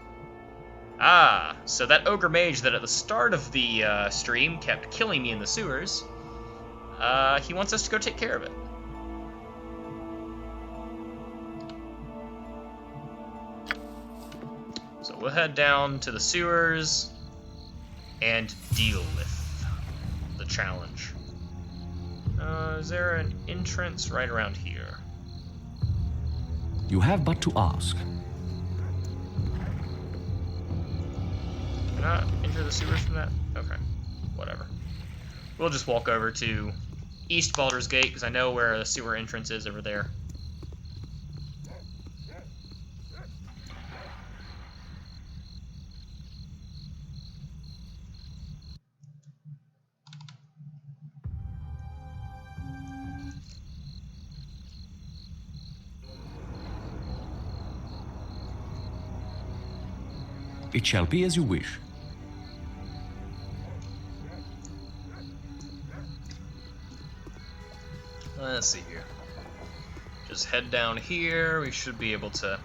So that ogre mage that at the start of the stream kept killing me in the sewers, he wants us to go take care of it. So we'll head down to the sewers and deal with the challenge. Is there an entrance right around here? You have but to ask. Can I enter the sewers from that? Okay, whatever. We'll just walk over to East Baldur's Gate, because I know where the sewer entrance is over there. It shall be as you wish. Let's see here. Just head down here. We should be able to...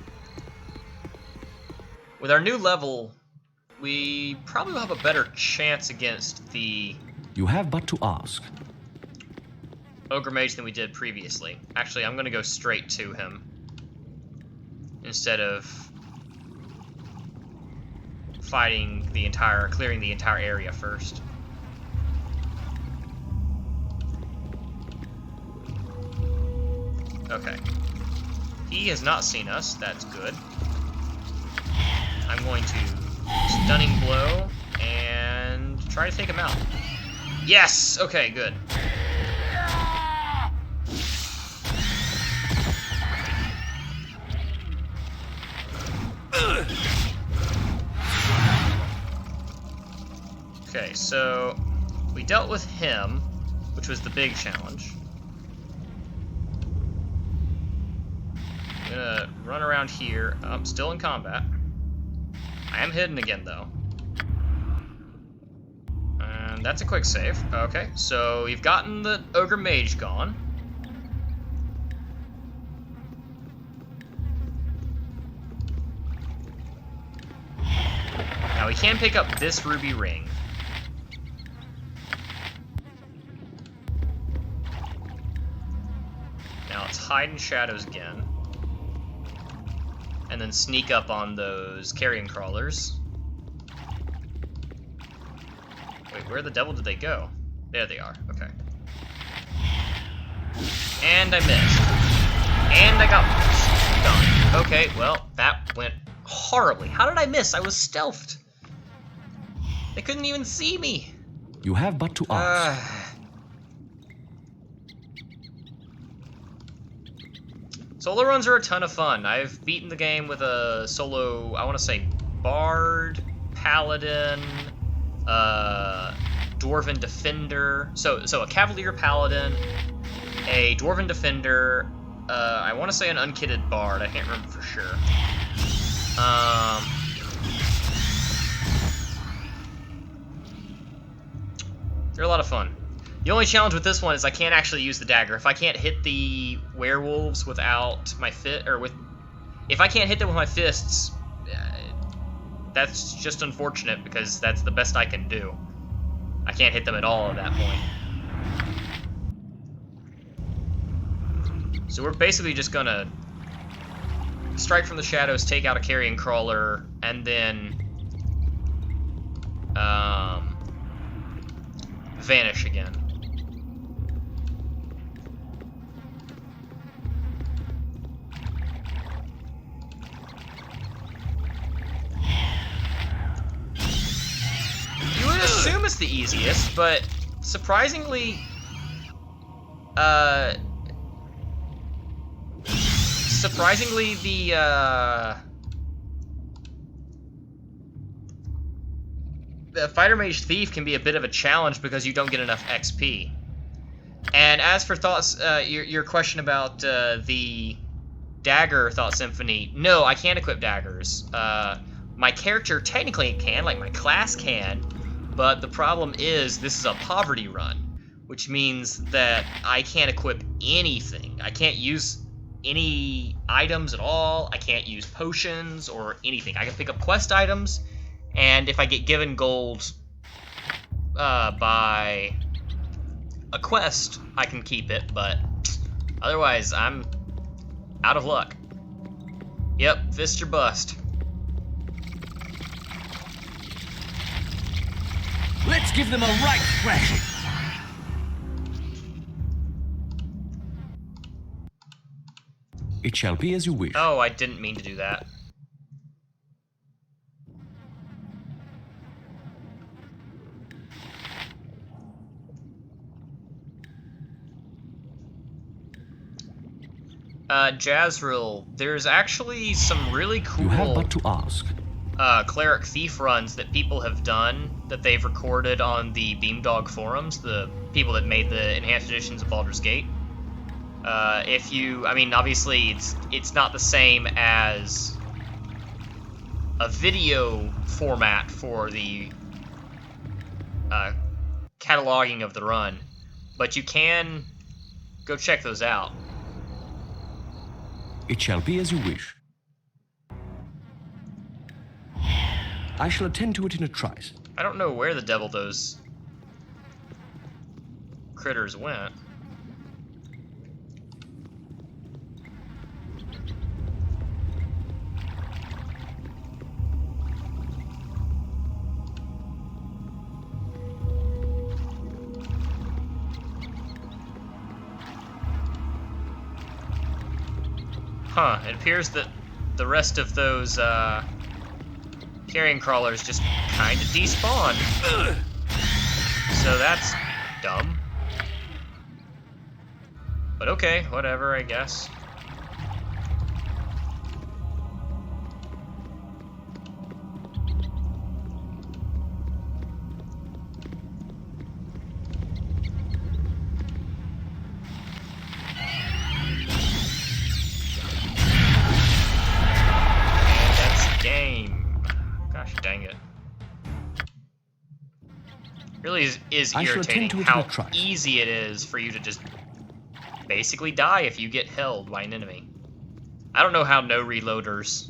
With our new level, we probably will have a better chance against the... You have but to ask. Ogre Mage than we did previously. Actually, I'm going to go straight to him instead of clearing the entire area first. Okay. He has not seen us. That's good. I'm going to Stunning Blow and try to take him out. Yes! Okay, good. Okay, so we dealt with him, which was the big challenge. I'm gonna run around here. I'm still in combat. I am hidden again, though. And that's a quick save. Okay, so we've gotten the Ogre Mage gone. Now we can pick up this ruby ring. Now let's hide in shadows again. And then sneak up on those carrion crawlers. Wait, where the devil did they go? There they are, okay. And I missed. And I got stunned. Okay, well, that went horribly. How did I miss? I was stealthed. They couldn't even see me. You have but to ask. So Solo runs are a ton of fun. I've beaten the game with a solo, I want to say, Bard, Paladin, Dwarven Defender. So a Cavalier Paladin, a Dwarven Defender, I want to say an unkitted Bard. I can't remember for sure. They're a lot of fun. The only challenge with this one is I can't actually use the dagger. If I can't hit the werewolves without my if I can't hit them with my fists, that's just unfortunate because that's the best I can do. I can't hit them at all at that point. So we're basically just gonna strike from the shadows, take out a carrion crawler, and then vanish again. You would assume it's the easiest, but surprisingly, the Fighter Mage Thief can be a bit of a challenge because you don't get enough XP. And as for thoughts, your question about the dagger Thought Symphony, no, I can't equip daggers. My character technically can, like my class can, but the problem is this is a poverty run, which means that I can't equip anything. I can't use any items at all. I can't use potions or anything. I can pick up quest items, and if I get given gold by a quest, I can keep it, but otherwise I'm out of luck. Yep, fist or bust. Let's give them a right thrashing. It shall be as you wish. Oh, I didn't mean to do that. Jazril, there's actually some really cool You have but to ask. Cleric Thief runs that people have done that they've recorded on the Beamdog forums, the people that made the enhanced editions of Baldur's Gate. I mean, obviously it's not the same as a video format for the cataloging of the run, but you can go check those out. It shall be as you wish. I shall attend to it in a trice. I don't know where the devil those critters went. Huh, it appears that the rest of those carrion crawlers just kind of despawn. So that's dumb. But okay, whatever, I guess. Dang it. Really is irritating how easy it is for you to just basically die if you get held by an enemy. I don't know how no reloaders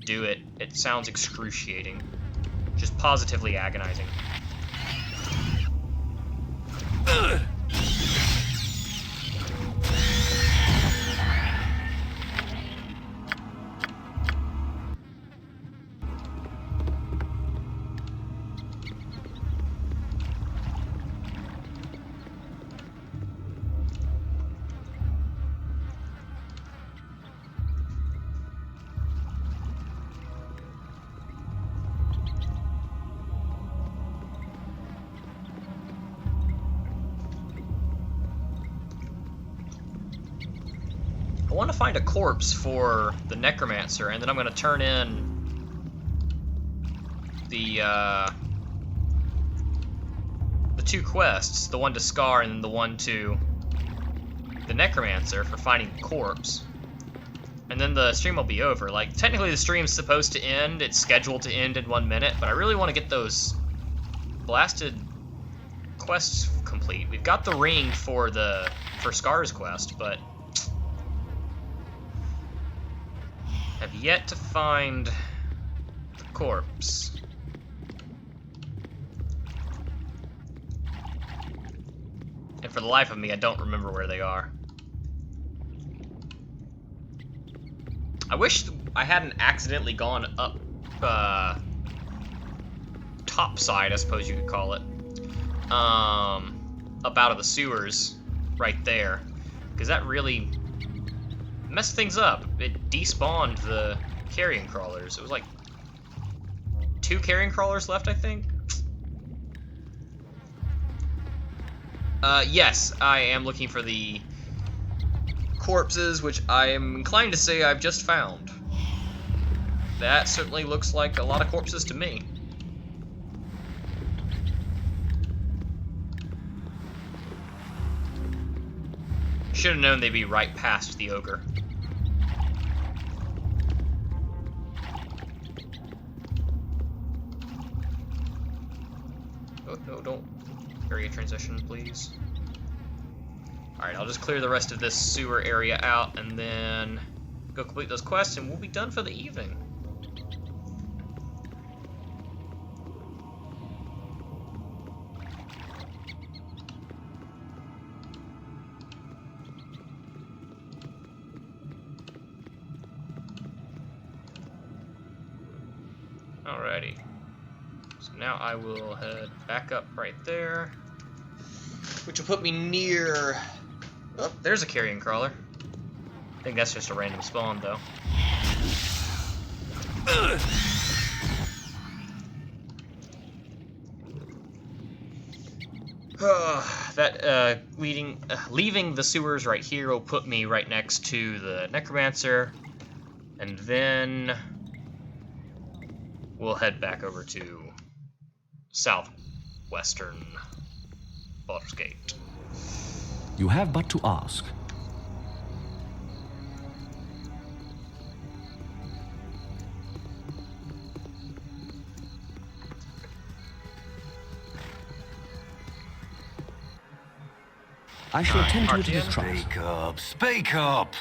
do it. It sounds excruciating. Just positively agonizing. want to find a corpse for the necromancer, and then I'm going to turn in the 2 quests, the one to Scar and then the one to the necromancer for finding the corpse. And then the stream will be over. Like, technically the stream's supposed to end, it's scheduled to end in 1 minute, but I really want to get those blasted quests complete. We've got the ring for Scar's quest, but have yet to find the corpse. And for the life of me, I don't remember where they are. I wish I hadn't accidentally gone up top side, I suppose you could call it, up out of the sewers right there, because that really messed things up. It despawned the carrion crawlers. It was like 2 carrion crawlers left, I think. Yes, I am looking for the corpses, which I am inclined to say I've just found. That certainly looks like a lot of corpses to me. Should have known they'd be right past the ogre. Oh, no, don't. Area transition, please. Alright, I'll just clear the rest of this sewer area out and then go complete those quests and we'll be done for the evening. Alrighty. So now I will head back up right there, which will put me near... Oh, there's a carrion crawler. I think that's just a random spawn, though. Leaving the sewers right here will put me right next to the necromancer, and then we'll head back over to southwestern Baldur's Gate. You have but to ask. I shall attend to it in a trice. Speak up, speak up!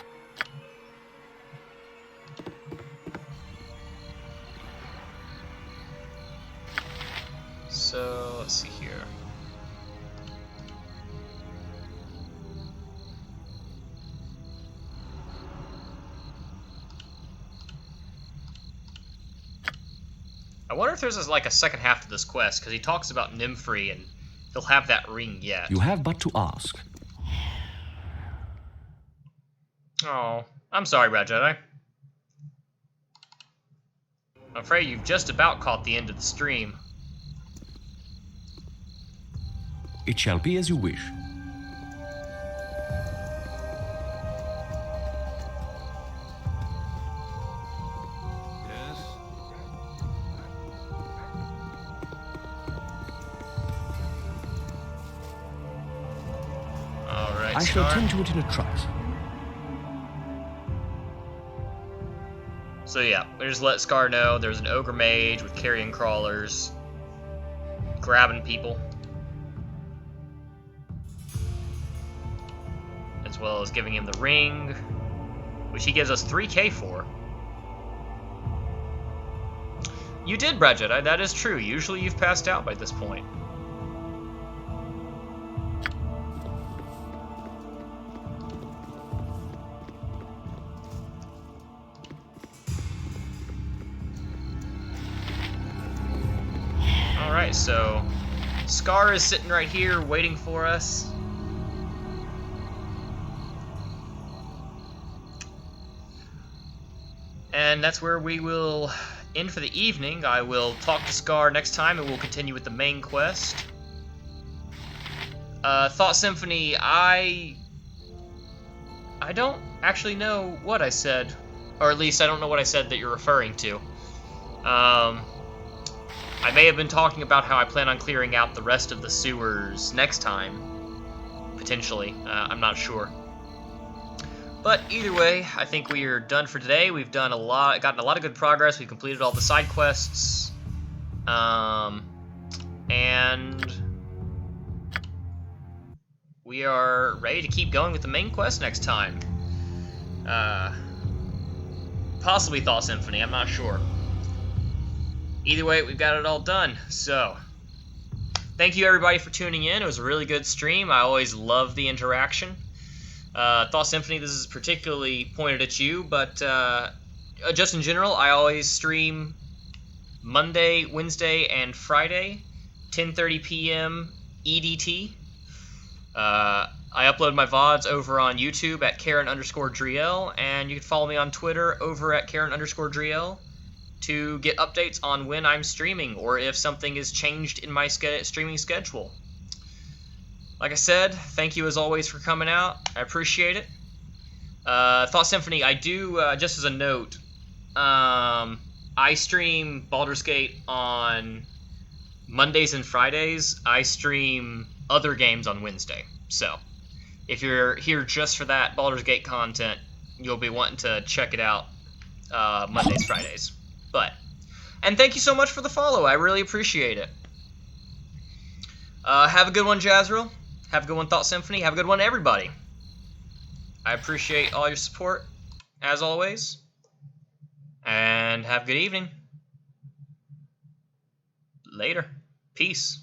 So, let's see here. I wonder if there's like a second half to this quest, because he talks about Nymphrey and he'll have that ring yet. You have but to ask. Oh, I'm sorry, Red Jedi. I'm afraid you've just about caught the end of the stream. It shall be as you wish. Alright, I shall attend to it in a trice. So yeah, we just let Scar know there's an ogre mage with carrion crawlers grabbing people, as well as giving him the ring, which he gives us 3k for. You did, Brad Jedi, that is true. Usually you've passed out by this point. Alright, so Scar is sitting right here waiting for us. And that's where we will end for the evening. I will talk to Scar next time and we'll continue with the main quest. Thought Symphony, I I don't actually know what I said. Or at least I don't know what I said that you're referring to. I may have been talking about how I plan on clearing out the rest of the sewers next time. Potentially. I'm not sure. But either way, I think we are done for today. We've gotten a lot of good progress. We've completed all the side quests. And we are ready to keep going with the main quest next time. Possibly Thought Symphony, I'm not sure. Either way, we've got it all done. So, thank you everybody for tuning in. It was a really good stream. I always love the interaction. Thought Symphony, this is particularly pointed at you, but just in general, I always stream Monday, Wednesday, and Friday, 10:30 p.m. EDT. I upload my VODs over on YouTube at Karen_Driel, and you can follow me on Twitter over at Karen_Driel to get updates on when I'm streaming or if something is changed in my streaming schedule. Like I said, thank you as always for coming out. I appreciate it. Thought Symphony, I do, just as a note, I stream Baldur's Gate on Mondays and Fridays. I stream other games on Wednesday. So, if you're here just for that Baldur's Gate content, you'll be wanting to check it out Mondays, Fridays. And thank you so much for the follow. I really appreciate it. Have a good one, Jazrael. Have a good one, Thought Symphony. Have a good one, everybody. I appreciate all your support, as always. And have a good evening. Later. Peace.